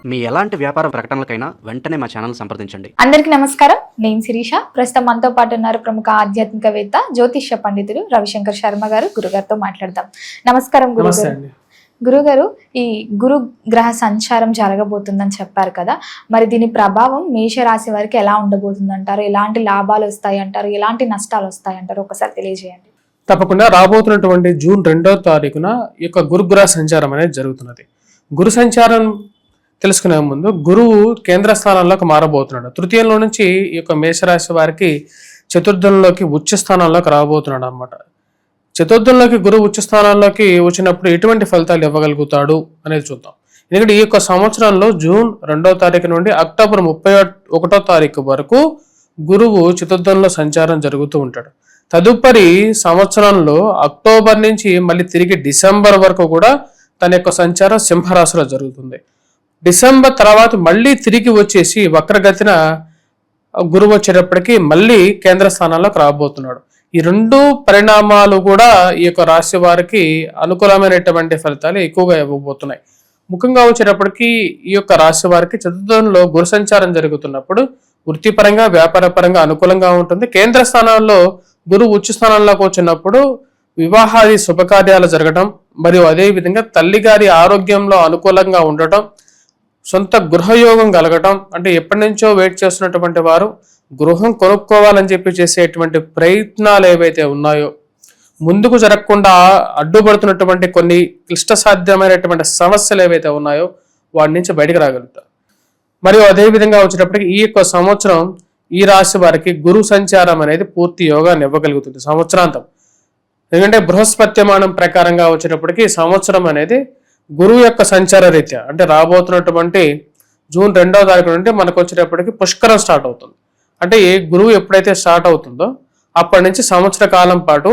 మీ ఎలాంటి వ్యాపార ప్రకటనలకైనా వెంటనే మా ఛానల్ సంప్రదించండి. అందరికీ నమస్కారం. నేను శిరీష. ప్రస్తుతం మనతో పాటు ఉన్నారు ప్రముఖ ఆధ్యాత్మికవేత్త జ్యోతిష్య పండితులు రవిశంకర్ శర్మ గారు. గురుగారితో మాట్లాడదాం. నమస్కారం గురుగారు. గురుగారు, ఈ గురు గ్రహ సంచారం జరగబోతుందని చెప్పారు కదా, మరి దీని ప్రభావం మేషరాశి వారికి ఎలా ఉండబోతుంది అంటారు? ఎలాంటి లాభాలు వస్తాయి అంటారు? ఎలాంటి నష్టాలు వస్తాయి అంటారు? ఒకసారి తెలియజేయండి. తప్పకుండా రాబోతున్నటువంటి జూన్ 2వ తారీఖున ఈ యొక్క గురుగ్రహ సంచారం అనేది జరుగుతున్నది. గురు సంచారం తెలుసుకునే ముందు గురువు కేంద్ర స్థానంలోకి మారబోతున్నాడు. తృతీయంలో నుంచి ఈ యొక్క మేషరాశి వారికి చతుర్థంలోకి ఉచ్చ స్థానంలోకి రాబోతున్నాడు అన్నమాట. చతుర్థంలోకి గురువు ఉచ్చ స్థానాల్లోకి వచ్చినప్పుడు ఎటువంటి ఫలితాలు ఇవ్వగలుగుతాడు అనేది చూద్దాం. ఎందుకంటే ఈ యొక్క సంవత్సరంలో జూన్ 2వ తారీఖు నుండి అక్టోబర్ 31వ తారీఖు వరకు గురువు చతుర్థంలో సంచారం జరుగుతూ ఉంటాడు. తదుపరి సంవత్సరంలో అక్టోబర్ నుంచి మళ్ళీ తిరిగి డిసెంబర్ వరకు కూడా తన యొక్క సంచారం సింహరాశిలో జరుగుతుంది. డిసెంబర్ తర్వాత మళ్ళీ తిరిగి వచ్చేసి వక్రగతిన గురువు వచ్చేటప్పటికి మళ్ళీ కేంద్ర స్థానాల్లోకి రాబోతున్నాడు. ఈ రెండు పరిణామాలు కూడా ఈ యొక్క రాశి వారికి అనుకూలమైనటువంటి ఫలితాలు ఎక్కువగా ఇవ్వబోతున్నాయి. ముఖ్యంగా వచ్చేటప్పటికి ఈ యొక్క రాశి వారికి చతుర్థంలో గురు సంచారం జరుగుతున్నప్పుడు వృత్తిపరంగా వ్యాపారపరంగా అనుకూలంగా ఉంటుంది. కేంద్ర స్థానాల్లో గురువు ఉచ్చ స్థానంలోకి వచ్చినప్పుడు వివాహాది శుభకార్యాలు జరగడం, మరియు అదేవిధంగా తల్లిగారి ఆరోగ్యంలో అనుకూలంగా ఉండటం, సొంత గృహయోగం కలగటం, అంటే ఎప్పటి నుంచో వెయిట్ చేస్తున్నటువంటి వారు గృహం కొనుక్కోవాలని చెప్పి చేసేటువంటి ప్రయత్నాలు ఏవైతే ఉన్నాయో, ముందుకు జరగకుండా అడ్డుపడుతున్నటువంటి కొన్ని క్లిష్ట సాధ్యమైనటువంటి సమస్యలు ఏవైతే ఉన్నాయో వాటి నుంచి బయటకు రాగలుగుతారు. మరియు అదేవిధంగా వచ్చేటప్పటికి ఈ యొక్క సంవత్సరం ఈ రాశి వారికి గురు సంచారం అనేది పూర్తి యోగాన్ని ఇవ్వగలుగుతుంది సంవత్సరాంతం. ఎందుకంటే బృహస్పత్యమానం ప్రకారంగా వచ్చేటప్పటికి సంవత్సరం అనేది గురువు యొక్క సంచార రీత్యా, అంటే రాబోతున్నటువంటి జూన్ 2వ తారీఖు నుండి మనకు వచ్చేటప్పటికి పుష్కరం స్టార్ట్ అవుతుంది. అంటే గురువు ఎప్పుడైతే స్టార్ట్ అవుతుందో అప్పటి నుంచి సంవత్సర కాలం పాటు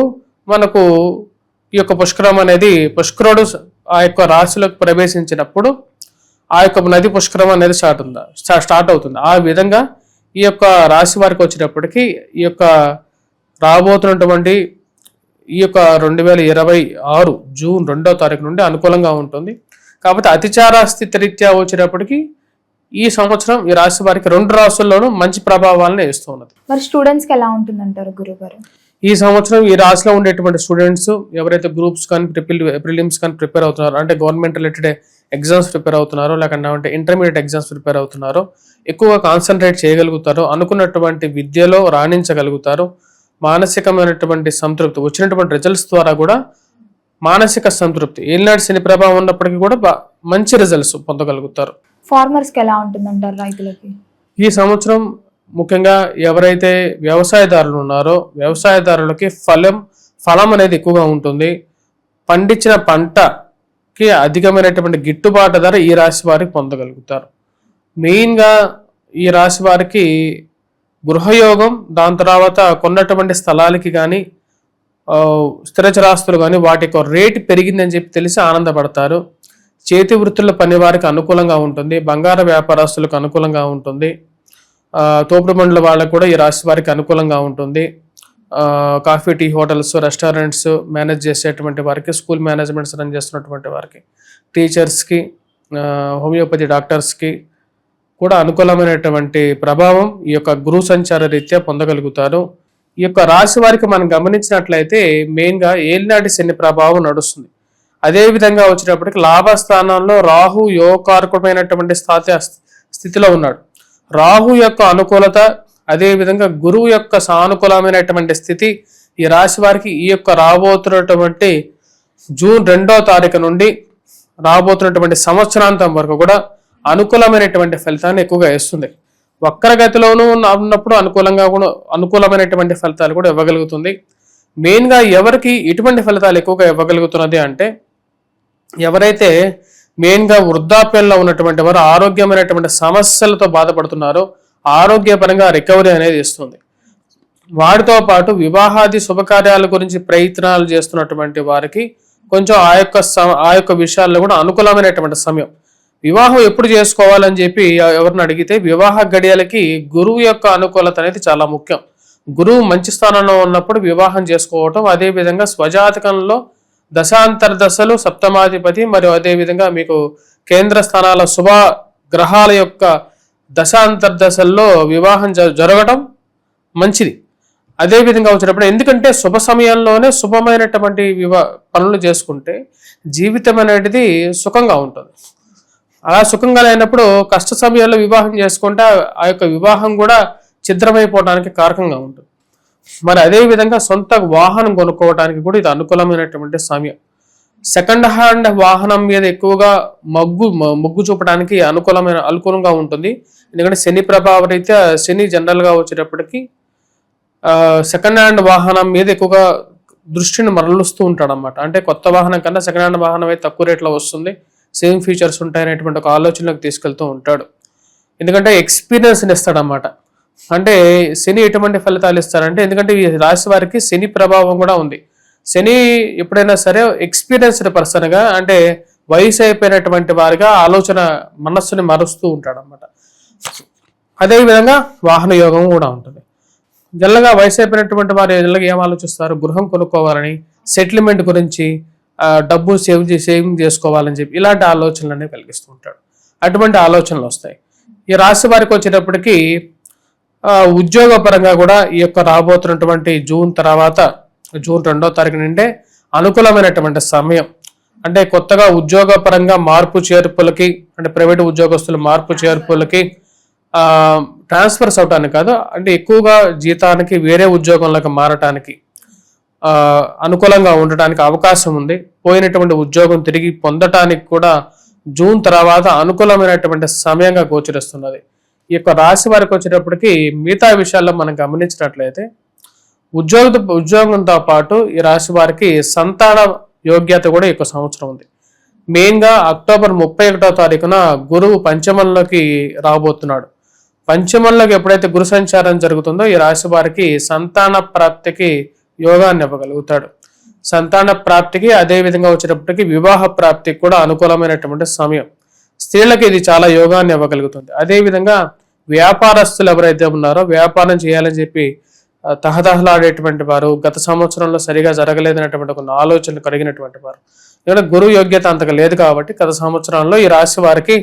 మనకు ఈ యొక్క పుష్కరం అనేది, పుష్కరుడు ఆ యొక్క రాశిలోకి ప్రవేశించినప్పుడు ఆ యొక్క నది పుష్కరం అనేది స్టార్ట్ అవుతుంది. ఆ విధంగా ఈ యొక్క రాశి వారికి వచ్చేటప్పటికి ఈ యొక్క రాబోతున్నటువంటి ఈ యొక్క 2026 జూన్ 2వ తారీఖు నుండి అనుకూలంగా ఉంటుంది. కాబట్టి అతిచార స్థితి రీత్యా వచ్చేటప్పటికి ఈ సంవత్సరం ఈ రాశి వారికి రెండు రాశుల్లోనూ మంచి ప్రభావాలను ఇస్తూ ఉన్నది. మరి స్టూడెంట్స్కి ఎలా ఉంటుందంటారు గురుగారు? ఈ సంవత్సరం ఈ రాశిలో ఉండేటువంటి స్టూడెంట్స్ ఎవరైతే గ్రూప్స్ కానీ ప్రిలిమ్స్ కానీ ప్రిపేర్ అవుతున్నారో, అంటే గవర్నమెంట్ రిలేటెడ్ ఎగ్జామ్స్ ప్రిపేర్ అవుతున్నారో, లేకుంటే ఇంటర్మీడియట్ ఎగ్జామ్స్ ప్రిపేర్ అవుతున్నారో ఎక్కువగా కాన్సన్ట్రేట్ చేయగలుగుతారో, అనుకున్నటువంటి విద్యలో రాణించగలుగుతారు. మానసికమైనటువంటి సంతృప్తి, వచ్చినటువంటి రిజల్ట్స్ ద్వారా కూడా మానసిక సంతృప్తి, ఏలినాటి శని ప్రభావం ఉన్నప్పటికీ కూడా మంచి రిజల్ట్స్ పొందగలుగుతారు. ఫార్మర్స్కి ఎలా ఉంటుందంటారు రైతులకి? ఈ సంవత్సరం ముఖ్యంగా ఎవరైతే వ్యవసాయదారులు ఉన్నారో వ్యవసాయదారులకి ఫలం అనేది ఎక్కువగా ఉంటుంది. పండించిన పంటకి అధికమైనటువంటి గిట్టుబాటు ధర ఈ రాశి వారికి పొందగలుగుతారు. మెయిన్గా ఈ రాశి వారికి గృహయోగం, దాని తర్వాత కొన్నటువంటి స్థలాలకి కానీ స్థిరచరాస్తులు కానీ వాటి యొక్క రేటు పెరిగిందని చెప్పి తెలిసి ఆనందపడతారు. చేతి వృత్తుల పని వారికి అనుకూలంగా ఉంటుంది. బంగార వ్యాపారస్తులకు అనుకూలంగా ఉంటుంది. తోపుడు బండ్ల వాళ్ళకు కూడా ఈ రాశి వారికి అనుకూలంగా ఉంటుంది. Coffee tea hotels, restaurants manage చేసేటువంటి వారికి, స్కూల్ మేనేజ్మెంట్స్ రన్ చేస్తున్నటువంటి వారికి, టీచర్స్కి, హోమియోపతి డాక్టర్స్కి కూడా అనుకూలమైనటువంటి ప్రభావం ఈ యొక్క గురు సంచార రీత్యా పొందగలుగుతారు. ఈ యొక్క రాశి వారికి మనం గమనించినట్లయితే మెయిన్గా ఏలినాటి శని ప్రభావం నడుస్తుంది. అదేవిధంగా వచ్చేటప్పటికి లాభస్థానంలో రాహు యోగకారకమైనటువంటి స్థితిలో ఉన్నాడు. రాహు యొక్క అనుకూలత, అదేవిధంగా గురువు యొక్క సానుకూలమైనటువంటి స్థితి ఈ రాశి వారికి ఈ యొక్క రాబోతున్నటువంటి జూన్ 2వ తారీఖు నుండి రాబోతున్నటువంటి సంవత్సరాంతం వరకు కూడా అనుకూలమైనటువంటి ఫలితాన్ని ఎక్కువగా ఇస్తుంది. వక్రగతిలోనూ ఉన్నప్పుడు అనుకూలమైనటువంటి ఫలితాలు కూడా ఇవ్వగలుగుతుంది. మెయిన్గా ఎవరికి ఇటువంటి ఫలితాలు ఎక్కువగా ఇవ్వగలుగుతున్నది అంటే, ఎవరైతే మెయిన్గా వృద్ధాప్యంలో ఉన్నటువంటి వారు ఆరోగ్యమైనటువంటి సమస్యలతో బాధపడుతున్నారో ఆరోగ్యపరంగా రికవరీ అనేది ఇస్తుంది. వాటితో పాటు వివాహాది శుభకార్యాల గురించి ప్రయత్నాలు చేస్తున్నటువంటి వారికి కొంచెం ఆ యొక్క విషయాల్లో కూడా అనుకూలమైనటువంటి సమయం. వివాహం ఎప్పుడు చేసుకోవాలని చెప్పి ఎవరిని అడిగితే వివాహ గడియలకి గురువు యొక్క అనుకూలత అనేది చాలా ముఖ్యం. గురువు మంచి స్థానంలో ఉన్నప్పుడు వివాహం చేసుకోవటం, అదేవిధంగా స్వజాతకంలో దశాంతర దశలు, సప్తమాధిపతి మరియు అదేవిధంగా మీకు కేంద్ర స్థానాల శుభ గ్రహాల యొక్క దశాంతర్దశల్లో వివాహం జరగడం మంచిది. అదేవిధంగా వచ్చినప్పుడు ఎందుకంటే శుభ సమయంలోనే శుభమైనటువంటి పనులు చేసుకుంటే జీవితం అనేది సుఖంగా ఉంటుంది. అలా సుఖంగా లేనప్పుడు కష్ట సమయాల్లో వివాహం చేసుకుంటే ఆ యొక్క వివాహం కూడా ఛిద్రమైపోవడానికి కారకంగా ఉంటుంది. మరి అదేవిధంగా సొంత వాహనం కొనుక్కోవడానికి కూడా ఇది అనుకూలమైనటువంటి సమయం. సెకండ్ హ్యాండ్ వాహనం మీద ఎక్కువగా మొగ్గు చూపడానికి అనుకూలంగా ఉంటుంది. ఎందుకంటే శని ప్రభావ రీత్యా శని జనరల్గా వచ్చేటప్పటికి సెకండ్ హ్యాండ్ వాహనం మీద ఎక్కువగా దృష్టిని మరలుస్తూ ఉంటాడు అనమాట. అంటే కొత్త వాహనం కన్నా సెకండ్ హ్యాండ్ వాహనం అయితే తక్కువ రేట్లో వస్తుంది, సేమ్ ఫీచర్స్ ఉంటాయనేటువంటి ఒక ఆలోచనలోకి తీసుకెళ్తూ ఉంటాడు. ఎందుకంటే ఎక్స్పీరియన్స్ని ఇస్తాడనమాట. అంటే శని ఎటువంటి ఫలితాలు ఇస్తారంటే, ఎందుకంటే ఈ రాశి వారికి శని ప్రభావం కూడా ఉంది. శని ఎప్పుడైనా సరే ఎక్స్పీరియన్స్డ్ పర్సన్గా, అంటే వయసు అయిపోయినటువంటి వారిగా ఆలోచన మనస్సుని మరుస్తూ ఉంటాడు అనమాట. అదేవిధంగా వాహన యోగం కూడా ఉంటుంది. జనరల్గా వయసు అయిపోయినటువంటి వారు జనరల్గా ఏం ఆలోచిస్తారు, గృహం కొనుక్కోవాలని, సెటిల్మెంట్ గురించి, డబ్బు సేవింగ్ చేసుకోవాలని చెప్పి ఇలాంటి ఆలోచనలనే కలిగిస్తూ ఉంటాడు. అటువంటి ఆలోచనలు వస్తాయి. ఈ రాశి వారికి వచ్చేటప్పటికి ఉద్యోగపరంగా కూడా ఈ యొక్క రాబోతున్నటువంటి జూన్ 2వ తారీఖు నుండే అనుకూలమైనటువంటి సమయం. అంటే కొత్తగా ఉద్యోగపరంగా మార్పు చేర్పులకి, అంటే ప్రైవేటు ఉద్యోగస్తులు మార్పు చేర్పులకి, ట్రాన్స్ఫర్స్ అవటానికి కాదు, అంటే ఎక్కువగా జీతానికి వేరే ఉద్యోగంలోకి మారటానికి అనుకూలంగా ఉండటానికి అవకాశం ఉంది. పోయినటువంటి ఉద్యోగం తిరిగి పొందటానికి కూడా జూన్ తర్వాత అనుకూలమైనటువంటి సమయంగా గోచరిస్తున్నది. ఈ యొక్క రాశి వారికి వచ్చేటప్పటికి మిగతా విషయాల్లో మనం గమనించినట్లయితే ఉద్యోగంతో పాటు ఈ రాశి వారికి సంతాన యోగ్యత కూడా ఈ యొక్క సంవత్సరం ఉంది. మెయిన్గా అక్టోబర్ 31వ తారీఖున గురువు పంచమంలోకి రాబోతున్నాడు. పంచమంలోకి ఎప్పుడైతే గురు సంచారం జరుగుతుందో ఈ రాశి వారికి సంతాన ప్రాప్తికి యోగాన్ని ఇవ్వగలుగుతాడు. సంతాన ప్రాప్తికి, అదేవిధంగా వచ్చేటప్పటికి వివాహ ప్రాప్తికి కూడా అనుకూలమైనటువంటి సమయం. స్త్రీలకు ఇది చాలా యోగాన్ని ఇవ్వగలుగుతుంది. అదేవిధంగా వ్యాపారస్తులు ఎవరైతే ఉన్నారో, వ్యాపారం చేయాలని చెప్పి తహతహలాడేటువంటి వారు, గత సంవత్సరంలో సరిగా జరగలేదనేటువంటి కొన్ని ఆలోచనలు కలిగినటువంటి వారు, ఇక్కడ గురువు యోగ్యత అంతగా లేదు కాబట్టి గత సంవత్సరంలో ఈ రాశి వారికి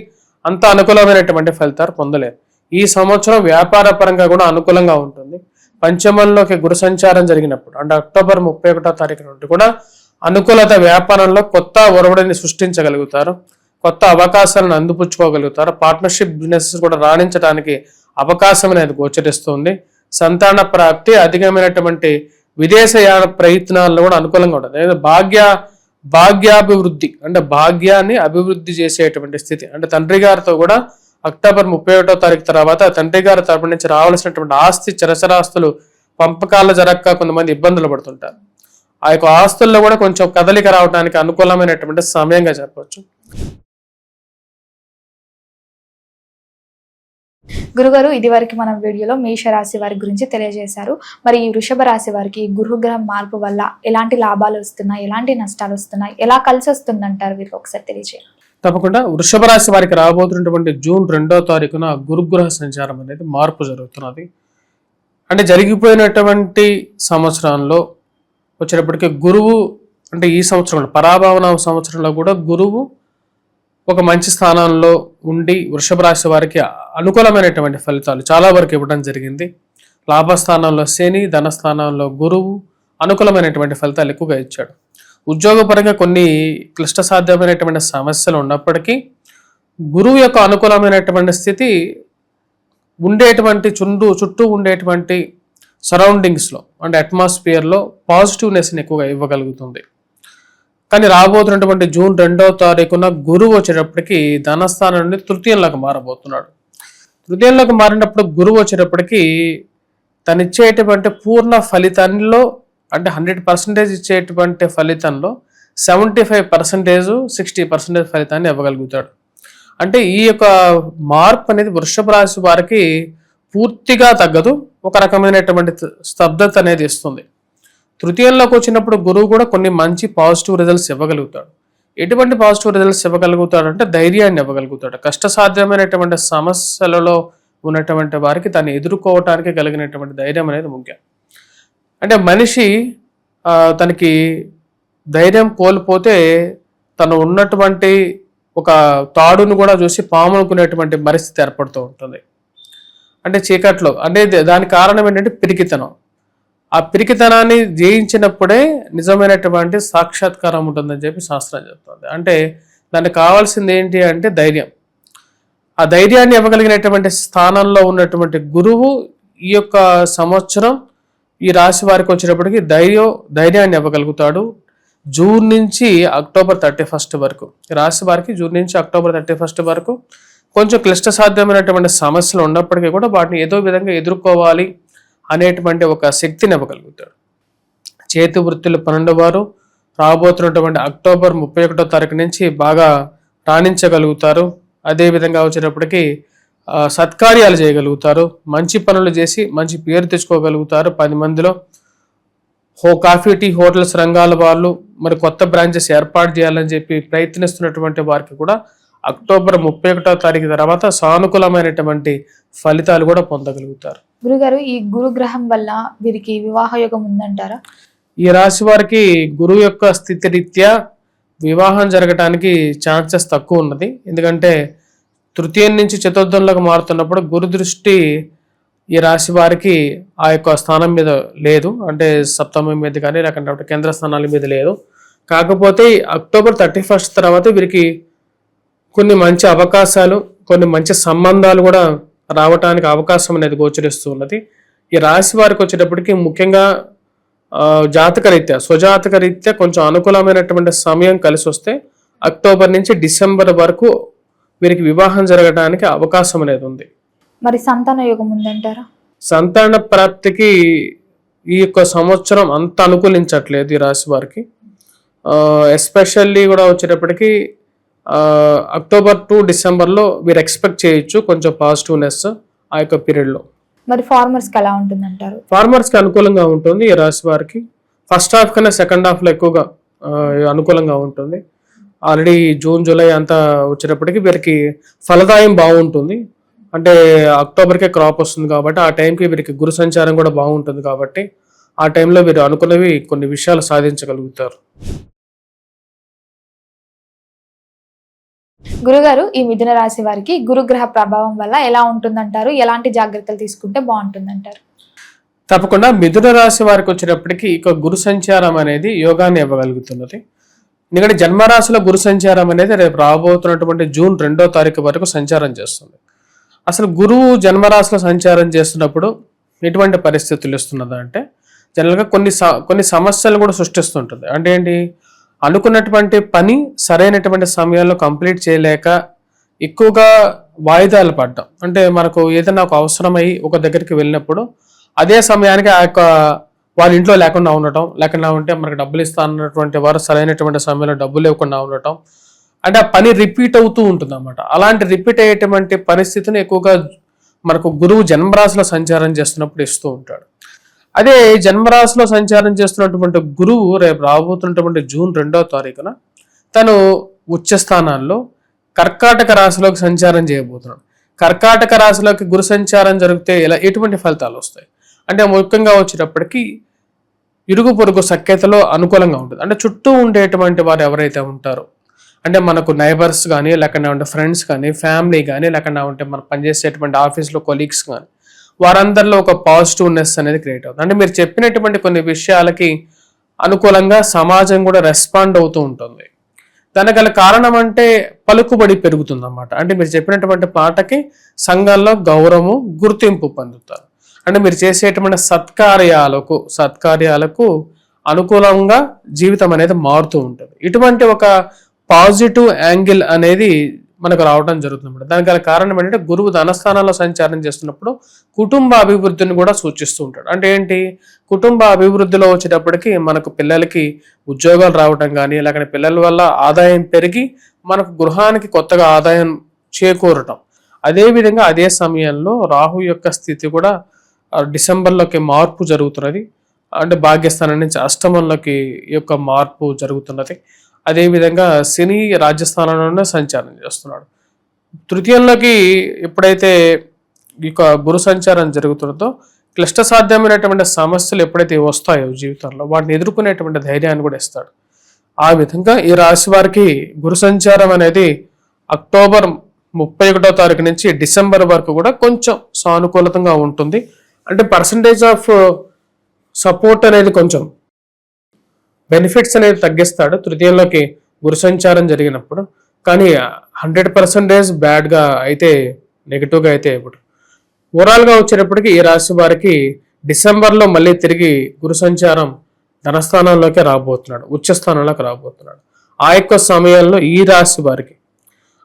అంత అనుకూలమైనటువంటి ఫలితాలు పొందలేదు. ఈ సంవత్సరం వ్యాపార పరంగా కూడా అనుకూలంగా ఉంటుంది. పంచమంలోకి గురు సంచారం జరిగినప్పుడు, అంటే అక్టోబర్ 31వ తారీఖు నుండి కూడా అనుకూలత, వ్యాపారంలో కొత్త ఒరవడిని సృష్టించగలుగుతారు, కొత్త అవకాశాలను అందిపుచ్చుకోగలుగుతారు. పార్ట్నర్షిప్ బిజినెస్ కూడా రాణించడానికి అవకాశం అనేది గోచరిస్తుంది. సంతాన ప్రాప్తి, అధికమైనటువంటి విదేశయాన ప్రయత్నాల్లో కూడా అనుకూలంగా ఉంటుంది. భాగ్యాభివృద్ధి, అంటే భాగ్యాన్ని అభివృద్ధి చేసేటువంటి స్థితి. అంటే తండ్రి గారితో కూడా అక్టోబర్ 31వ తారీఖు తర్వాత తండ్రి గారి తరపు నుంచి రావాల్సినటువంటి ఆస్తి, చరచరాస్తులు పంపకాలు జరగక కొంతమంది ఇబ్బందులు పడుతుంటారు. ఆ యొక్క ఆస్తుల్లో కూడా కొంచెం కదలిక రావడానికి అనుకూలమైనటువంటి సమయంగా చెప్పవచ్చు. గురుగారు, ఇది వరకు మనం వీడియోలో మేషరాశి వారి గురించి తెలియజేశారు. మరి ఈ వృషభ రాశి వారికి గురుగ్రహం మార్పు వల్ల ఎలాంటి లాభాలు వస్తున్నాయి, ఎలాంటి నష్టాలు వస్తున్నాయి, ఎలా కలిసి వస్తుందంటారు, వీరికి ఒకసారి తెలియజేయండి. తప్పకుండా. వృషభ రాశి వారికి రాబోతున్నటువంటి జూన్ 2వ తారీఖున గురుగ్రహ సంచారం అనేది మార్పు జరుగుతున్నది. అంటే జరిగిపోయినటువంటి సంవత్సరంలో వచ్చేటప్పటికి గురువు, అంటే ఈ సంవత్సరంలో పరాభవన సంవత్సరంలో కూడా గురువు ఒక మంచి స్థానంలో ఉండి వృషభ రాశి వారికి అనుకూలమైనటువంటి ఫలితాలు చాలా వరకు ఇవ్వడం జరిగింది. లాభస్థానంలో శని, ధనస్థానంలో గురువు అనుకూలమైనటువంటి ఫలితాలు ఎక్కువగా ఇచ్చాడు. ఉద్యోగపరంగా కొన్ని క్లిష్ట సాధ్యమైనటువంటి సమస్యలు ఉన్నప్పటికీ గురువు యొక్క అనుకూలమైనటువంటి స్థితి ఉండేటువంటి చుట్టూ ఉండేటువంటి సరౌండింగ్స్లో, అంటే అట్మాస్ఫియర్లో పాజిటివ్నెస్ని ఎక్కువగా ఇవ్వగలుగుతుంది. కానీ రాబోతున్నటువంటి జూన్ 2వ తారీఖున గురువు వచ్చేటప్పటికి ధనస్థానం నుండి తృతీయంలోకి మారబోతున్నాడు. తృతీయంలోకి మారినప్పుడు గురువు వచ్చేటప్పటికి తనిచ్చేటువంటి పూర్ణ ఫలితంలో, అంటే 100% ఇచ్చేటువంటి ఫలితంలో 75%, 60% ఫలితాన్ని ఇవ్వగలుగుతాడు. అంటే ఈ యొక్క మార్పు అనేది వృషభ రాశి వారికి పూర్తిగా తగ్గదు, ఒక రకమైనటువంటి స్తబ్దత అనేది ఇస్తుంది. తృతీయంలోకి వచ్చినప్పుడు గురువు కూడా కొన్ని మంచి పాజిటివ్ రిజల్ట్స్ ఇవ్వగలుగుతాడు. ఎటువంటి పాజిటివ్ రిజల్ట్స్ ఇవ్వగలుగుతాడు అంటే ధైర్యాన్ని ఇవ్వగలుగుతాడు. కష్టసాధ్యమైనటువంటి సమస్యలలో ఉన్నటువంటి వారికి దాన్ని ఎదుర్కోవటానికి కలిగినటువంటి ధైర్యం అనేది ముఖ్యం. అంటే మనిషి తనకి ధైర్యం కోల్పోతే తను ఉన్నటువంటి ఒక తాడును కూడా చూసి పాము అనుకునేటువంటి పరిస్థితి ఏర్పడుతూ ఉంటుంది. అంటే చీకట్లో అంటే దానికి కారణం ఏంటంటే పిరికితనం. ఆ పిరికితనాన్ని జయించినప్పుడే నిజమైనటువంటి సాక్షాత్కారం ఉంటుందని చెప్పి శాస్త్రం చెప్తుంది. అంటే దానికి కావాల్సింది ఏంటి అంటే ధైర్యం. ఆ ధైర్యాన్ని ఇవ్వగలిగినటువంటి స్థానంలో ఉన్నటువంటి గురువు ఈ యొక్క సంవత్సరం ఈ రాశి వారికి వచ్చేటప్పటికి ధైర్యాన్ని ఇవ్వగలుగుతాడు. జూన్ నుంచి అక్టోబర్ 31 వరకు ఈ రాశి వారికి జూన్ నుంచి అక్టోబర్ 31 వరకు కొంచెం క్లిష్ట సాధ్యమైనటువంటి సమస్యలు ఉన్నప్పటికీ కూడా వాటిని ఏదో విధంగా ఎదుర్కోవాలి అనేటువంటి ఒక శక్తిని ఇవ్వగలుగుతాడు. చేతి వృత్తులు 12 వారు రాబోతున్నటువంటి అక్టోబర్ 31 తారీఖు నుంచి బాగా రాణించగలుగుతారు. అదేవిధంగా వచ్చేటప్పటికి సత్కార్యాలు చేయగలుగుతారు. మంచి పనులు చేసి మంచి పేరు తెచ్చుకోగలుగుతారు 10 మందిలో. కాఫీ టీ హోటల్స్ రంగాల వాళ్ళు మరి కొత్త బ్రాంచెస్ ఏర్పాటు చేయాలని చెప్పి ప్రయత్నిస్తున్నటువంటి వారికి కూడా అక్టోబర్ 31 తారీఖు తర్వాత సానుకూలమైనటువంటి ఫలితాలు కూడా పొందగలుగుతారు. గురుగారు, ఈ గురు గ్రహం వల్ల వీరికి వివాహ యోగం ఉందంటారా? ఈ రాశి వారికి గురువు యొక్క స్థితి రీత్యా వివాహం జరగటానికి ఛాన్సెస్ తక్కువ ఉన్నది. ఎందుకంటే తృతీయం నుంచి చతుర్థంలోకి మారుతున్నప్పుడు గురు దృష్టి ఈ రాశి వారికి ఆ యొక్క స్థానం మీద లేదు. అంటే సప్తమం మీద కానీ లేకుంటే కేంద్ర స్థానాల మీద లేదు. కాకపోతే అక్టోబర్ 31 తర్వాత వీరికి కొన్ని మంచి అవకాశాలు, కొన్ని మంచి సంబంధాలు కూడా రావటానికి అవకాశం అనేది గోచరిస్తూ ఉన్నది. ఈ రాశి వారికి వచ్చేటప్పటికి ముఖ్యంగా స్వజాతక రీత్యా కొంచెం అనుకూలమైనటువంటి సమయం కలిసి వస్తే అక్టోబర్ నుంచి డిసెంబర్ వరకు వీరికి వివాహం జరగడానికి అవకాశం అనేది ఉంది. మరి సంతాన యోగం ఉందంటారా? సంతాన ప్రాప్తికి ఈ యొక్క సంవత్సరం అంత అనుకూలించట్లేదు ఈ రాశి వారికి. ఎస్పెషల్లీ కూడా వచ్చేటప్పటికి అక్టోబర్ టు డిసెంబర్లో మీరు ఎక్స్పెక్ట్ చేయొచ్చు కొంచెం పాజిటివ్నెస్ ఆ యొక్క పీరియడ్లో. మరి ఫార్మర్స్కి ఎలా ఉంటుందంటారు? ఫార్మర్స్కి అనుకూలంగా ఉంటుంది ఈ రాశి వారికి. ఫస్ట్ హాఫ్ కన్నా సెకండ్ హాఫ్లో ఎక్కువగా అనుకూలంగా ఉంటుంది. ఆల్రెడీ జూన్ జూలై అంతా వచ్చేటప్పటికి వీరికి ఫలదాయం బాగుంటుంది. అంటే అక్టోబర్కే క్రాప్ వస్తుంది కాబట్టి ఆ టైంకి వీరికి గురు సంచారం కూడా బాగుంటుంది కాబట్టి ఆ టైంలో వీరు అనుకున్నవి కొన్ని విషయాలు సాధించగలుగుతారు. గురుగారు, ఈ మిథున రాశి వారికి గురుగ్రహ ప్రభావం వల్ల ఎలా ఉంటుందంటారు? ఎలాంటి జాగ్రత్తలు తీసుకుంటే బాగుంటుందంటారు? తప్పకుండా మిథున రాశి వారికి వచ్చేటప్పటికి ఇక గురు సంచారం అనేది యోగాన్ని ఇవ్వగలుగుతున్నది. ఎందుకంటే జన్మరాశిలో గురు సంచారం అనేది రేపు రాబోతున్నటువంటి జూన్ 2వ తారీఖు వరకు సంచారం చేస్తుంది. అసలు గురువు జన్మరాశిలో సంచారం చేస్తున్నప్పుడు ఎటువంటి పరిస్థితులు ఇస్తున్నది అంటే జనరల్గా కొన్ని సమస్యలు కూడా సృష్టిస్తుంటుంది. అంటే ఏంటి, అనుకున్నటువంటి పని సరైనటువంటి సమయంలో కంప్లీట్ చేయలేక ఎక్కువగా వాయిదాలు పడ్డం. అంటే మనకు ఏదైనా ఒక అవసరమై ఒక దగ్గరికి వెళ్ళినప్పుడు అదే సమయానికి ఆ యొక్క వాళ్ళ ఇంట్లో లేకుండా ఉంటే మనకు డబ్బులు ఇస్తా అన్నటువంటి వారు సరైనటువంటి సమయంలో డబ్బులు ఇవ్వకుండా ఉండటం, అంటే ఆ పని రిపీట్ అవుతూ ఉంటుంది అన్నమాట. అలాంటి రిపీట్ అయ్యేటువంటి పరిస్థితిని ఎక్కువగా మనకు గురువు జన్మరాశిలో సంచారం చేస్తున్నప్పుడు ఇస్తూ ఉంటాడు. అదే జన్మరాశిలో సంచారం చేస్తున్నటువంటి గురువు రేపు రాబోతున్నటువంటి జూన్ 2వ తారీఖున తను ఉచ్చ స్థానాల్లో కర్కాటక రాశిలోకి సంచారం చేయబోతున్నాడు. కర్కాటక రాశిలోకి గురు సంచారం జరిగితే ఎటువంటి ఫలితాలు వస్తాయి అంటే ముఖ్యంగా వచ్చేటప్పటికి ఇరుగు పొరుగు సఖ్యతలో అనుకూలంగా ఉంటుంది. అంటే చుట్టూ ఉండేటువంటి వారు ఎవరైతే ఉంటారో, అంటే మనకు నైబర్స్ కానీ లేకుండా ఉంటే ఫ్రెండ్స్ కానీ ఫ్యామిలీ కానీ లేకుండా ఉంటే మనం పనిచేసేటువంటి ఆఫీస్లో కొలీగ్స్ కానీ వారందరిలో ఒక పాజిటివ్నెస్ అనేది క్రియేట్ అవుతుంది. అంటే మీరు చెప్పినటువంటి కొన్ని విషయాలకి అనుకూలంగా సమాజం కూడా రెస్పాండ్ అవుతూ ఉంటుంది. దానికి గల కారణం అంటే పలుకుబడి పెరుగుతుంది అన్నమాట. అంటే మీరు చెప్పినటువంటి పాటకి సంఘంలో గౌరవము గుర్తింపు పొందుతారు. అంటే మీరు చేసేటువంటి సత్కార్యాలకు అనుకూలంగా జీవితం అనేది మారుతూ ఉంటుంది. ఇటువంటి ఒక పాజిటివ్ యాంగిల్ అనేది మనకు రావడం జరుగుతుంది. దానికి గల కారణం ఏంటంటే గురువు ధనస్థానంలో సంచారం చేస్తున్నప్పుడు కుటుంబ అభివృద్ధిని కూడా సూచిస్తూ ఉంటాడు. అంటే ఏంటి, కుటుంబ అభివృద్ధిలో వచ్చేటప్పటికి మనకు పిల్లలకి ఉద్యోగాలు రావడం కానీ లేకపోతే పిల్లల వల్ల ఆదాయం పెరిగి మనకు గృహానికి కొత్తగా ఆదాయం చేకూరటం. అదేవిధంగా అదే సమయంలో రాహు యొక్క స్థితి కూడా డిసెంబర్లోకి మార్పు జరుగుతున్నది. అంటే భాగ్యస్థానం నుంచి అష్టమంలోకి యొక్క మార్పు జరుగుతున్నది. అదేవిధంగా శని రాజ్యస్థానంలోనే సంచారం చేస్తున్నాడు. తృతీయంలోకి ఎప్పుడైతే ఇక గురు సంచారం జరుగుతున్నదో క్లిష్ట సాధ్యమైనటువంటి సమస్యలు ఎప్పుడైతే వస్తాయో జీవితంలో వాటిని ఎదుర్కొనేటువంటి ధైర్యాన్ని కూడా ఇస్తాడు. ఆ విధంగా ఈ రాశి వారికి గురు సంచారం అనేది అక్టోబర్ 31వ తారీఖు నుంచి డిసెంబర్ వరకు కూడా కొంచెం సానుకూలతంగా ఉంటుంది. అంటే పర్సంటేజ్ ఆఫ్ సపోర్ట్ అనేది కొంచెం బెనిఫిట్స్ అనేది తగ్గిస్తాడు తృతీయంలోకి గురు సంచారం జరిగినప్పుడు. కానీ 100% బ్యాడ్గా అయితే, నెగిటివ్గా అయితే ఇప్పుడు ఓవరాల్గా వచ్చేటప్పటికి ఈ రాశి వారికి డిసెంబర్లో మళ్ళీ తిరిగి గురు సంచారం ధనస్థానంలోకి రాబోతున్నాడు, ఉచ్చ స్థానంలోకి రాబోతున్నాడు. ఆ యొక్క సమయంలో ఈ రాశి వారికి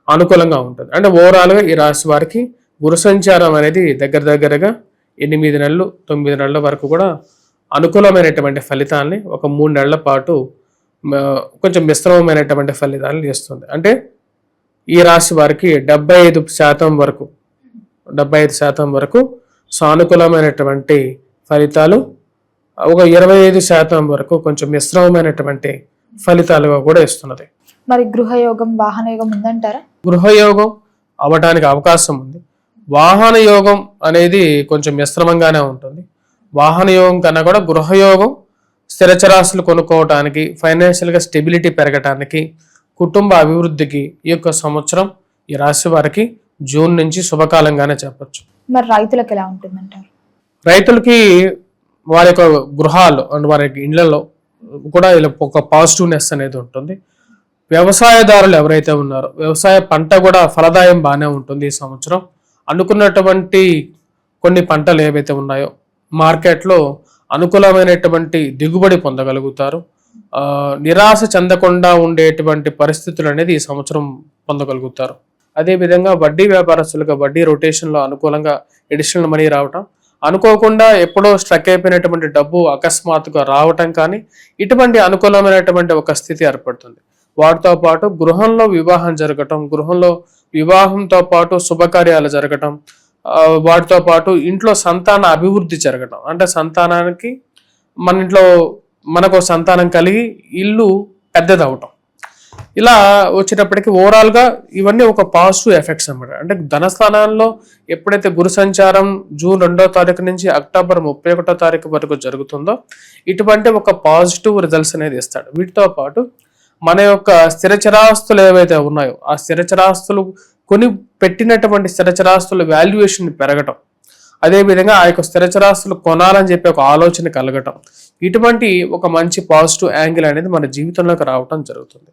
అనుకూలంగా ఉంటుంది. అంటే ఓవరాల్గా ఈ రాశి వారికి గురు సంచారం అనేది దగ్గరగా 8 నెలలు 9 నెలల వరకు కూడా అనుకూలమైనటువంటి ఫలితాలని, ఒక 3 నెలల పాటు కొంచెం మిశ్రమమైనటువంటి ఫలితాలను ఇస్తుంది. అంటే ఈ రాశి వారికి 75% వరకు సానుకూలమైనటువంటి ఫలితాలు, ఒక 25% వరకు కొంచెం మిశ్రమమైనటువంటి ఫలితాలుగా కూడా ఇస్తున్నది. మరి గృహయోగం, వాహన యోగం ఉందంటారా? గృహయోగం అవ్వడానికి అవకాశం ఉంది. వాహన యోగం అనేది కొంచెం మిశ్రమంగానే ఉంటుంది. వాహన యోగం కన్నా కూడా గృహయోగం స్థిరచరాస్తులు కొనుక్కోవటానికి, ఫైనాన్షియల్గా స్టెబిలిటీ పెరగటానికి, కుటుంబ అభివృద్ధికి ఈ యొక్క సంవత్సరం ఈ రాశి వారికి జూన్ నుంచి శుభకాలంగానే చెప్పచ్చు. మరి రైతులకు ఎలా ఉంటుందంటారు? రైతులకి వారి యొక్క గృహాలు అండ్ వారి ఇళ్లలో కూడా ఇలా ఒక పాజిటివ్నెస్ అనేది ఉంటుంది. వ్యవసాయదారులు ఎవరైతే ఉన్నారో వ్యవసాయ పంట కూడా ఫలదాయం బాగానే ఉంటుంది ఈ సంవత్సరం. అనుకున్నటువంటి కొన్ని పంటలు ఏవైతే ఉన్నాయో మార్కెట్లో అనుకూలమైనటువంటి దిగుబడి పొందగలుగుతారు. నిరాశ చెందకుండా ఉండేటువంటి పరిస్థితులు అనేది ఈ సంవత్సరం పొందగలుగుతారు. అదేవిధంగా వడ్డీ వ్యాపారస్తులుగా వడ్డీ రొటేషన్లో అనుకూలంగా ఎడిషనల్ మనీ రావటం, అనుకోకుండా ఎప్పుడో స్ట్రక్ అయిపోయినటువంటి డబ్బు అకస్మాత్తుగా రావటం కానీ ఇటువంటి అనుకూలమైనటువంటి ఒక స్థితి ఏర్పడుతుంది. వాటితో పాటు గృహంలో వివాహం జరగటం, గృహంలో వివాహంతో పాటు శుభకార్యాలు జరగటం, వాటితో పాటు ఇంట్లో సంతాన అభివృద్ధి జరగటం, అంటే సంతానానికి మన ఇంట్లో మనకు సంతానం కలిగి ఇల్లు పెద్దదవటం, ఇలా వచ్చేటప్పటికి ఓవరాల్గా ఇవన్నీ ఒక పాజిటివ్ ఎఫెక్ట్స్ అన్నమాట. అంటే ధనస్థానాల్లో ఎప్పుడైతే గురు సంచారం జూన్ 2వ తారీఖు నుంచి అక్టోబర్ 31వ తారీఖు వరకు జరుగుతుందో ఇటువంటి ఒక పాజిటివ్ రిజల్ట్స్ అనేది ఇస్తాడు. వీటితో పాటు మన యొక్క స్థిరచరాస్తులు ఏవైతే ఉన్నాయో ఆ స్థిరచరాస్తులు కొని పెట్టినటువంటి స్థిరచరాస్తుల వాల్యుయేషన్ పెరగటం, అదేవిధంగా ఆ యొక్క స్థిరచరాస్తులు కొనాలని చెప్పి ఒక ఆలోచన కలగటం, ఇటువంటి ఒక మంచి పాజిటివ్ యాంగిల్ అనేది మన జీవితంలోకి రావటం జరుగుతుంది.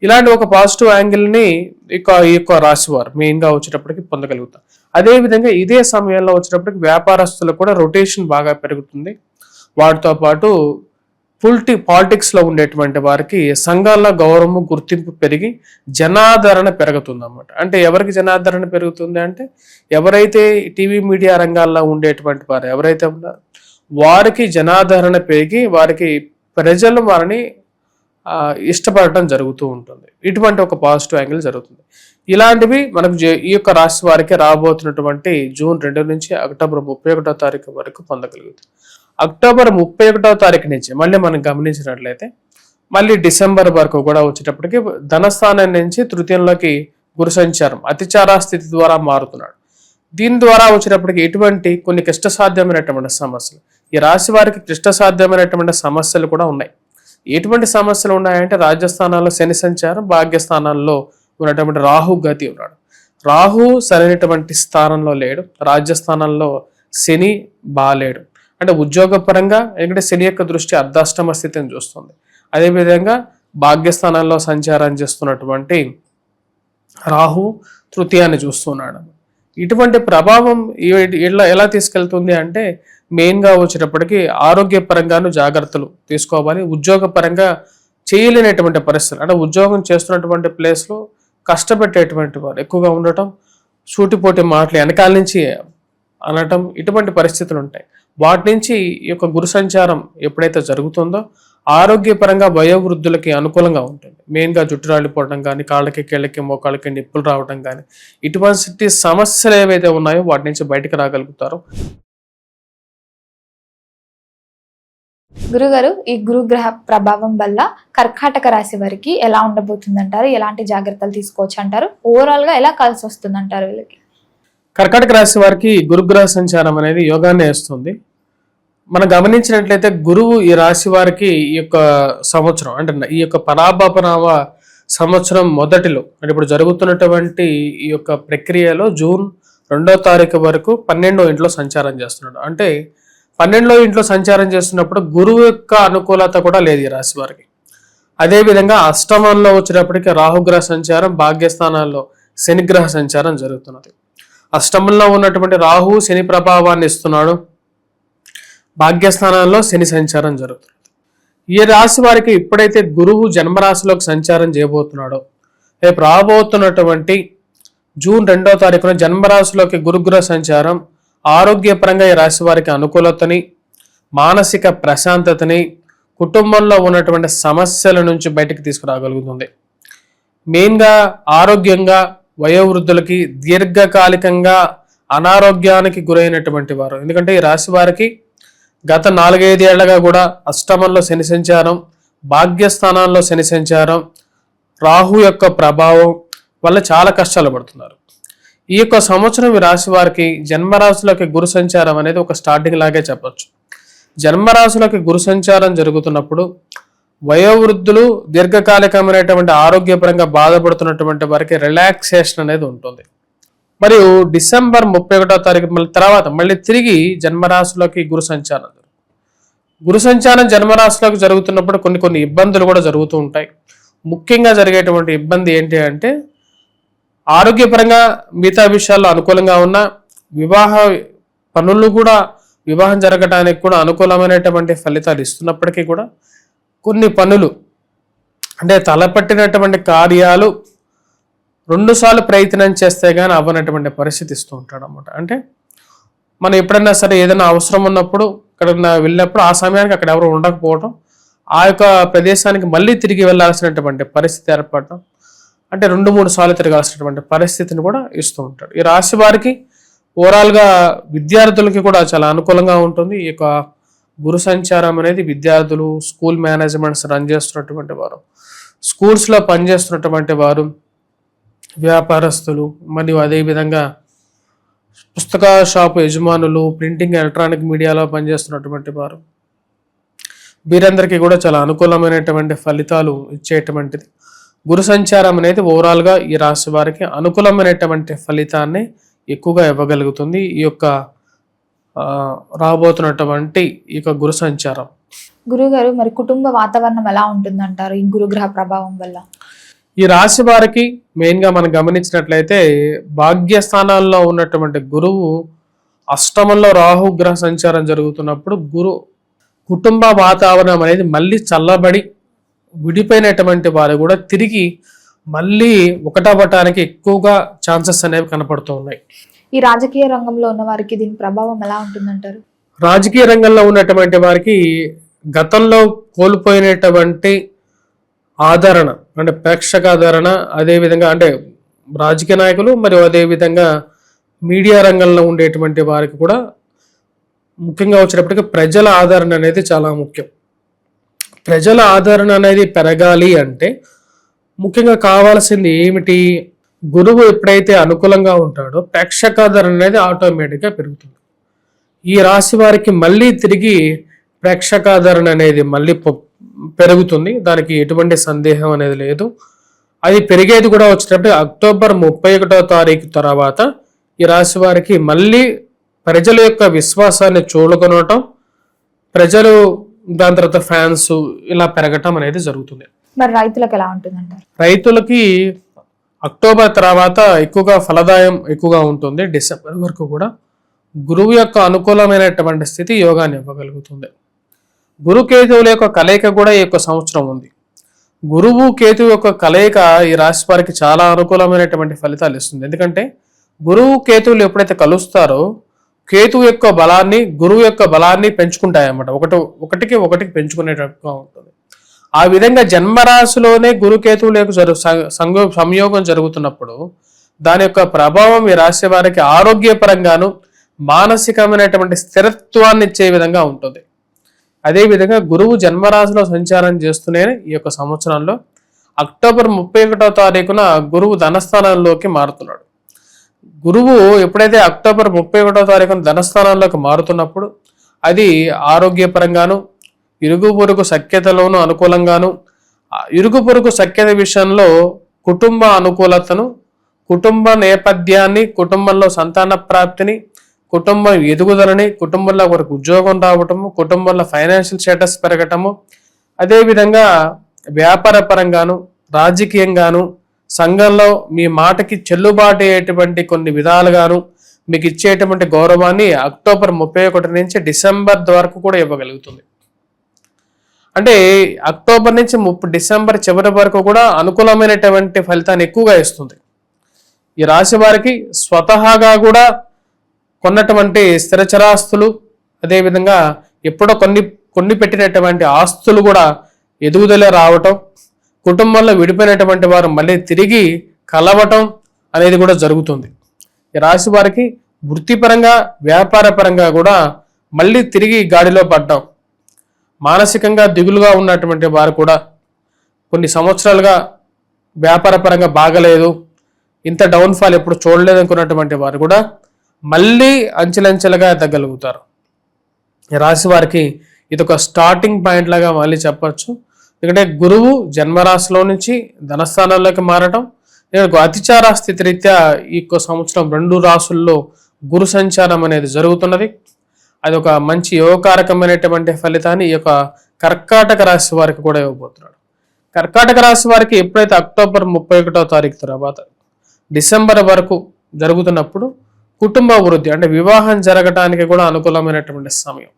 ఇలాంటి ఒక పాజిటివ్ యాంగిల్ని ఈ యొక్క రాశి వారు మెయిన్గా వచ్చేటప్పటికి పొందగలుగుతారు. అదేవిధంగా ఇదే సమయంలో వచ్చేటప్పటికి వ్యాపారస్తులకు కూడా రొటేషన్ బాగా పెరుగుతుంది. వాటితో పాటు పాలిటిక్స్లో ఉండేటువంటి వారికి సంఘాల్లో గౌరవము, గుర్తింపు పెరిగి జనాదరణ పెరుగుతుంది అన్నమాట. అంటే ఎవరికి జనాదరణ పెరుగుతుంది అంటే ఎవరైతే టీవీ మీడియా రంగాల్లో ఉండేటువంటి వారు ఎవరైతే ఉన్నారో వారికి జనాదరణ పెరిగి వారికి ప్రజలు వారిని ఇష్టపడటం జరుగుతూ ఉంటుంది. ఇటువంటి ఒక పాజిటివ్ యాంగిల్ జరుగుతుంది. ఇలాంటివి మనకు ఈ యొక్క రాశి వారికి రాబోతున్నటువంటి జూన్ 2 నుంచి అక్టోబర్ 31వ తారీఖు వరకు పొందగలుగుతుంది. అక్టోబర్ 31వ తారీఖు నుంచి మళ్ళీ మనం గమనించినట్లయితే మళ్ళీ డిసెంబర్ వరకు కూడా వచ్చేటప్పటికి ధనస్థానం నుంచి తృతీయంలోకి గురు సంచారం అతిచారా స్థితి ద్వారా మారుతున్నాడు. దీని ద్వారా వచ్చేటప్పటికి ఎటువంటి కొన్ని క్లిష్టసాధ్యమైనటువంటి సమస్యలు, ఈ రాశి వారికి క్లిష్టసాధ్యమైనటువంటి సమస్యలు కూడా ఉన్నాయి. ఎటువంటి సమస్యలు ఉన్నాయంటే రాజ్యస్థానాల్లో శని సంచారం, భాగ్యస్థానాల్లో ఉన్నటువంటి రాహు గతి ఉన్నాడు. రాహు సరైనటువంటి స్థానంలో లేడు, రాజ్యస్థానంలో శని బాలేడు. అంటే ఉద్యోగపరంగా ఎందుకంటే శని యొక్క దృష్టి అర్ధాష్టమ స్థితిని చూస్తుంది. అదేవిధంగా భాగ్యస్థానంలో సంచారం చేస్తున్నటువంటి రాహు తృతీయాన్ని చూస్తున్నాడు. ఇటువంటి ప్రభావం ఎలా తీసుకెళ్తుంది అంటే మెయిన్గా వచ్చేటప్పటికి ఆరోగ్యపరంగాను జాగ్రత్తలు తీసుకోవాలి. ఉద్యోగపరంగా చేయలేనటువంటి పరిస్థితులు, అంటే ఉద్యోగం చేస్తున్నటువంటి ప్లేస్లో కష్టపెట్టేటువంటి వారు ఎక్కువగా ఉండటం, సూటిపోటి మాటలు వెనకాల నుంచి అనటం, ఇటువంటి పరిస్థితులు ఉంటాయి. వాటి నుంచి ఈ యొక్క గురు సంచారం ఎప్పుడైతే జరుగుతుందో ఆరోగ్యపరంగా వయోవృద్ధులకి అనుకూలంగా ఉంటుంది. మెయిన్గా జుట్టు రాలిపోవడం కానీ, కాళ్ళకి కీళ్ళకి మోకాళ్ళకి నిప్పులు రావడం కానీ, ఇటువంటి సమస్యలు ఏవైతే ఉన్నాయో వాటి నుంచి బయటకు రాగలుగుతారు. గురుగారు, ఈ గురుగ్రహ ప్రభావం వల్ల కర్కాటక రాశి వారికి ఎలా ఉండబోతుంది అంటారు? ఎలాంటి జాగ్రత్తలు తీసుకోవచ్చు అంటారు? ఓవరాల్ గా ఎలా కలిసి వస్తుంది అంటారు వీళ్ళకి? కర్కాటక రాశి వారికి గురుగ్రహ సంచారం అనేది యోగాన్ని వేస్తుంది. మనం గమనించినట్లయితే గురువు ఈ రాశి వారికి ఈ యొక్క సంవత్సరం అంటే ఈ యొక్క పరాభపనామ సంవత్సరం మొదటిలో అంటే ఇప్పుడు జరుగుతున్నటువంటి ఈ యొక్క ప్రక్రియలో జూన్ 2వ తారీఖు వరకు 12వ ఇంట్లో సంచారం చేస్తున్నాడు. అంటే 12వ ఇంట్లో సంచారం చేస్తున్నప్పుడు గురువు యొక్క అనుకూలత కూడా లేదు ఈ రాశి వారికి. అదేవిధంగా అష్టమంలో వచ్చినప్పటికీ రాహుగ్రహ సంచారం, భాగ్యస్థానాల్లో శనిగ్రహ సంచారం జరుగుతున్నది. అష్టమంలో ఉన్నటువంటి రాహు శని ప్రభావాన్ని ఇస్తున్నాడు, భాగ్యస్థానాల్లో శని సంచారం జరుగుతుంది. ఈ రాశి వారికి ఇప్పుడైతే గురువు జన్మరాశిలోకి సంచారం చేయబోతున్నాడో, రేపు రాబోతున్నటువంటి జూన్ 2వ తారీఖున జన్మరాశిలోకి గురుగ్రహ సంచారం ఆరోగ్యపరంగా ఈ రాశి వారికి అనుకూలతని, మానసిక ప్రశాంతతని, కుటుంబంలో ఉన్నటువంటి సమస్యల నుంచి బయటకు తీసుకురాగలుగుతుంది. మెయిన్గా ఆరోగ్యంగా వయోవృద్ధులకి, దీర్ఘకాలికంగా అనారోగ్యానికి గురైనటువంటి వారు, ఎందుకంటే ఈ రాశి వారికి గత 4-5 ఏళ్లగా కూడా అష్టమంలో శని సంచారం, భాగ్యస్థానాల్లో శని సంచారం, రాహు యొక్క ప్రభావం వల్ల చాలా కష్టాలు పడుతున్నారు. ఈ యొక్క సంవత్సరం ఈ రాశి వారికి జన్మరాశిలోకి గురు సంచారం అనేది ఒక స్టార్టింగ్ లాగే చెప్పొచ్చు. జన్మరాశిలోకి గురు సంచారం జరుగుతున్నప్పుడు వయోవృద్ధులు, దీర్ఘకాలికమైనటువంటి ఆరోగ్యపరంగా బాధపడుతున్నటువంటి వారికి రిలాక్సేషన్ అనేది ఉంటుంది. మరియు డిసెంబర్ 31వ తారీఖు తర్వాత మళ్ళీ తిరిగి జన్మరాశిలోకి గురు సంచారం. గురు సంచారం జన్మరాశిలోకి జరుగుతున్నప్పుడు కొన్ని ఇబ్బందులు కూడా జరుగుతూ ఉంటాయి. ముఖ్యంగా జరిగేటువంటి ఇబ్బంది ఏంటి అంటే, ఆరోగ్యపరంగా మిగతా విషయాల్లో అనుకూలంగా ఉన్న వివాహ పనులు కూడా, వివాహం జరగడానికి కూడా అనుకూలమైనటువంటి ఫలితాలు ఇస్తున్నప్పటికీ కూడా కొన్ని పనులు అంటే తలపట్టినటువంటి కార్యాలు 2 సార్లు ప్రయత్నం చేస్తే కానీ అవ్వనటువంటి పరిస్థితి ఇస్తూ ఉంటాడు అన్నమాట. అంటే మనం ఎప్పుడైనా సరే ఏదైనా అవసరం ఉన్నప్పుడు అక్కడ వెళ్ళినప్పుడు ఆ సమయానికి అక్కడ ఎవరు ఉండకపోవడం, ఆ యొక్క ప్రదేశానికి మళ్ళీ తిరిగి వెళ్ళాల్సినటువంటి పరిస్థితి ఏర్పడటం, అంటే 2-3 సార్లు తిరగాల్సినటువంటి పరిస్థితిని కూడా ఇస్తూ ఉంటాడు. ఈ రాశి వారికి ఓవరాల్గా విద్యార్థులకి కూడా చాలా అనుకూలంగా ఉంటుంది. ఈ యొక్క గురు సంచారం అనేది విద్యార్థులు, స్కూల్ మేనేజ్మెంట్స్ రన్ చేస్తున్నటువంటి వారు, స్కూల్స్లో పనిచేస్తున్నటువంటి వారు, వ్యాపారస్తులు, మరియు అదేవిధంగా పుస్తక షాపు యజమానులు, ప్రింటింగ్ ఎలక్ట్రానిక్ మీడియాలో పనిచేస్తున్నటువంటి వారు, వీరందరికీ కూడా చాలా అనుకూలమైనటువంటి ఫలితాలు ఇచ్చేటువంటిది. గురు సంచారం అనేది ఓవరాల్గా ఈ రాశి వారికి అనుకూలమైనటువంటి ఫలితాన్ని ఎక్కువగా ఇవ్వగలుగుతుంది. ఈ యొక్క రాబోతున్నటువంటి ఈ యొక్క గురు సంచారం. గురుగారు, మరి కుటుంబ వాతావరణం ఎలా ఉంటుందంటారు ఈ గురుగ్రహ ప్రభావం వల్ల? ఈ రాశి వారికి మెయిన్గా మనం గమనించినట్లయితే భాగ్యస్థానాల్లో ఉన్నటువంటి గురువు అష్టమంలో రాహు గ్రహ సంచారం జరుగుతున్నప్పుడు కుటుంబ వాతావరణం అనేది మళ్ళీ చల్లబడి, విడిపోయినటువంటి వారు కూడా తిరిగి మళ్ళీ ఒకటవ్వటానికి ఎక్కువగా ఛాన్సెస్ అనేవి కనపడుతూ ఉన్నాయి. ఈ రాజకీయ రంగంలో ఉన్న వారికి దీని ప్రభావం ఎలా ఉంటుందంటారు? రాజకీయ రంగంలో ఉన్నటువంటి వారికి గతంలో కోల్పోయినటువంటి ఆదరణ, అంటే ప్రేక్షక ఆదరణ, అదేవిధంగా అంటే రాజకీయ నాయకులు మరియు అదేవిధంగా మీడియా రంగంలో ఉండేటువంటి వారికి కూడా ముఖ్యంగా వచ్చేటప్పటికి ప్రజల ఆదరణ అనేది చాలా ముఖ్యం. ప్రజల ఆదరణ అనేది పెరగాలి అంటే ముఖ్యంగా కావాల్సింది ఏమిటి? గురువు ఎప్పుడైతే అనుకూలంగా ఉంటాడో ప్రేక్షకాదరణ అనేది ఆటోమేటిక్గా పెరుగుతుంది. ఈ రాశి వారికి మళ్ళీ తిరిగి ప్రేక్షకాదరణ అనేది మళ్ళీ పెరుగుతుంది, దానికి ఎటువంటి సందేహం అనేది లేదు. అది పెరిగేది కూడా వచ్చేటప్పుడు అక్టోబర్ 31వ తారీఖు తర్వాత ఈ రాశి వారికి మళ్ళీ ప్రజల యొక్క విశ్వాసాన్ని చూడగొనటం, ప్రజలు దాని తర్వాత ఫ్యాన్స్ ఇలా పెరగటం అనేది జరుగుతుంది. మరి రైతులకు ఎలా ఉంటుందంటారు? రైతులకి అక్టోబర్ తర్వాత ఎక్కువగా ఫలదాయం ఎక్కువగా ఉంటుంది. డిసెంబర్ వరకు కూడా గురువు యొక్క అనుకూలమైనటువంటి స్థితి యోగాన్ని ఇవ్వగలుగుతుంది. గురు కేతువుల యొక్క కలయిక కూడా ఈ యొక్క సంవత్సరం ఉంది. గురువు కేతువు యొక్క కలయిక ఈ రాశి వారికి చాలా అనుకూలమైనటువంటి ఫలితాలు ఇస్తుంది. ఎందుకంటే గురువు కేతువులు ఎప్పుడైతే కలుస్తారో కేతువు యొక్క బలాన్ని, గురువు యొక్క బలాన్ని పెంచుకుంటాయి అన్నమాట. ఒకటికి పెంచుకునేటట్టుగా ఉంటుంది. ఆ విధంగా జన్మరాశిలోనే గురు కేతువుల యొక్క సంయోగం జరుగుతున్నప్పుడు దాని యొక్క ప్రభావం ఈ రాశి వారికి ఆరోగ్యపరంగాను మానసికమైనటువంటి స్థిరత్వాన్ని ఇచ్చే విధంగా ఉంటుంది. అదేవిధంగా గురువు జన్మరాశిలో సంచారం చేస్తూనే ఈ యొక్క సంవత్సరంలో అక్టోబర్ 31వ తారీఖున గురువు ధనస్థానంలోకి మారుతున్నాడు. గురువు ఎప్పుడైతే అక్టోబర్ 31వ తారీఖున ధనస్థానంలోకి మారుతున్నప్పుడు అది ఆరోగ్యపరంగాను, ఇరుగు పొరుగు సఖ్యతలోను అనుకూలంగాను, ఇరుగు పొరుగు సఖ్యత విషయంలో కుటుంబ అనుకూలతను, కుటుంబ నేపథ్యాన్ని, కుటుంబంలో సంతాన ప్రాప్తిని, కుటుంబం ఎదుగుదలని, కుటుంబంలో ఒకరికి ఉద్యోగం రావటము, కుటుంబంలో ఫైనాన్షియల్ స్టేటస్ పెరగటము, అదేవిధంగా వ్యాపార పరంగాను, రాజకీయంగాను, సంఘంలో మీ మాటకి చెల్లుబాటు అయ్యేటువంటి కొన్ని విధాలుగాను మీకు ఇచ్చేటువంటి గౌరవాన్ని అక్టోబర్ 31 నుంచి డిసెంబర్ వరకు కూడా ఇవ్వగలుగుతుంది. అంటే అక్టోబర్ నుంచి డిసెంబర్ చివరి వరకు కూడా అనుకూలమైనటువంటి ఫలితాన్ని ఎక్కువగా ఇస్తుంది. ఈ రాశి వారికి స్వతహాగా కూడా కొన్నటువంటి స్థిరచరాస్తులు, అదేవిధంగా ఎప్పుడో కొన్ని పెట్టినటువంటి ఆస్తులు కూడా ఎదుగుదల రావటం, కుటుంబంలో విడిపోయినటువంటి వారు మళ్ళీ తిరిగి కలవటం అనేది కూడా జరుగుతుంది. ఈ రాశి వారికి వృత్తిపరంగా, వ్యాపార పరంగా కూడా మళ్ళీ తిరిగి గాడిలో పడ్డాం. మానసికంగా దిగులుగా ఉన్నటువంటి వారు కూడా కొన్ని సంవత్సరాలుగా వ్యాపార పరంగా బాగలేదు, ఇంత డౌన్ఫాల్ ఎప్పుడు చూడలేదు అనుకున్నటువంటి వారు కూడా మళ్ళీ అంచెలంచెలుగా ఎదగలుగుతారు. ఈ రాశి వారికి ఇది ఒక స్టార్టింగ్ పాయింట్ లాగా మళ్ళీ చెప్పచ్చు. ఎందుకంటే గురువు జన్మరాశిలో నుంచి ధనస్థానంలోకి మారటం, అతిచార స్థితి రీత్యా ఈ సంవత్సరం 2 రాశుల్లో గురు సంచారం అనేది జరుగుతున్నది. అది ఒక మంచి యోగకారకమైనటువంటి ఫలితాన్ని ఈ యొక్క కర్కాటక రాశి వారికి కూడా ఇవ్వబోతున్నాడు. కర్కాటక రాశి వారికి ఎప్పుడైతే అక్టోబర్ 31వ తారీఖు తర్వాత డిసెంబర్ వరకు జరుగుతున్నప్పుడు కుటుంబ వృద్ధి అంటే వివాహం జరగటానికి కూడా అనుకూలమైనటువంటి సమయం.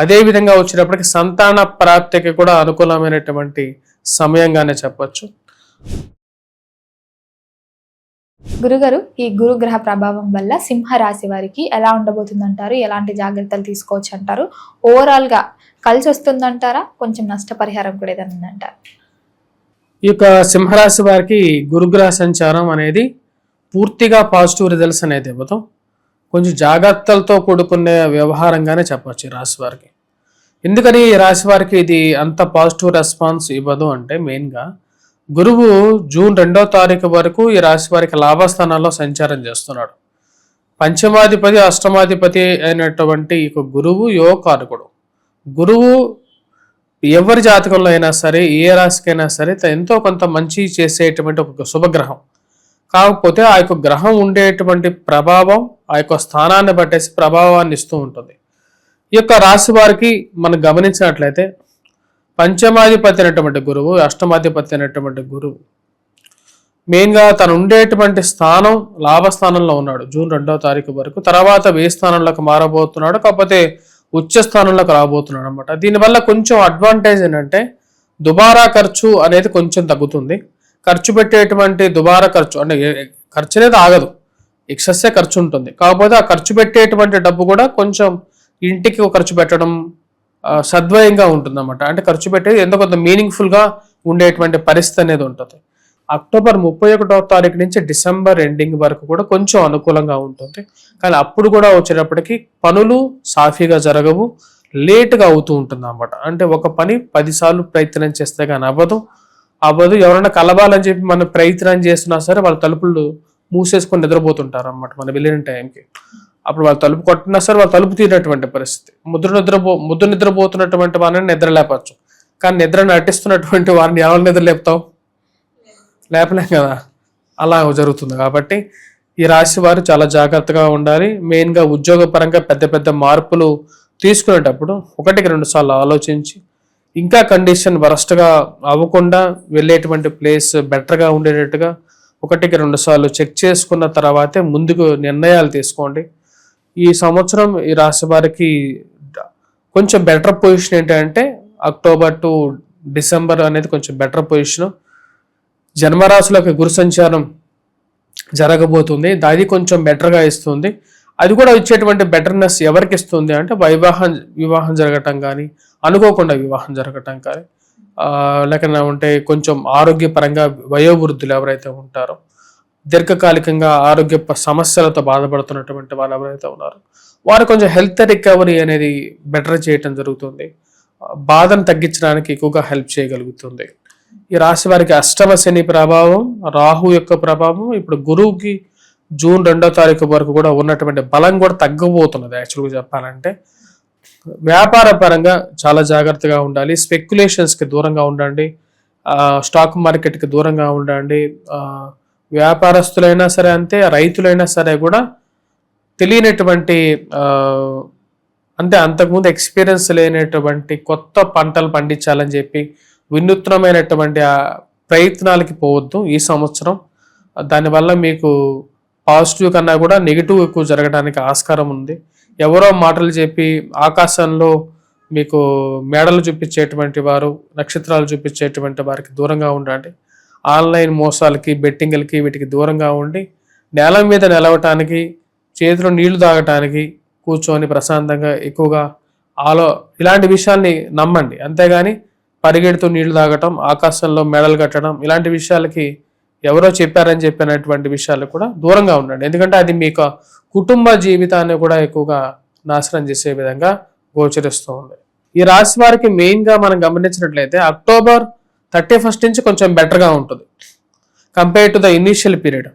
అదేవిధంగా వచ్చినప్పటికీ సంతాన ప్రాప్తికి కూడా అనుకూలమైనటువంటి సమయంగానే చెప్పచ్చు. గురుగారు, ఈ గురు గ్రహ ప్రభావం వల్ల సింహ రాశి వారికి ఎలా ఉండబోతుందంటారు? ఎలాంటి జాగ్రత్తలు తీసుకోవచ్చు అంటారు? ఓవరాల్ గా కలిసి వస్తుందంటారా? కొంచెం నష్టపరిహారం కూడా ఏదైనా ఉందంటారు? ఈ యొక్క సింహరాశి వారికి గురుగ్రహ సంచారం అనేది పూర్తిగా పాజిటివ్ రిజల్ట్స్ అనేది ఇవ్వదు. కొంచెం జాగ్రత్తలతో కూడుకునే వ్యవహారంగానే చెప్పచ్చు ఈ రాశి వారికి. ఎందుకని ఈ రాశి వారికి ఇది అంత పాజిటివ్ రెస్పాన్స్ ఇవ్వదు అంటే మెయిన్గా గురువు జూన్ 2వ తారీఖు వరకు ఈ రాశి వారికి లాభస్థానాల్లో సంచారం చేస్తున్నాడు. పంచమాధిపతి, అష్టమాధిపతి అయినటువంటి ఈ గురువు యోగకారకుడు. గురువు ఎవరి జాతకంలో అయినా సరే, ఏ రాశికైనా సరే ఎంతో కొంత మంచి చేసేటువంటి ఒక శుభగ్రహం. కాకపోతే ఆ యొక్క గ్రహం ఉండేటువంటి ప్రభావం ఆ యొక్క స్థానాన్ని బట్టేసి ప్రభావాన్ని ఇస్తూ ఉంటుంది. ఈ యొక్క రాశి వారికి మనం గమనించినట్లయితే పంచమాధిపతి అయినటువంటి గురువు, అష్టమాధిపతి అయినటువంటి గురువు మెయిన్గా తను ఉండేటువంటి స్థానం లాభస్థానంలో ఉన్నాడు జూన్ 2వ తారీఖు వరకు. తర్వాత వ్యయ స్థానంలోకి మారబోతున్నాడు, కాకపోతే ఉచ్చ స్థానంలోకి రాబోతున్నాడు అనమాట. దీనివల్ల కొంచెం అడ్వాంటేజ్ ఏంటంటే దుబారా ఖర్చు అనేది కొంచెం తగ్గుతుంది. ఖర్చు పెట్టేటువంటి దుబారా ఖర్చు అంటే ఖర్చు అనేది ఆగదు, ఎక్సెస్సే ఖర్చు ఉంటుంది. కాకపోతే ఆ ఖర్చు పెట్టేటువంటి డబ్బు కూడా కొంచెం ఇంటికి ఖర్చు పెట్టడం సద్వయంగా ఉంటుంది అన్నమాట. అంటే ఖర్చు పెట్టేది ఎంతో కొంత మీనింగ్ఫుల్గా ఉండేటువంటి పరిస్థితి అనేది ఉంటుంది. అక్టోబర్ 31వ తారీఖు నుంచి డిసెంబర్ ఎండింగ్ వరకు కూడా కొంచెం అనుకూలంగా ఉంటుంది. కానీ అప్పుడు కూడా వచ్చేటప్పటికి పనులు సాఫీగా జరగవు, లేటుగా అవుతూ ఉంటుంది అన్నమాట. అంటే ఒక పని 10 సార్లు ప్రయత్నం చేస్తే కానీ అవ్వదు. ఎవరైనా కలవాలని చెప్పి మనం ప్రయత్నం చేస్తున్నా సరే వాళ్ళ తలుపులు మూసేసుకొని నిద్రపోతుంటారు అన్నమాట మనం వెళ్ళిన టైంకి. అప్పుడు వాళ్ళు తలుపు కొట్టినా సరే వాళ్ళు తలుపు తీరినటువంటి పరిస్థితి. ముద్దు నిద్రపోతున్నటువంటి వారిని నిద్ర లేపచ్చు, కానీ నిద్ర నటిస్తున్నటువంటి వారిని ఎవరు నిద్ర లేపుతావు? లేపలేం కదా. అలా జరుగుతుంది. కాబట్టి ఈ రాశి వారు చాలా జాగ్రత్తగా ఉండాలి. మెయిన్గా ఉద్యోగపరంగా పెద్ద పెద్ద మార్పులు తీసుకునేటప్పుడు 1-2 సార్లు ఆలోచించి, ఇంకా కండిషన్ వరస్ట్గా అవ్వకుండా వెళ్ళేటువంటి ప్లేస్ బెటర్గా ఉండేటట్టుగా 1-2 సార్లు చెక్ చేసుకున్న తర్వాతే ముందుకు నిర్ణయాలు తీసుకోండి. ఈ సంవత్సరం ఈ రాశి వారికి కొంచెం బెటర్ పొజిషన్ ఏంటంటే అక్టోబర్ టు డిసెంబర్ అనేది కొంచెం బెటర్ పొజిషన్. జన్మరాశులకు గురు సంచారం జరగబోతుంది, అది కొంచెం బెటర్గా ఇస్తుంది. అది కూడా ఇచ్చేటువంటి బెటర్నెస్ ఎవరికి ఇస్తుంది అంటే వివాహం జరగటం కానీ, అనుకోకుండా వివాహం జరగటం కానీ, లేకపోతే ఉంటే కొంచెం ఆరోగ్యపరంగా వయోవృద్ధులు ఎవరైతే ఉంటారో, దీర్ఘకాలికంగా ఆరోగ్య సమస్యలతో బాధపడుతున్నటువంటి వాళ్ళు ఎవరైతే ఉన్నారో వారు కొంచెం హెల్త్ రికవరీ అనేది బెటర్ చేయటం జరుగుతుంది. బాధను తగ్గించడానికి ఎక్కువగా హెల్ప్ చేయగలుగుతుంది. ఈ రాశి వారికి అష్టమ శని ప్రభావం, రాహు యొక్క ప్రభావం, ఇప్పుడు గురువుకి జూన్ 2వ తారీఖు వరకు కూడా ఉన్నటువంటి బలం కూడా తగ్గబోతున్నది. యాక్చువల్గా చెప్పాలంటే వ్యాపార పరంగా చాలా జాగ్రత్తగా ఉండాలి. స్పెక్యులేషన్స్కి దూరంగా ఉండండి. స్టాక్ మార్కెట్కి దూరంగా ఉండండి. వ్యాపారస్తులైనా సరే అంతే, రైతులైనా సరే కూడా తెలియనటువంటి అంటే అంతకుముందు ఎక్స్పీరియన్స్ లేనటువంటి కొత్త పంటలు పండించాలని చెప్పి వినూత్నమైనటువంటి ప్రయత్నాలకి పోవద్దు ఈ సంవత్సరం. దానివల్ల మీకు పాజిటివ్ కన్నా కూడా నెగిటివ్ ఎక్కువ జరగడానికి ఆస్కారం ఉంది. ఎవరో మాటలు చెప్పి ఆకాశంలో మీకు మేడలు చూపించేటువంటి వారు, నక్షత్రాలు చూపించేటువంటి వారికి దూరంగా ఉండండి. ఆన్లైన్ మోసాలకి, బెట్టింగ్లకి వీటికి దూరంగా ఉండి నేల మీద నిలవటానికి, చేతిలో నీళ్లు తాగటానికి కూర్చొని ప్రశాంతంగా ఎక్కువగా ఇలాంటి విషయాల్ని నమ్మండి. అంతేగాని పరిగెడుతూ నీళ్లు తాగటం, ఆకాశంలో మెడలు కట్టడం ఇలాంటి విషయాలకి ఎవరో చెప్పారని చెప్పినటువంటి విషయాలు కూడా దూరంగా ఉండండి. ఎందుకంటే అది మీకు కుటుంబ జీవితాన్ని కూడా ఎక్కువగా నాశనం చేసే విధంగా గోచరిస్తూ ఉంది. ఈ రాశి వారికి మెయిన్గా మనం గమనించినట్లయితే October 31 నుంచి కొంచెం బెటర్గా ఉంటుంది compare to the initial period.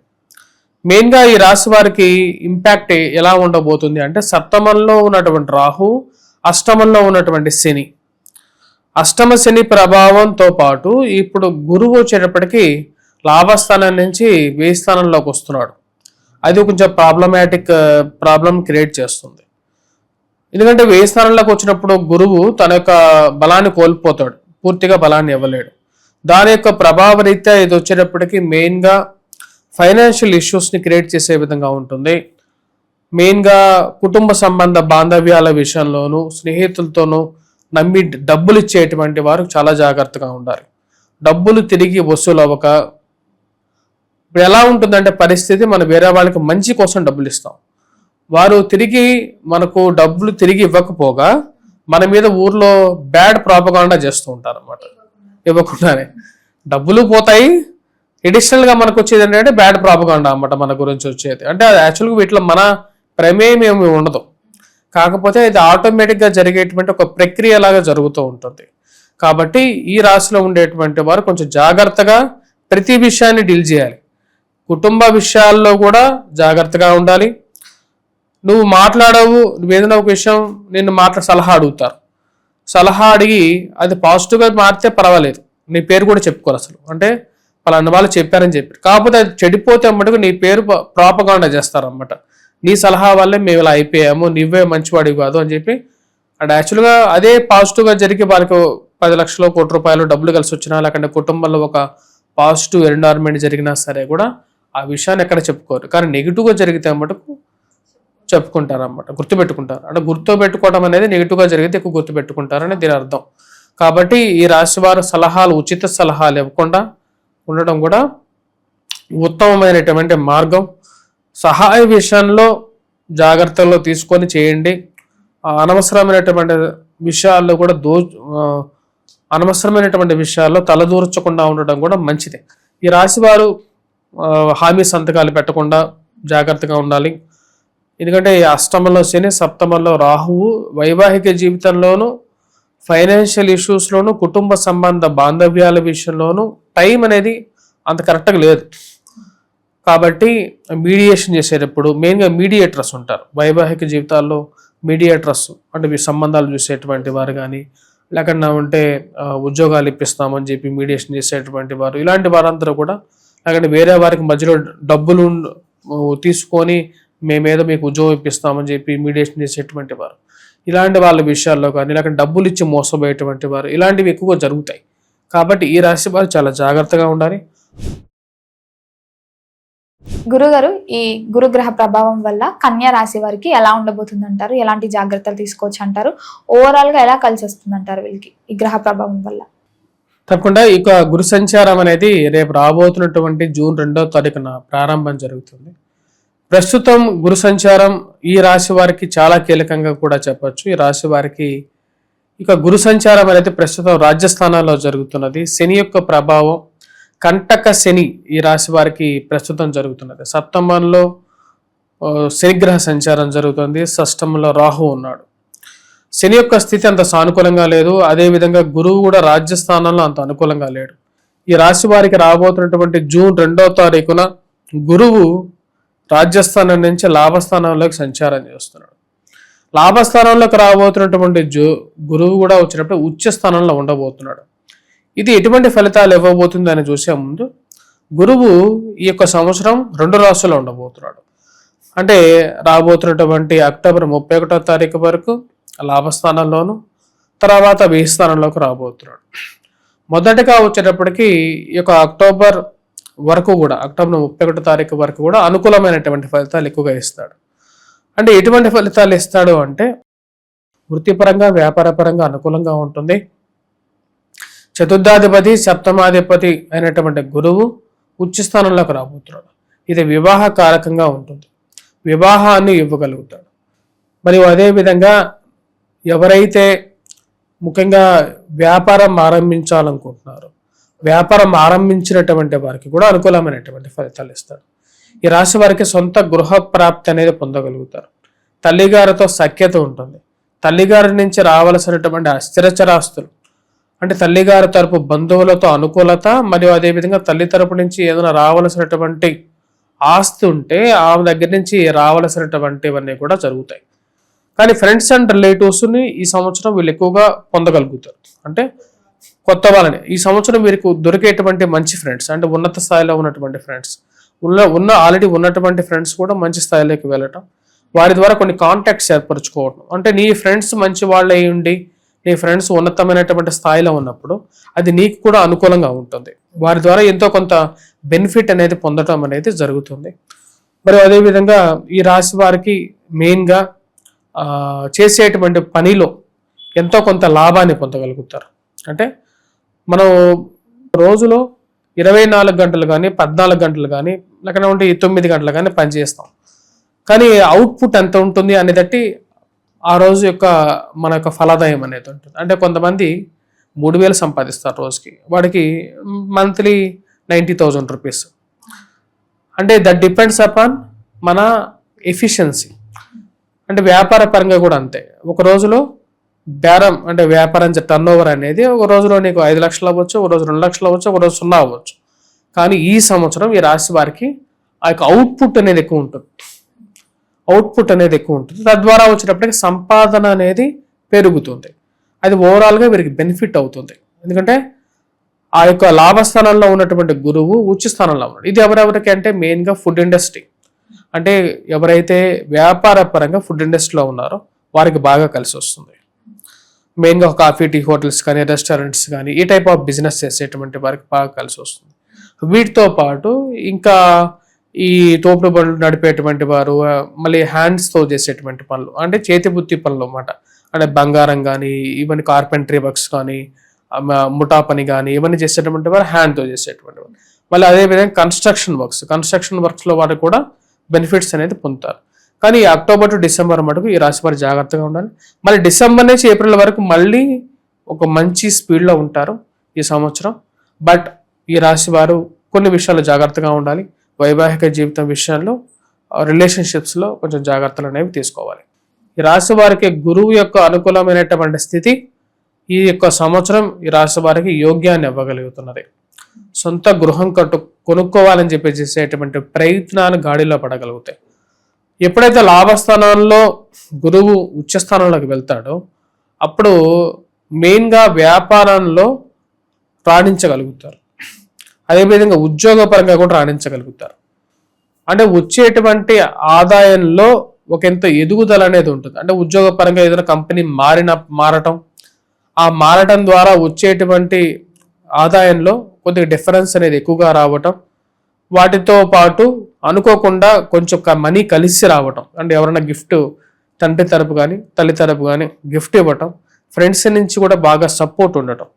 మెయిన్గా ఈ రాశి వారికి ఇంపాక్ట్ ఎలా ఉండబోతుంది అంటే, సప్తమంలో ఉన్నటువంటి రాహు, అష్టమంలో ఉన్నటువంటి శని, అష్టమ శని ప్రభావంతో పాటు ఇప్పుడు గురువు వచ్చేటప్పటికి లాభస్థానం నుంచి వ్యయ స్థానంలోకి వస్తున్నాడు. అది కొంచెం ప్రాబ్లం క్రియేట్ చేస్తుంది. ఎందుకంటే వ్యయ స్థానంలోకి వచ్చినప్పుడు గురువు తన యొక్క బలాన్ని కోల్పోతాడు, పూర్తిగా బలాన్ని ఇవ్వలేడు. దాని యొక్క ప్రభావ రీత్యా ఇది వచ్చేటప్పటికి మెయిన్గా ఫైనాన్షియల్ ఇష్యూస్ని క్రియేట్ చేసే విధంగా ఉంటుంది. మెయిన్గా కుటుంబ సంబంధ బాంధవ్యాల విషయంలోనూ, స్నేహితులతోనూ నమ్మి డబ్బులు ఇచ్చేటువంటి వారు చాలా జాగ్రత్తగా ఉండాలి. డబ్బులు తిరిగి వసూలు అవ్వక, ఇప్పుడు ఎలా ఉంటుందంటే పరిస్థితి, మనం వేరే వాళ్ళకి మంచి కోసం డబ్బులు ఇస్తాం, వారు తిరిగి మనకు డబ్బులు తిరిగి ఇవ్వకపోగా మన మీద ఊర్లో బ్యాడ్ ప్రాపగాండా చేస్తూ ఉంటారు అన్నమాట. ఇవ్వకుండానే డబ్బులు పోతాయి, ఎడిషనల్గా మనకు వచ్చేది ఏంటంటే బ్యాడ్ ప్రాపగాండా అన్నమాట మన గురించి వచ్చేది. అంటే అది యాక్చువల్గా వీటిలో మన ప్రమేయం ఏమి ఉండదు, కాకపోతే ఇది ఆటోమేటిక్గా జరిగేటువంటి ఒక ప్రక్రియ లాగా జరుగుతూ ఉంటుంది. కాబట్టి ఈ రాశిలో ఉండేటువంటి వారు కొంచెం జాగ్రత్తగా ప్రతి విషయాన్ని డీల్ చేయాలి. కుటుంబ విషయాల్లో కూడా జాగ్రత్తగా ఉండాలి. నువ్వు మాట్లాడవు, నువ్వు ఏదైనా ఒక విషయం నిన్ను సలహా అడుగుతారు, సలహా అడిగి అది పాజిటివ్గా మారితే పర్వాలేదు, నీ పేరు కూడా చెప్పుకోరు అసలు. అంటే పలానా వాళ్ళు చెప్పారని చెప్పారు, కాకపోతే అది చెడిపోతే మటుకు నీ పేరు ప్రాపగాండా చేస్తారన్నమాట. నీ సలహా వల్లే మేము ఇలా అయిపోయాము, నువ్వే మంచివాడివి కాదు అని చెప్పి. అండ్ యాక్చువల్గా అదే పాజిటివ్గా జరిగి వాళ్ళకి 10 లక్షలు, ₹1 కోటి డబ్బులు కలిసి వచ్చినా, లేకుంటే కుటుంబంలో ఒక పాజిటివ్ ఎన్వైరన్మెంట్ జరిగినా సరే కూడా ఆ విషయాన్ని ఎక్కడ చెప్పుకోరు. కానీ నెగిటివ్గా జరిగితే మటుకు చెప్పుకుంటారు అన్నమాట, గుర్తుపెట్టుకుంటారు. అంటే గుర్తుపెట్టుకోవడం అనేది నెగిటివ్గా జరిగితే ఎక్కువ గుర్తుపెట్టుకుంటారని దీని అర్థం. కాబట్టి ఈ రాశి వారు ఉచిత సలహాలు ఇవ్వకుండా ఉండడం కూడా ఉత్తమమైనటువంటి మార్గం. సహాయ విషయంలో జాగ్రత్తల్లో తీసుకొని చేయండి. అనవసరమైనటువంటి విషయాల్లో కూడా అనవసరమైనటువంటి విషయాల్లో తలదూర్చకుండా ఉండడం కూడా మంచిది. ఈ రాశి వారు హామీ సంతకాలు పెట్టకుండా జాగ్రత్తగా ఉండాలి. ఎందుకంటే అష్టమంలో శని, సప్తమంలో రాహువు వైవాహిక జీవితంలోనూ, ఫైనాన్షియల్ ఇష్యూస్లోనూ, కుటుంబ సంబంధ బాంధవ్యాల విషయంలోనూ టైం అనేది అంత కరెక్ట్గా లేదు. కాబట్టి మీడియేషన్ చేసేటప్పుడు మెయిన్గా మీడియేటర్స్ ఉంటారు వైవాహిక జీవితాల్లో. మీడియేటర్స్ అంటే మీ సంబంధాలు చూసేటువంటి వారు కానీ, లేకుండా ఉంటే ఉద్యోగాలు ఇప్పిస్తామని చెప్పి మీడియేషన్ చేసేటువంటి వారు, ఇలాంటి వారందరూ కూడా, లేకుంటే వేరే వారికి మధ్యలో డబ్బులు తీసుకొని మేమేదో మీకు ఉద్యోగం ఇప్పిస్తామని చెప్పి మీడియేషన్ చేసేటువంటి వారు, ఇలాంటి వాళ్ళ విషయాల్లో కానీ, లేకుంటే డబ్బులు ఇచ్చి మోసపోయేటువంటి వారు, ఇలాంటివి ఎక్కువగా జరుగుతాయి. కాబట్టి ఈ రాశి వారు చాలా జాగ్రత్తగా ఉండాలి. గురుగారు, ఈ గురుగ్రహ ప్రభావం వల్ల కన్యా రాశి వారికి ఎలా ఉండబోతుంది అంటారు? ఎలాంటి జాగ్రత్తలు తీసుకోవచ్చు అంటారు? ఓవరాల్ గా ఎలా కలిసి వస్తుంది అంటారు వీళ్ళకి ఈ గ్రహ ప్రభావం వల్ల? తప్పకుండా ఇక గురు సంచారం అనేది రేపు రాబోతున్నటువంటి జూన్ 2వ తారీఖున ప్రారంభం జరుగుతుంది. ప్రస్తుతం గురు సంచారం ఈ రాశి వారికి చాలా కీలకంగా కూడా చెప్పొచ్చు. ఈ రాశి వారికి ఇక గురు సంచారం అనేది ప్రస్తుతం రాజ్యస్థానాల్లో జరుగుతున్నది. శని యొక్క ప్రభావం, కంటక శని ఈ రాశి వారికి ప్రస్తుతం జరుగుతున్నది. సప్తమంలో శనిగ్రహ సంచారం జరుగుతుంది, షష్టమంలో రాహు ఉన్నాడు. శని యొక్క స్థితి అంత సానుకూలంగా లేదు, అదేవిధంగా గురువు కూడా రాజ్యస్థానంలో అంత అనుకూలంగా లేడు. ఈ రాశి వారికి రాబోతున్నటువంటి జూన్ 2వ తారీఖున గురువు రాజ్యస్థానం నుంచి లాభస్థానంలోకి సంచారం చేస్తున్నాడు. లాభస్థానంలోకి రాబోతున్నటువంటి గురువు కూడా వచ్చినప్పుడు ఉచ్చ స్థానంలో ఉండబోతున్నాడు. ఇది ఎటువంటి ఫలితాలు ఇవ్వబోతుంది అని చూసే ముందు గురువు ఈ యొక్క సంవత్సరం 2 రాశుల్లో ఉండబోతున్నాడు. అంటే రాబోతున్నటువంటి అక్టోబర్ 31వ తారీఖు వరకు లాభస్థానంలోను, తర్వాత వ్యయ స్థానంలోకి రాబోతున్నాడు. మొదటగా వచ్చేటప్పటికి ఈ యొక్క అక్టోబర్ వరకు కూడా, అక్టోబర్ 31వ తారీఖు వరకు కూడా అనుకూలమైనటువంటి ఫలితాలు ఎక్కువగా ఇస్తాడు. అంటే ఎటువంటి ఫలితాలు ఇస్తాడు అంటే వృత్తిపరంగా, వ్యాపారపరంగా అనుకూలంగా ఉంటుంది. చతుర్థాధిపతి, సప్తమాధిపతి అయినటువంటి గురువు ఉచ్చ స్థానంలోకి రాబోతున్నాడు. ఇది వివాహ కారకంగా ఉంటుంది, వివాహాన్ని ఇవ్వగలుగుతాడు. మరియు అదేవిధంగా ఎవరైతే ముఖ్యంగా వ్యాపారం ఆరంభించాలనుకుంటున్నారో, వ్యాపారం ఆరంభించినటువంటి వారికి కూడా అనుకూలమైనటువంటి ఫలితాలు ఇస్తాడు. ఈ రాశి వారికి సొంత గృహ ప్రాప్తి అనేది పొందగలుగుతారు. తల్లిగారితో సఖ్యత ఉంటుంది. తల్లిగారి నుంచి రావలసినటువంటి అస్థిరచరాస్తులు, అంటే తల్లిగారి తరపు బంధువులతో అనుకూలత, మరియు అదేవిధంగా తల్లి తరపు నుంచి ఏదైనా రావలసినటువంటి ఆస్తి ఉంటే ఆమె దగ్గర నుంచి రావలసినటువంటివన్నీ కూడా జరుగుతాయి. కానీ ఫ్రెండ్స్ అండ్ రిలేటివ్స్ని ఈ సంవత్సరం వీళ్ళు ఎక్కువగా పొందగలుగుతారు. అంటే కొత్త వాళ్ళని ఈ సంవత్సరం వీరికి దొరికేటువంటి మంచి ఫ్రెండ్స్, అంటే ఉన్నత స్థాయిలో ఉన్నటువంటి ఫ్రెండ్స్, ఆల్రెడీ ఉన్నటువంటి ఫ్రెండ్స్ కూడా మంచి స్థాయిలోకి వెళ్ళటం, వారి ద్వారా కొన్ని కాంటాక్ట్స్ ఏర్పరచుకోవడం. అంటే నీ ఫ్రెండ్స్ మంచి వాళ్ళు అయి ఉండి నీ ఫ్రెండ్స్ ఉన్నతమైనటువంటి స్థాయిలో ఉన్నప్పుడు అది నీకు కూడా అనుకూలంగా ఉంటుంది. వారి ద్వారా ఎంతో కొంత బెనిఫిట్ అనేది పొందడం అనేది జరుగుతుంది. మరి అదేవిధంగా ఈ రాశి వారికి మెయిన్గా చేసేటువంటి పనిలో ఎంతో కొంత లాభాన్ని పొందగలుగుతారు. అంటే మనం రోజులో 24 గంటలు కానీ, 14 గంటలు కానీ, లేకపోతే 9 గంటలు కానీ పనిచేస్తాం. కానీ అవుట్పుట్ ఎంత ఉంటుంది అనేదట్టి ఆ రోజు యొక్క మన యొక్క ఫలాదాయం అనేది ఉంటుంది. అంటే కొంతమంది 3,000 సంపాదిస్తారు రోజుకి, వాడికి మంత్లీ 90,000 రూపీస్. అంటే దట్ డిపెండ్స్ అపాన్ మన ఎఫిషియన్సీ. అంటే వ్యాపార పరంగా కూడా అంతే. ఒక రోజులో బేరం, అంటే వ్యాపారం టర్న్ ఓవర్ అనేది ఒక రోజులో నీకు 5 లక్షలు అవ్వచ్చు, ఒక రోజు 2 లక్షలు అవ్వచ్చు, ఒక రోజు 0 అవ్వచ్చు. కానీ ఈ సంవత్సరం ఈ రాశి వారికి ఆ యొక్క అవుట్పుట్ అనేది ఎక్కువ ఉంటుంది. తద్వారా వచ్చేటప్పటికి సంపాదన అనేది పెరుగుతుంది. అది ఓవరాల్గా వీరికి బెనిఫిట్ అవుతుంది. ఎందుకంటే ఆ యొక్క లాభస్థానంలో ఉన్నటువంటి గురువు ఉచ్చ స్థానంలో ఉన్నాడు. ఇది ఎవరెవరికి అంటే మెయిన్గా ఫుడ్ ఇండస్ట్రీ, అంటే ఎవరైతే వ్యాపార పరంగా ఫుడ్ ఇండస్ట్రీలో ఉన్నారో వారికి బాగా కలిసి వస్తుంది. మెయిన్గా కాఫీ, టీ హోటల్స్ కానీ, రెస్టారెంట్స్ కానీ, ఈ టైప్ ఆఫ్ బిజినెస్ చేసేటువంటి వారికి బాగా కలిసి వస్తుంది. వీటితో పాటు ఇంకా ఈ తోపుడు బండ్లు నడిపేటువంటి వారు, మళ్ళీ హ్యాండ్స్తో చేసేటువంటి పనులు, అంటే చేతి బుద్ధి పనులు అన్నమాట. అంటే బంగారం కానీ, ఇవన్నీ కార్పెంటరీ వర్క్స్ కానీ, ముఠా పని కానీ, ఇవన్నీ చేసేటువంటి వారు హ్యాండ్తో చేసేటువంటి వారు. మళ్ళీ అదేవిధంగా కన్స్ట్రక్షన్ వర్క్స్లో వారు కూడా బెనిఫిట్స్ అనేది పొందుతారు. కానీ అక్టోబర్ టు డిసెంబర్ మటుకు ఈ రాశి వారు జాగ్రత్తగా ఉండాలి. మళ్ళీ డిసెంబర్ నుంచి ఏప్రిల్ వరకు మళ్ళీ ఒక మంచి స్పీడ్లో ఉంటారు ఈ సంవత్సరం. బట్ ఈ రాశి వారు కొన్ని విషయాల్లో జాగ్రత్తగా ఉండాలి. వైవాహిక జీవితం విషయంలో, రిలేషన్షిప్స్లో కొంచెం జాగ్రత్తలు అనేవి తీసుకోవాలి. ఈ రాశి వారికి గురువు యొక్క అనుకూలమైనటువంటి స్థితి ఈ యొక్క సంవత్సరం ఈ రాశి వారికి యోగ్యాన్ని ఇవ్వగలుగుతున్నది. సొంత గృహం కొనుక్కోవాలని చెప్పి చేసేటువంటి ప్రయత్నాలు గాడిలో పడగలుగుతాయి. ఎప్పుడైతే లాభస్థానంలో గురువు ఉచ్చస్థానంలోకి వెళ్తాడో అప్పుడు మెయిన్గా వ్యాపారంలో రాణించగలుగుతారు. అదేవిధంగా ఉద్యోగపరంగా కూడా రాణించగలుగుతారు. అంటే వచ్చేటువంటి ఆదాయంలో ఒక ఎంత ఎదుగుదల అనేది ఉంటుంది. అంటే ఉద్యోగపరంగా ఏదైనా కంపెనీ మారటం, ఆ మారటం ద్వారా వచ్చేటువంటి ఆదాయంలో కొద్దిగా డిఫరెన్స్ అనేది ఎక్కువగా రావటం, వాటితో పాటు అనుకోకుండా కొంచెం మనీ కలిసి రావటం, అంటే ఎవరైనా గిఫ్ట్ తండ్రి తరపు కానీ తల్లి తరపు కానీ గిఫ్ట్ ఇవ్వటం, ఫ్రెండ్స్ నుంచి కూడా బాగా సపోర్ట్ ఉండటం.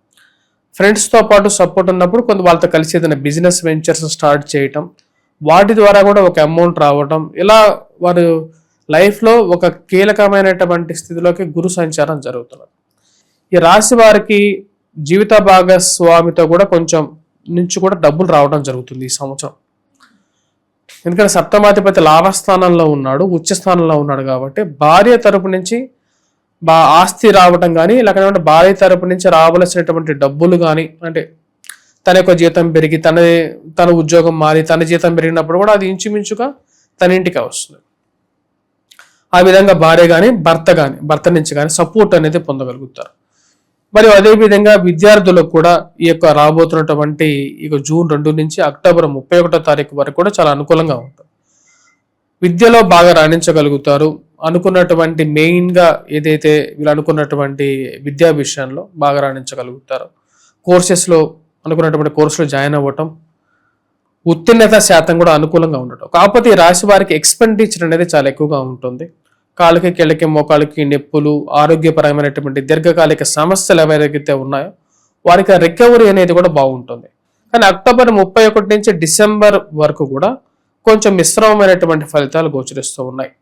ఫ్రెండ్స్తో పాటు సపోర్ట్ ఉన్నప్పుడు కొంత వాళ్ళతో కలిసి ఏదైనా బిజినెస్ వెంచర్స్ స్టార్ట్ చేయటం, వాటి ద్వారా కూడా ఒక అమౌంట్ రావటం, ఇలా వారు లైఫ్లో ఒక కీలకమైనటువంటి స్థితిలోకి గురు సంచారం జరుగుతున్నది. ఈ రాశి వారికి జీవిత భాగస్వామితో కూడా కొంచెం నుంచి కూడా డబ్బులు రావడం జరుగుతుంది ఈ సంవత్సరం. ఎందుకంటే సప్తమాధిపతి లాభస్థానంలో ఉన్నాడు, ఉచ్చ స్థానంలో ఉన్నాడు కాబట్టి భార్య తరపు నుంచి ఆస్తి రావడం కానీ, లేకపోతే భార్య తరపు నుంచి రావలసినటువంటి డబ్బులు కానీ, అంటే తన యొక్క జీతం పెరిగి తన ఉద్యోగం మారి తన జీతం పెరిగినప్పుడు కూడా అది ఇంచుమించుగా తన ఇంటికి వస్తుంది. ఆ విధంగా భార్య కానీ భర్త నుంచి కానీ సపోర్ట్ అనేది పొందగలుగుతారు. మరియు అదేవిధంగా విద్యార్థులకు కూడా ఈ యొక్క రాబోతున్నటువంటి ఇక జూన్ 2 నుంచి అక్టోబర్ 31 తారీఖు వరకు కూడా చాలా అనుకూలంగా ఉంటుంది. విద్యలో బాగా రాణించగలుగుతారు. అనుకున్నటువంటి మెయిన్గా ఏదైతే వీళ్ళు అనుకున్నటువంటి విద్యా విషయంలో బాగా రాణించగలుగుతారు. కోర్సెస్లో అనుకున్నటువంటి కోర్సులో జాయిన్ అవ్వటం, ఉత్తీర్ణత శాతం కూడా అనుకూలంగా ఉండటం. కాకపోతే ఈ రాశి వారికి ఎక్స్పెండిచర్ అనేది చాలా ఎక్కువగా ఉంటుంది. కాళ్ళకి కిళ్ళకి మోకాళ్ళకి నొప్పులు, ఆరోగ్యపరమైనటువంటి దీర్ఘకాలిక సమస్యలు ఎవరైతే ఉన్నాయో వారికి రికవరీ అనేది కూడా బాగుంటుంది. కానీ అక్టోబర్ 31 నుంచి డిసెంబర్ వరకు కూడా కొంచెం మిశ్రమమైనటువంటి ఫలితాలు గోచరిస్తూ ఉన్నాయి.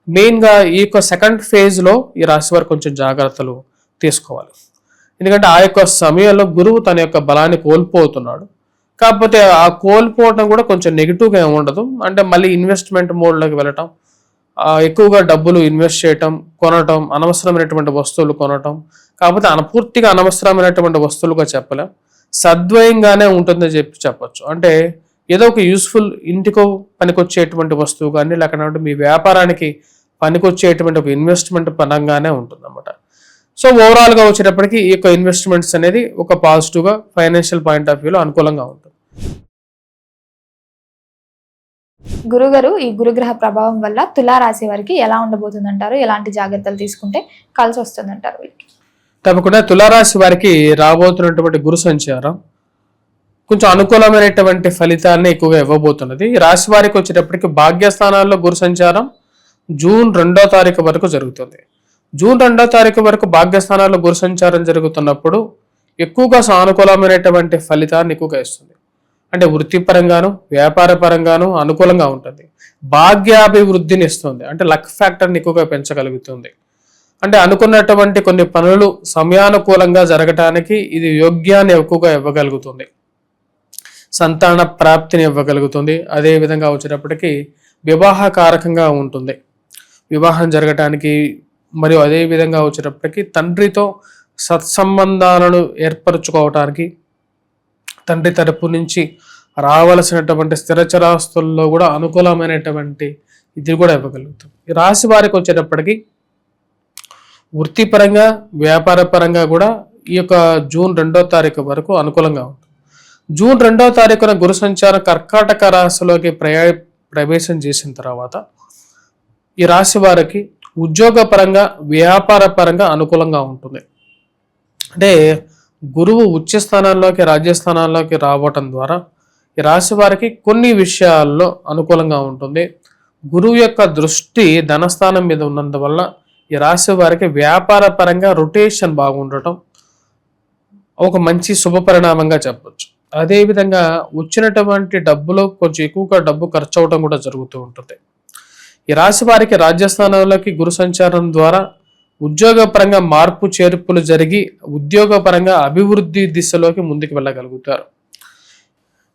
మెయిన్గా ఈ యొక్క సెకండ్ ఫేజ్లో ఈ రాశి వారు కొంచెం జాగ్రత్తలు తీసుకోవాలి. ఎందుకంటే ఆ యొక్క సమయంలో గురువు తన యొక్క బలాన్ని కోల్పోతున్నాడు. కాకపోతే ఆ కోల్పోవటం కూడా కొంచెం నెగిటివ్గా ఏమి ఉండదు. అంటే మళ్ళీ ఇన్వెస్ట్మెంట్ మోడ్లోకి వెళ్ళటం, ఎక్కువగా డబ్బులు ఇన్వెస్ట్ చేయటం, కొనటం, అనవసరమైనటువంటి వస్తువులు కొనటం. కాకపోతే పూర్తిగా అనవసరమైనటువంటి వస్తువులుగా చెప్పలేం, సద్వయంగానే ఉంటుందని చెప్పొచ్చు. అంటే ఏదో ఒక యూస్ఫుల్ ఇంటికో పనికొచ్చేటువంటి వస్తువు కానీ, లేకపోతే మీ వ్యాపారానికి పనికొచ్చేటువంటి ఒక ఇన్వెస్ట్మెంట్ పరంగానే ఉంటుంది అన్నమాట. సో ఓవరాల్గా వచ్చేటప్పటికి ఈ యొక్క ఇన్వెస్ట్మెంట్స్ అనేది ఒక పాజిటివ్గా ఫైనాన్షియల్ పాయింట్ ఆఫ్ వ్యూలో అనుకూలంగా ఉంటుంది. గురుగారు, ఈ గురుగ్రహ ప్రభావం వల్ల తులారాశి వారికి ఎలా ఉండబోతుంది అంటారు? ఎలాంటి జాగ్రత్తలు తీసుకుంటే కలిసి వస్తుంది అంటారు వీరికి? తప్పకుండా తులారాశి వారికి రాబోతున్నటువంటి గురు సంచారం కొంచెం అనుకూలమైనటువంటి ఫలితాన్ని ఎక్కువగా ఇవ్వబోతున్నది. ఈ రాశి వారికి వచ్చేటప్పటికి భాగ్యస్థానాల్లో గురు సంచారం జూన్ 2వ తారీఖు వరకు జరుగుతుంది. జూన్ 2వ తారీఖు వరకు భాగ్యస్థానాల్లో గురు సంచారం జరుగుతున్నప్పుడు ఎక్కువగా సానుకూలమైనటువంటి ఫలితాన్ని ఎక్కువగా ఇస్తుంది. అంటే వృత్తిపరంగాను వ్యాపార పరంగాను అనుకూలంగా ఉంటుంది. భాగ్యాభివృద్ధిని ఇస్తుంది. అంటే లక్ ఫ్యాక్టర్ని ఎక్కువగా పెంచగలుగుతుంది. అంటే అనుకున్నటువంటి కొన్ని పనులు సమయానుకూలంగా జరగటానికి ఇది యోగ్యాన్ని ఎక్కువగా ఇవ్వగలుగుతుంది. సంతాన ప్రాప్తిని ఇవ్వగలుగుతుంది. అదేవిధంగా వచ్చేటప్పటికి వివాహకారకంగా ఉంటుంది. వివాహం జరగటానికి మరియు అదేవిధంగా వచ్చేటప్పటికి తండ్రితో సత్సంబంధాలను ఏర్పరచుకోవటానికి, తండ్రి తరపు నుంచి రావలసినటువంటి స్థిరచరాస్తుల్లో కూడా అనుకూలమైనటువంటి ఇది కూడా ఇవ్వగలుగుతుంది. ఈ రాశి వారికి వచ్చేటప్పటికి వృత్తిపరంగా వ్యాపార పరంగా కూడా ఈ యొక్క జూన్ 2వ తారీఖు వరకు అనుకూలంగా ఉంటుంది. జూన్ 2వ తారీఖున గురు సంచారం కర్కాటక రాశిలోకి ప్రవేశం చేసిన తర్వాత ఈ రాశి వారికి ఉద్యోగ పరంగా వ్యాపార పరంగా అనుకూలంగా ఉంటుంది. అంటే గురువు ఉచ్చ స్థానాల్లోకి రాజ్యస్థానాల్లోకి రావటం ద్వారా ఈ రాశి వారికి కొన్ని విషయాల్లో అనుకూలంగా ఉంటుంది. గురువు యొక్క దృష్టి ధనస్థానం మీద ఉన్నందువల్ల ఈ రాశి వారికి వ్యాపార పరంగా రొటేషన్ బాగుండటం ఒక మంచి శుభ పరిణామంగా చెప్పొచ్చు. అదేవిధంగా వచ్చినటువంటి డబ్బులో కొంచెం ఎక్కువగా డబ్బు ఖర్చు అవడం కూడా జరుగుతూ ఉంటుంది. ఈ రాశి వారికి రాజ్యస్థానంలోకి గురు సంచారం ద్వారా ఉద్యోగపరంగా మార్పు చేర్పులు జరిగి ఉద్యోగపరంగా అభివృద్ధి దిశలోకి ముందుకు వెళ్ళగలుగుతారు.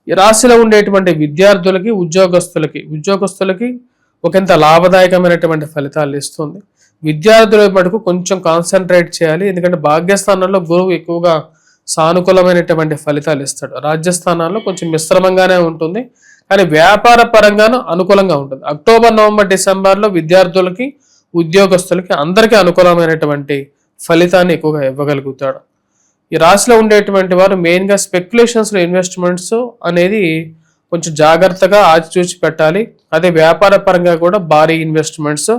ఈ రాశిలో ఉండేటువంటి విద్యార్థులకి ఉద్యోగస్తులకి ఒకంత లాభదాయకమైనటువంటి ఫలితాలు ఇస్తుంది. విద్యార్థుల మటుకు కొంచెం కాన్సన్ట్రేట్ చేయాలి. ఎందుకంటే భాగ్యస్థానంలో గురువు ఎక్కువగా సానుకూలమైనటువంటి ఫలితాలు ఇస్తాడు. రాజ్యస్థానాల్లో కొంచెం మిశ్రమంగానే ఉంటుంది, కానీ వ్యాపార పరంగాను అనుకూలంగా ఉంటుంది. అక్టోబర్, నవంబర్, డిసెంబర్లో విద్యార్థులకి ఉద్యోగస్తులకి అందరికీ అనుకూలమైనటువంటి ఫలితాన్ని ఎక్కువగా ఇవ్వగలుగుతాడు. ఈ రాశిలో ఉండేటువంటి వారు మెయిన్గా స్పెక్యులేషన్స్లో ఇన్వెస్ట్మెంట్స్ అనేది కొంచెం జాగ్రత్తగా ఆచిచూచి పెట్టాలి. అదే వ్యాపార పరంగా కూడా భారీ ఇన్వెస్ట్మెంట్స్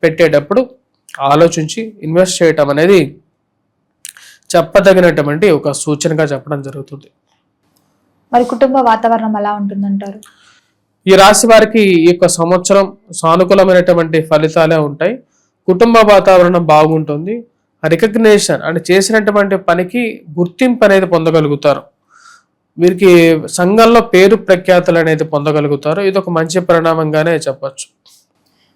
పెట్టేటప్పుడు ఆలోచించి ఇన్వెస్ట్ చేయటం అనేది చెప్పదగినటువంటి ఒక సూచనగా చెప్పడం జరుగుతుంది. మరి కుటుంబ వాతావరణం ఎలా ఉంటుందంటారు? ఈ రాశి వారికి ఈ యొక్క సంవత్సరం సానుకూలమైనటువంటి ఫలితాలే ఉంటాయి. కుటుంబ వాతావరణం బాగుంటుంది. రికగ్నేషన్ అంటే చేసినటువంటి పనికి గుర్తింపు అనేది పొందగలుగుతారు. వీరికి సంఘంలో పేరు ప్రఖ్యాతులు అనేది పొందగలుగుతారు. ఇది ఒక మంచి పరిణామంగానే చెప్పచ్చు.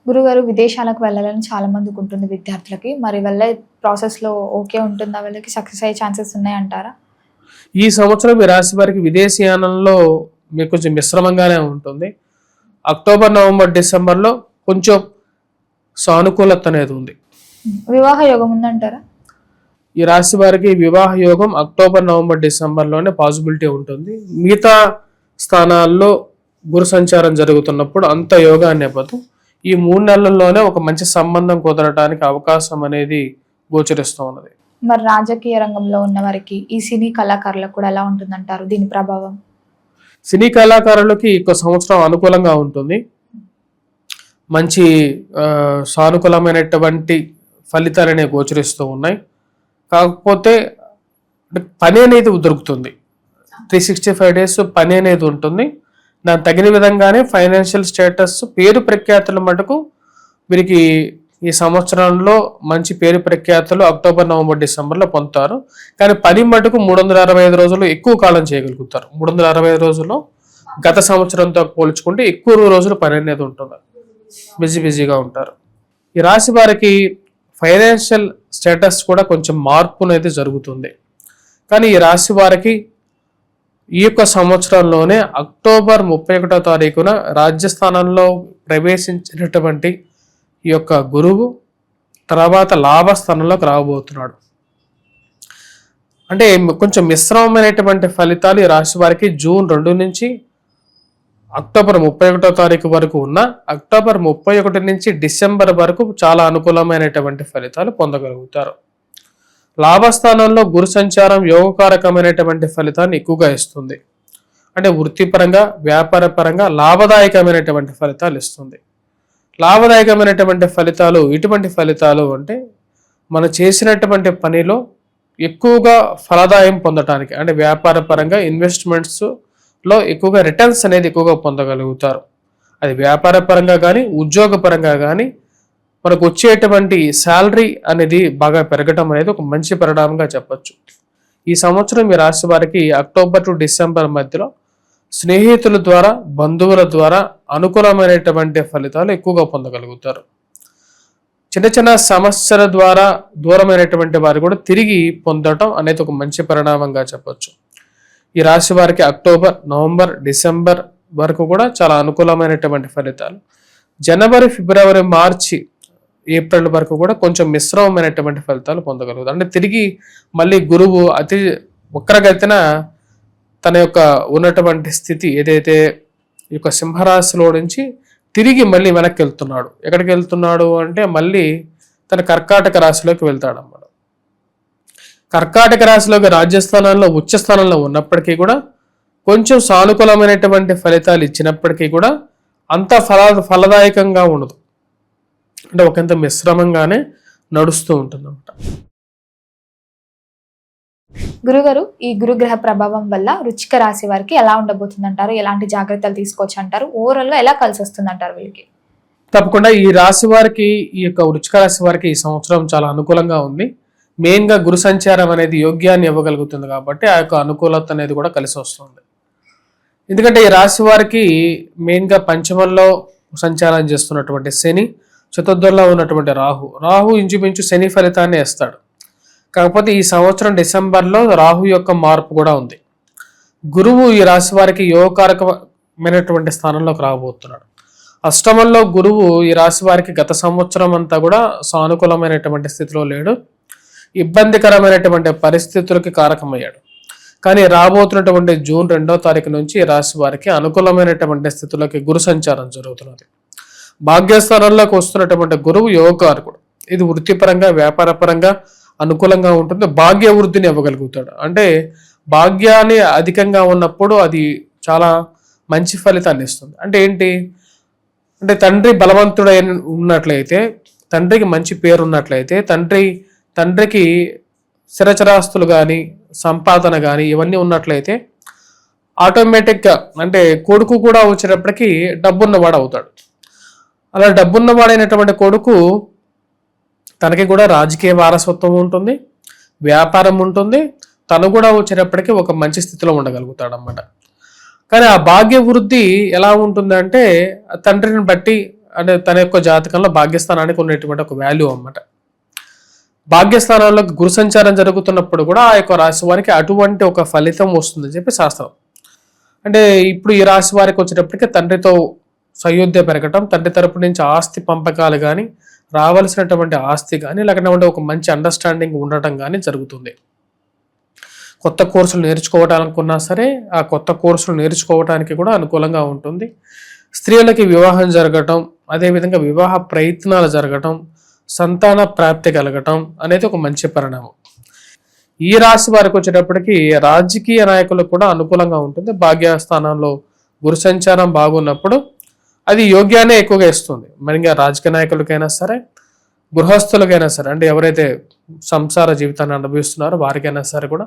గురుగారు, విదేశాలకు వెళ్ళాలని చాలా మందికి ఉంటుంది విద్యార్థులకి. మరి వెళ్ళే ప్రాసెస్లో ఓకే ఉంటుందా? వాళ్ళకి సక్సెస్ అయ్యే ఛాన్సెస్ ఉన్నాయంటారా? ఈ సంవత్సరం ఈ రాశి వారికి విదేశీయానంలో మీకు కొంచెం మిశ్రమంగానే ఉంటుంది. అక్టోబర్, నవంబర్, డిసెంబర్లో కొంచెం సానుకూలత అనేది ఉంది. వివాహ యోగం ఉందంటారా? ఈ రాశి వారికి వివాహ యోగం అక్టోబర్, నవంబర్, డిసెంబర్లోనే పాసిబిలిటీ ఉంటుంది. మిగతా స్థానాల్లో గురు సంచారం జరుగుతున్నప్పుడు అంత యోగాన్ని ఇవ్వదు. ఈ 3 నెలల్లోనే ఒక మంచి సంబంధం కుదరడానికి అవకాశం అనేది గోచరిస్తూ ఉన్నది. మరి రాజకీయ రంగంలో ఉన్న వారికి, ఈ సినీ కళాకారులకు కూడా ఎలా ఉంటుందంటారు దీని ప్రభావం? సినీ కళాకారులకి ఒక సంవత్సరం అనుకూలంగా ఉంటుంది. మంచి సానుకూలమైనటువంటి ఫలితాలనే గోచరిస్తూ ఉన్నాయి. కాకపోతే పని అనేది దొరుకుతుంది. 365 days పని అనేది ఉంటుంది. దానికి తగిన విధంగానే ఫైనాన్షియల్ స్టేటస్, పేరు ప్రఖ్యాతుల మటుకు వీరికి ఈ సంవత్సరంలో మంచి పేరు ప్రఖ్యాతులు అక్టోబర్, నవంబర్, డిసెంబర్లో పొందుతారు. కానీ పని మటుకు 365 రోజులు ఎక్కువ కాలం చేయగలుగుతారు. 365 రోజుల్లో గత సంవత్సరంతో పోల్చుకుంటే ఎక్కువ రోజులు పని అనేది ఉంటుంది. బిజీగా ఉంటారు. ఈ రాశి వారికి ఫైనాన్షియల్ స్టేటస్ కూడా కొంచెం మార్పు అనేది జరుగుతుంది. కానీ ఈ రాశి వారికి ఈ యొక్క సంవత్సరంలోనే అక్టోబర్ 31వ తారీఖున రాజ్యస్థానంలో ప్రవేశించినటువంటి ఈ యొక్క గురువు తర్వాత లాభస్థానంలోకి రాబోతున్నాడు. అంటే కొంచెం మిశ్రమమైనటువంటి ఫలితాలు ఈ రాశి వారికి జూన్ 2 నుంచి అక్టోబర్ 31వ తారీఖు వరకు ఉన్న, అక్టోబర్ 31 నుంచి డిసెంబర్ వరకు చాలా అనుకూలమైనటువంటి ఫలితాలు పొందగలుగుతారు. లాభస్థానంలో గురు సంచారం యోగకారకమైనటువంటి ఫలితాన్ని ఎక్కువగా ఇస్తుంది. అంటే వృత్తిపరంగా, వ్యాపార పరంగా లాభదాయకమైనటువంటి ఫలితాలు ఇస్తుంది. లాభదాయకమైనటువంటి ఫలితాలు ఇటువంటి ఫలితాలు అంటే మనం చేసినటువంటి పనిలో ఎక్కువగా ఫలదాయం పొందటానికి, అంటే వ్యాపార పరంగా ఇన్వెస్ట్మెంట్స్ లో ఎక్కువగా రిటర్న్స్ అనేది ఎక్కువగా పొందగలుగుతారు. అది వ్యాపార పరంగా కానీ, ఉద్యోగ పరంగా కానీ మనకు వచ్చేటువంటి శాలరీ అనేది బాగా పెరగటం అనేది ఒక మంచి పరిణామంగా చెప్పచ్చు. ఈ సంవత్సరం ఈ రాశి వారికి అక్టోబర్ టు డిసెంబర్ మధ్యలో స్నేహితుల ద్వారా, బంధువుల ద్వారా అనుకూలమైనటువంటి ఫలితాలు ఎక్కువగా పొందగలుగుతారు. చిన్న చిన్న సమస్యల ద్వారా దూరమైనటువంటి వారు కూడా తిరిగి పొందడం అనేది ఒక మంచి పరిణామంగా చెప్పచ్చు. ఈ రాశి వారికి అక్టోబర్, నవంబర్, డిసెంబర్ వరకు కూడా చాలా అనుకూలమైనటువంటి ఫలితాలు. జనవరి, ఫిబ్రవరి, మార్చి, ఏప్రిల్ వరకు కూడా కొంచెం మిశ్రమమైనటువంటి ఫలితాలు పొందగలుగుతారు. అంటే తిరిగి మళ్ళీ గురువు అతి వక్రగతిన తన యొక్క ఉన్నటువంటి స్థితి ఏదైతే ఈ యొక్క సింహరాశిలో నుంచి తిరిగి మళ్ళీ వెనక్కి వెళ్తున్నాడు. ఎక్కడికి వెళ్తున్నాడు అంటే మళ్ళీ తన కర్కాటక రాశిలోకి వెళ్తాడు అన్నమాట. కర్కాటక రాశిలోకి రాజ్యస్థానంలో ఉచ్చస్థానంలో ఉన్నప్పటికీ కూడా కొంచెం సానుకూలమైనటువంటి ఫలితాలు ఇచ్చినప్పటికీ కూడా అంత ఫలదాయకంగా ఉండదు. అంటే ఒకంత మిశ్రమంగానే నడుస్తూ ఉంటుంది అన్నమాట. గురుగారు, ఈ గురుగ్రహ ప్రభావం వల్ల వృశ్చిక రాశి వారికి ఎలా ఉండబోతుంది అంటారు? ఎలాంటి జాగ్రత్తలు తీసుకోవచ్చు అంటారు? ఓవరాల్ గా ఎలా కలిసి వస్తుంది అంటారు వీళ్ళకి? తప్పకుండా ఈ రాశి వారికి, ఈ యొక్క వృశ్చిక రాశి వారికి ఈ సంవత్సరం చాలా అనుకూలంగా ఉంది. మెయిన్ గా గురు సంచారం అనేది యోగ్యాన్ని ఇవ్వగలుగుతుంది కాబట్టి ఆ యొక్క అనుకూలత అనేది కూడా కలిసి వస్తుంది. ఎందుకంటే ఈ రాశి వారికి మెయిన్ గా పంచమంలో సంచారం చేస్తున్నటువంటి శని, చతుర్థంలో ఉన్నటువంటి రాహు ఇంచుమించు శని ఫలితాన్ని ఇస్తాడు. కాకపోతే ఈ సంవత్సరం డిసెంబర్లో రాహు యొక్క మార్పు కూడా ఉంది. గురువు ఈ రాశి వారికి యోగకారకమైనటువంటి స్థానంలోకి రాబోతున్నాడు. అష్టమంలో గురువు ఈ రాశి వారికి గత సంవత్సరం అంతా కూడా సానుకూలమైనటువంటి స్థితిలో లేడు, ఇబ్బందికరమైనటువంటి పరిస్థితులకి కారకమయ్యాడు. కానీ రాబోతున్నటువంటి జూన్ 2వ తారీఖు నుంచి ఈ రాశి వారికి అనుకూలమైనటువంటి స్థితిలోకి గురు సంచారం జరుగుతున్నది. భాగ్యస్థానంలోకి వస్తున్నటువంటి గురువు యోగకారకుడు. ఇది వృత్తిపరంగా, వ్యాపార పరంగా అనుకూలంగా ఉంటుంది. భాగ్య వృద్ధిని ఇవ్వగలుగుతాడు. అంటే భాగ్యాన్ని అధికంగా ఉన్నప్పుడు అది చాలా మంచి ఫలితాన్ని ఇస్తుంది. అంటే ఏంటి అంటే తండ్రి బలవంతుడై ఉన్నట్లయితే, తండ్రికి మంచి పేరు ఉన్నట్లయితే, తండ్రికి స్థిరచరాస్తులు కానీ, సంపాదన కానీ ఇవన్నీ ఉన్నట్లయితే ఆటోమేటిక్గా అంటే కొడుకు కూడా వచ్చేటప్పటికి డబ్బున్నవాడు అవుతాడు. అలా డబ్బున్నవాడైనటువంటి కొడుకు తనకి కూడా రాజకీయ వారసత్వం ఉంటుంది, వ్యాపారం ఉంటుంది, తను కూడా వచ్చేటప్పటికి ఒక మంచి స్థితిలో ఉండగలుగుతాడు అన్నమాట. కానీ ఆ భాగ్య వృద్ధి ఎలా ఉంటుందంటే తండ్రిని బట్టి, అంటే తన యొక్క జాతకంలో భాగ్యస్థానానికి ఉన్నటువంటి ఒక వాల్యూ అన్నమాట. భాగ్యస్థానంలో గురు సంచారం జరుగుతున్నప్పుడు కూడా ఆ యొక్క రాశి వారికి అటువంటి ఒక ఫలితం వస్తుందని చెప్పి శాస్త్రం. అంటే ఇప్పుడు ఈ రాశి వారికి వచ్చేటప్పటికి తండ్రితో సయోధ్య పెరగటం, తండ్రి తరపు నుంచి ఆస్తి పంపకాలు కానీ, రావాల్సినటువంటి ఆస్తి కానీ, లేకపోతే ఒక మంచి అండర్స్టాండింగ్ ఉండటం కానీ జరుగుతుంది. కొత్త కోర్సులు నేర్చుకోవడాలనుకున్నా సరే ఆ కొత్త కోర్సులు నేర్చుకోవడానికి కూడా అనుకూలంగా ఉంటుంది. స్త్రీలకి వివాహం జరగటం, అదేవిధంగా వివాహ ప్రయత్నాలు జరగటం, సంతాన ప్రాప్తి కలగటం అనేది ఒక మంచి పరిణామం. ఈ రాశి వారికి వచ్చేటప్పటికి రాజకీయ నాయకులకు కూడా అనుకూలంగా ఉంటుంది. భాగ్యస్థానంలో గురు సంచారం బాగున్నప్పుడు అది యోగ్యాన్ని ఎక్కువగా ఇస్తుంది. మరి ఇంకా రాజకీయ నాయకులకైనా సరే, గృహస్థులకైనా సరే, అంటే ఎవరైతే సంసార జీవితాన్ని అనుభవిస్తున్నారో వారికైనా సరే కూడా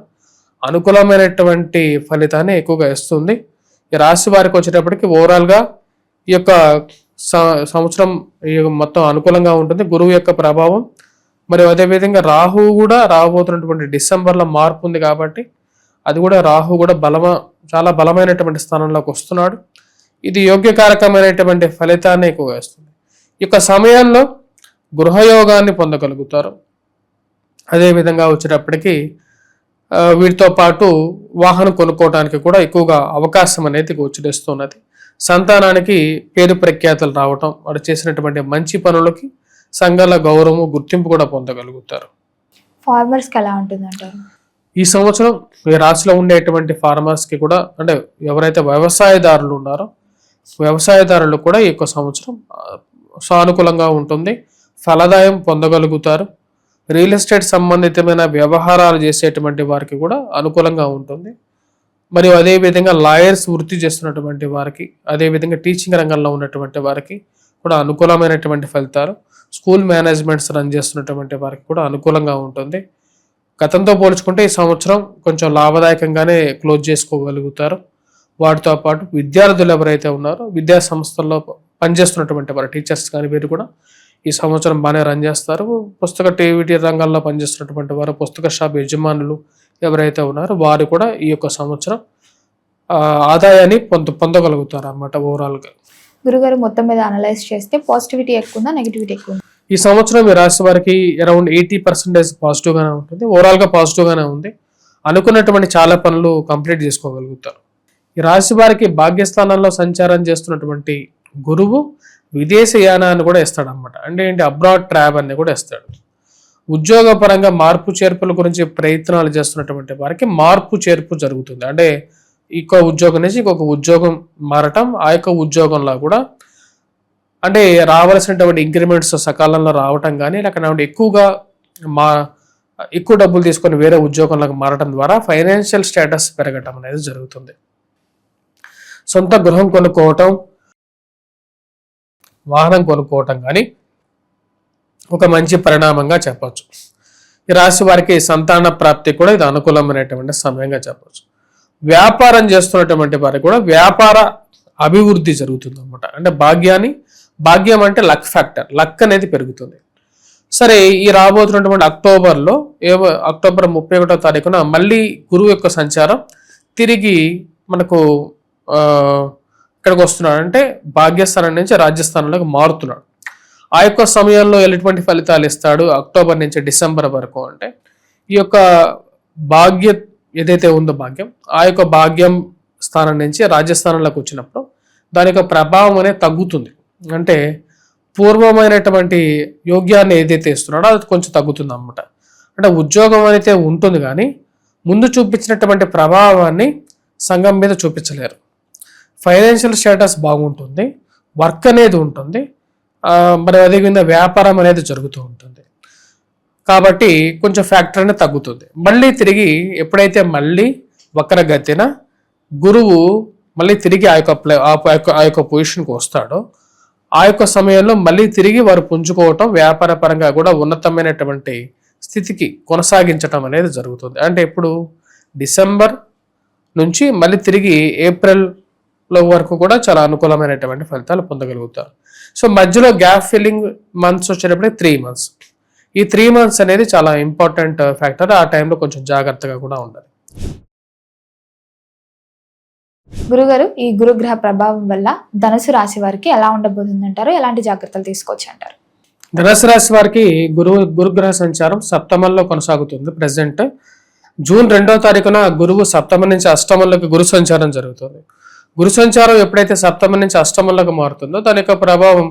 అనుకూలమైనటువంటి ఫలితాన్ని ఎక్కువగా ఇస్తుంది. ఈ రాశి వారికి వచ్చేటప్పటికి ఓవరాల్గా ఈ యొక్క సంవత్సరం మొత్తం అనుకూలంగా ఉంటుంది. గురువు యొక్క ప్రభావం మరియు అదేవిధంగా రాహువు కూడా రాబోతున్నటువంటి డిసెంబర్లో మార్పు ఉంది కాబట్టి అది కూడా రాహు కూడా చాలా బలమైనటువంటి స్థానంలోకి వస్తున్నాడు. ఇది యోగ్యకారకమైనటువంటి ఫలితాన్ని ఎక్కువగా ఇస్తుంది. ఈ యొక్క సమయంలో గృహయోగాన్ని పొందగలుగుతారు. అదేవిధంగా వచ్చేటప్పటికి వీటితో పాటు వాహనం కొనుక్కోవడానికి కూడా ఎక్కువగా అవకాశం అనేది గోచరిస్తున్నది. సంతానానికి పేరు ప్రఖ్యాతలు రావటం, వాడు చేసినటువంటి మంచి పనులకి సంఘాల గౌరవము గుర్తింపు కూడా పొందగలుగుతారు. ఫార్మర్స్ కి ఎలా ఉంటుంది అంటారు? ఈ సంవత్సరం ఈ రాశిలో ఉండేటువంటి ఫార్మర్స్ కి కూడా, అంటే ఎవరైతే వ్యవసాయదారులు ఉన్నారో వ్యవసాయదారులు కూడా ఈ యొక్క సంవత్సరం సానుకూలంగా ఉంటుంది. ఫలదాయం పొందగలుగుతారు. రియల్ ఎస్టేట్ సంబంధితమైన వ్యవహారాలు చేసేటువంటి వారికి కూడా అనుకూలంగా ఉంటుంది. మరియు అదేవిధంగా లాయర్స్ వృత్తి చేస్తున్నటువంటి వారికి, అదేవిధంగా టీచింగ్ రంగంలో ఉన్నటువంటి వారికి కూడా అనుకూలమైనటువంటి ఫలితాలు. స్కూల్ మేనేజ్మెంట్స్ రన్ చేస్తున్నటువంటి వారికి కూడా అనుకూలంగా ఉంటుంది. గతంతో పోల్చుకుంటే ఈ సంవత్సరం కొంచెం లాభదాయకంగానే క్లోజ్ చేసుకోగలుగుతారు. వాటితో పాటు విద్యార్థులు ఎవరైతే ఉన్నారో విద్యా సంస్థల్లో పనిచేస్తున్నటువంటి వారు, టీచర్స్ కానీ వీరు కూడా ఈ సంవత్సరం బాగానే రన్ చేస్తారు. పుస్తక టీవీ రంగాల్లో పనిచేస్తున్నటువంటి వారు, పుస్తక షాప్ యజమానులు ఎవరైతే ఉన్నారో వారు కూడా ఈ యొక్క సంవత్సరం ఆదాయాన్ని పొందగలుగుతారు అన్నమాట ఓవరాల్గా. గురుగారు మొత్తం మీద అనలైజ్ చేస్తే పాజిటివిటీ ఎక్కువ ఉందా, నెగిటివిటీ ఎక్కువ ఉందా? ఈ సంవత్సరం ఈ రాశి వారికి అరౌండ్ 80% పాజిటివ్గానే ఉంటుంది. ఓవరాల్గా పాజిటివ్గానే ఉంది. అనుకున్నటువంటి చాలా పనులు కంప్లీట్ చేసుకోగలుగుతారు. ఈ రాశి వారికి భాగ్యస్థానంలో సంచారం చేస్తున్నటువంటి గురువు విదేశయానాన్ని కూడా ఇస్తాడు అన్నమాట. అంటే ఏంటి, అబ్రాడ్ ట్రావెల్ని కూడా ఇస్తాడు. ఉద్యోగపరంగా మార్పు చేర్పుల గురించి ప్రయత్నాలు చేస్తున్నటువంటి వారికి మార్పు చేర్పు జరుగుతుంది. అంటే ఇంకో ఉద్యోగం నుంచి ఇంకొక ఉద్యోగం మారటం, ఆ యొక్క ఉద్యోగంలో కూడా అంటే రావాల్సినటువంటి ఇంక్రిమెంట్స్ సకాలంలో రావటం కానీ, లేకపోతే ఎక్కువ డబ్బులు తీసుకొని వేరే ఉద్యోగంలోకి మారటం ద్వారా ఫైనాన్షియల్ స్టేటస్ పెరగటం అనేది జరుగుతుంది. సొంత గృహం కొనుక్కోవటం, వాహనం కొనుక్కోవటం కానీ ఒక మంచి పరిణామంగా చెప్పచ్చు. ఈ రాశి వారికి సంతాన ప్రాప్తి కూడా ఇది అనుకూలమైనటువంటి సమయంగా చెప్పచ్చు. వ్యాపారం చేస్తున్నటువంటి వారికి కూడా వ్యాపార అభివృద్ధి జరుగుతుంది అన్నమాట. అంటే భాగ్యం అంటే లక్ ఫ్యాక్టర్, లక్ అనేది పెరుగుతుంది. సరే, ఈ రాబోతున్నటువంటి అక్టోబర్ 31వ తారీఖున మళ్ళీ గురువు యొక్క సంచారం తిరిగి మనకు ఇక్కడికి వస్తున్నాడు. అంటే భాగ్యస్థానం నుంచి రాజ్యస్థానంలోకి మారుతున్నాడు. ఆ యొక్క సమయంలో ఎటువంటి ఫలితాలు ఇస్తాడు అక్టోబర్ నుంచి డిసెంబర్ వరకు అంటే, ఈ యొక్క ఏదైతే ఉందో భాగ్యం, ఆ యొక్క భాగ్యం స్థానం నుంచి రాజ్యస్థానంలోకి వచ్చినప్పుడు దాని యొక్క ప్రభావం అనేది తగ్గుతుంది. అంటే పూర్వమైనటువంటి యోగ్యాన్ని ఏదైతే ఇస్తున్నాడో అది కొంచెం తగ్గుతుంది అన్నమాట. అంటే ఉద్యోగం అయితే ఉంటుంది కానీ ముందు చూపించినటువంటి ప్రభావాన్ని సంఘం మీద చూపించలేరు. ఫైనాన్షియల్ స్టేటస్ బాగుంటుంది, వర్క్ అనేది ఉంటుంది, మరి అదేవిధంగా వ్యాపారం అనేది జరుగుతూ ఉంటుంది. కాబట్టి కొంచెం ఫ్యాక్టర్ అనేది తగ్గుతుంది. మళ్ళీ తిరిగి ఎప్పుడైతే మళ్ళీ వక్రగతిన గురువు మళ్ళీ తిరిగి ఆ యొక్క పొజిషన్కి వస్తాడో ఆ యొక్క సమయంలో మళ్ళీ తిరిగి వారు పుంజుకోవటం, వ్యాపార పరంగా కూడా ఉన్నతమైనటువంటి స్థితికి కొనసాగించటం అనేది జరుగుతుంది. అంటే ఇప్పుడు డిసెంబర్ నుంచి మళ్ళీ తిరిగి ఏప్రిల్లో వరకు కూడా చాలా అనుకూలమైనటువంటి ఫలితాలు పొందగలుగుతారు. సో మధ్యలో గ్యాప్ ఫిల్లింగ్ మంత్స్ వచ్చేటప్పటికి 3 months. ఈ 3 months అనేది చాలా ఇంపార్టెంట్ ఫ్యాక్టర్. ఆ టైంలో కొంచెం జాగ్రత్తగా కూడా ఉండాలి. గురుగారు, ఈ గురుగ్రహ ప్రభావం వల్ల ధనుసు రాశి వారికి ఎలా ఉండబోతుంది అంటారు? ఎలాంటి జాగ్రత్తలు తీసుకోవచ్చు అంటారు? ధనుసు రాశి వారికి గురుగ్రహ సంచారం సప్తమంలో కొనసాగుతుంది. ప్రెసెంట్ జూన్ 2వ తారీఖున గురువు సప్తమం నుంచి అష్టమంలోకి గురు సంచారం జరుగుతుంది. గురు సంచారం ఎప్పుడైతే సప్తమం నుంచి అష్టమంలోకి మారుతుందో దాని యొక్క ప్రభావం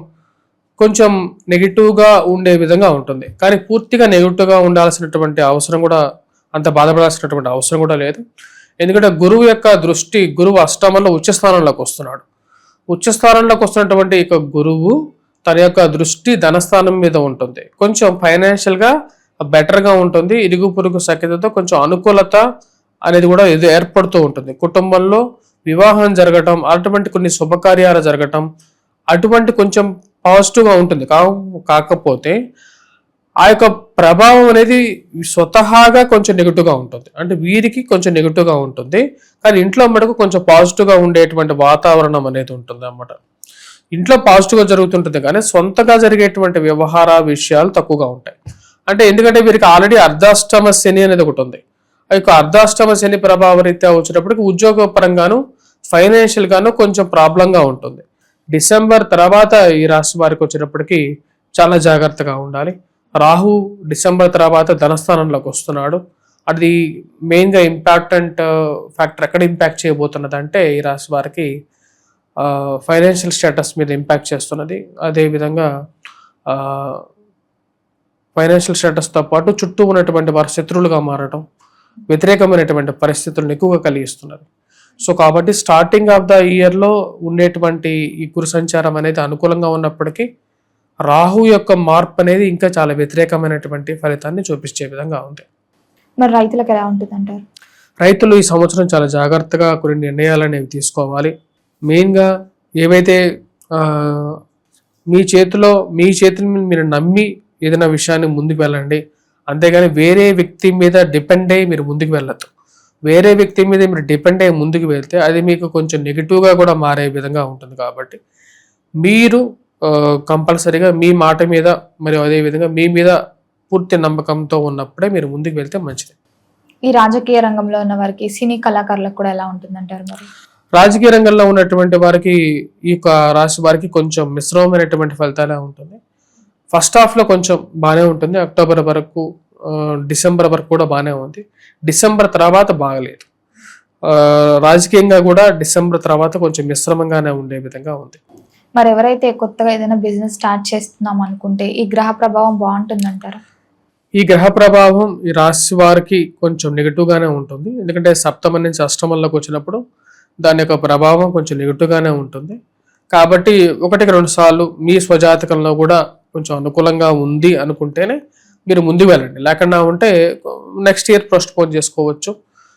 కొంచెం నెగిటివ్గా ఉండే విధంగా ఉంటుంది. కానీ పూర్తిగా నెగిటివ్గా ఉండాల్సినటువంటి అవసరం కూడా, అంత బాధపడాల్సినటువంటి అవసరం కూడా లేదు. ఎందుకంటే గురువు యొక్క దృష్టి, గురువు అష్టమంలో ఉచ్చస్థానంలోకి వస్తున్నాడు. ఉచ్చస్థానంలోకి వస్తున్నటువంటి ఇక గురువు తన యొక్క దృష్టి ధనస్థానం మీద ఉంటుంది. కొంచెం ఫైనాన్షియల్గా బెటర్గా ఉంటుంది. ఇరుగు పొరుగు సఖ్యతతో కొంచెం అనుకూలత అనేది కూడా ఇది ఏర్పడుతూ ఉంటుంది. కుటుంబంలో వివాహం జరగటం, అటువంటి కొన్ని శుభకార్యాలు జరగటం, అటువంటి కొంచెం పాజిటివ్గా ఉంటుంది. కాకపోతే ఆ యొక్క ప్రభావం అనేది స్వతహాగా కొంచెం నెగిటివ్గా ఉంటుంది. అంటే వీరికి కొంచెం నెగిటివ్గా ఉంటుంది, కానీ ఇంట్లో మటుకు కొంచెం పాజిటివ్గా ఉండేటువంటి వాతావరణం అనేది ఉంటుంది అన్నమాట. ఇంట్లో పాజిటివ్గా జరుగుతుంటుంది, కానీ సొంతగా జరిగేటువంటి వ్యవహార విషయాలు తక్కువగా ఉంటాయి. అంటే ఎందుకంటే వీరికి ఆల్రెడీ అర్ధాష్టమ శని అనేది ఒకటి ఉంది. ఆ యొక్క అర్ధాష్టమ శని ప్రభావ రీత్యా వచ్చేటప్పటికి ఉద్యోగ పరంగాను ఫైనాన్షియల్ గాను కొంచెం ప్రాబ్లంగా ఉంటుంది. డిసెంబర్ తర్వాత ఈ రాశి వారికి వచ్చేటప్పటికి చాలా జాగ్రత్తగా ఉండాలి. రాహు డిసెంబర్ తర్వాత ధనస్థానంలోకి వస్తున్నాడు. అది మెయిన్గా ఇంపార్టెంట్ ఫ్యాక్టర్ ఎక్కడ ఇంపాక్ట్ చేయబోతున్నది అంటే ఈ రాశి వారికి ఫైనాన్షియల్ స్టేటస్ మీద ఇంపాక్ట్ చేస్తున్నది. అదేవిధంగా ఫైనాన్షియల్ స్టేటస్తో పాటు చుట్టూ ఉన్నటువంటి వారి శత్రువులుగా మారడం, వ్యతిరేకమైనటువంటి పరిస్థితులను ఎక్కువగా కలిగిస్తున్నది. సో కాబట్టి స్టార్టింగ్ ఆఫ్ ద ఇయర్లో ఉండేటువంటి ఈ గురు సంచారం అనేది అనుకూలంగా ఉన్నప్పటికీ రాహు యొక్క మార్పు అనేది ఇంకా చాలా వ్యతిరేకమైనటువంటి ఫలితాన్ని చూపించే విధంగా ఉంది. మరి రైతులకు ఎలా ఉంటుంది అంటారు? రైతులు ఈ సంవత్సరం చాలా జాగ్రత్తగా కొన్ని నిర్ణయాలు అనేవి తీసుకోవాలి. మెయిన్గా ఏవైతే మీ చేతుల మీద మీరు నమ్మి ఏదైనా విషయాన్ని ముందుకు వెళ్ళండి. అంతేగాని వేరే వ్యక్తి మీద డిపెండ్ అయ్యి మీరు ముందుకు వెళ్ళద్దు. వేరే వ్యక్తి మీద మీరు డిపెండ్ అయ్యి ముందుకు వెళ్తే అది మీకు కొంచెం నెగిటివ్గా కూడా మారే విధంగా ఉంటుంది. కాబట్టి మీరు కంపల్సరీగా మీ మాట మీద మరియు అదేవిధంగా మీ మీద పూర్తి నమ్మకంతో ఉన్నప్పుడే మీరు ముందుకు వెళ్తే మంచిది. ఈ రాజకీయ రంగంలో ఉన్న వారికి, సినీ కళాకారులకు కూడా ఎలా ఉంటుందంటారు? మరి రాజకీయ రంగంలో ఉన్నటువంటి వారికి ఈ యొక్క రాశి వారికి కొంచెం మిశ్రమమైనటువంటి ఫలితాలే ఉంటుంది. ఫస్ట్ హాఫ్లో కొంచెం బాగానే ఉంటుంది. అక్టోబర్ వరకు, డిసెంబర్ వరకు కూడా బాగానే ఉంది. డిసెంబర్ తర్వాత బాగలేదు. రాజకీయంగా కూడా డిసెంబర్ తర్వాత కొంచెం మిశ్రమంగానే ఉండే విధంగా ఉంది. మరి ఎవరైతే కొత్తగా ఏదైనా బిజినెస్ స్టార్ట్ చేస్తున్నాం అనుకుంటే ఈ గ్రహ ప్రభావం బాగుంటుందంటారా? ఈ గ్రహ ప్రభావం ఈ రాశి వారికి కొంచెం నెగిటివ్గానే ఉంటుంది. ఎందుకంటే సప్తమం నుంచి అష్టమంలోకి వచ్చినప్పుడు దాని యొక్క ప్రభావం కొంచెం నెగిటివ్గానే ఉంటుంది. కాబట్టి 1-2 సార్లు మీ స్వజాతకంలో కూడా కొంచెం అనుకూలంగా ఉంది అనుకుంటేనే మీరు ముందుకు వెళ్ళండి. లేకుండా ఉంటే నెక్స్ట్ ఇయర్ పోస్ట్పోన్ చేసుకోవచ్చు.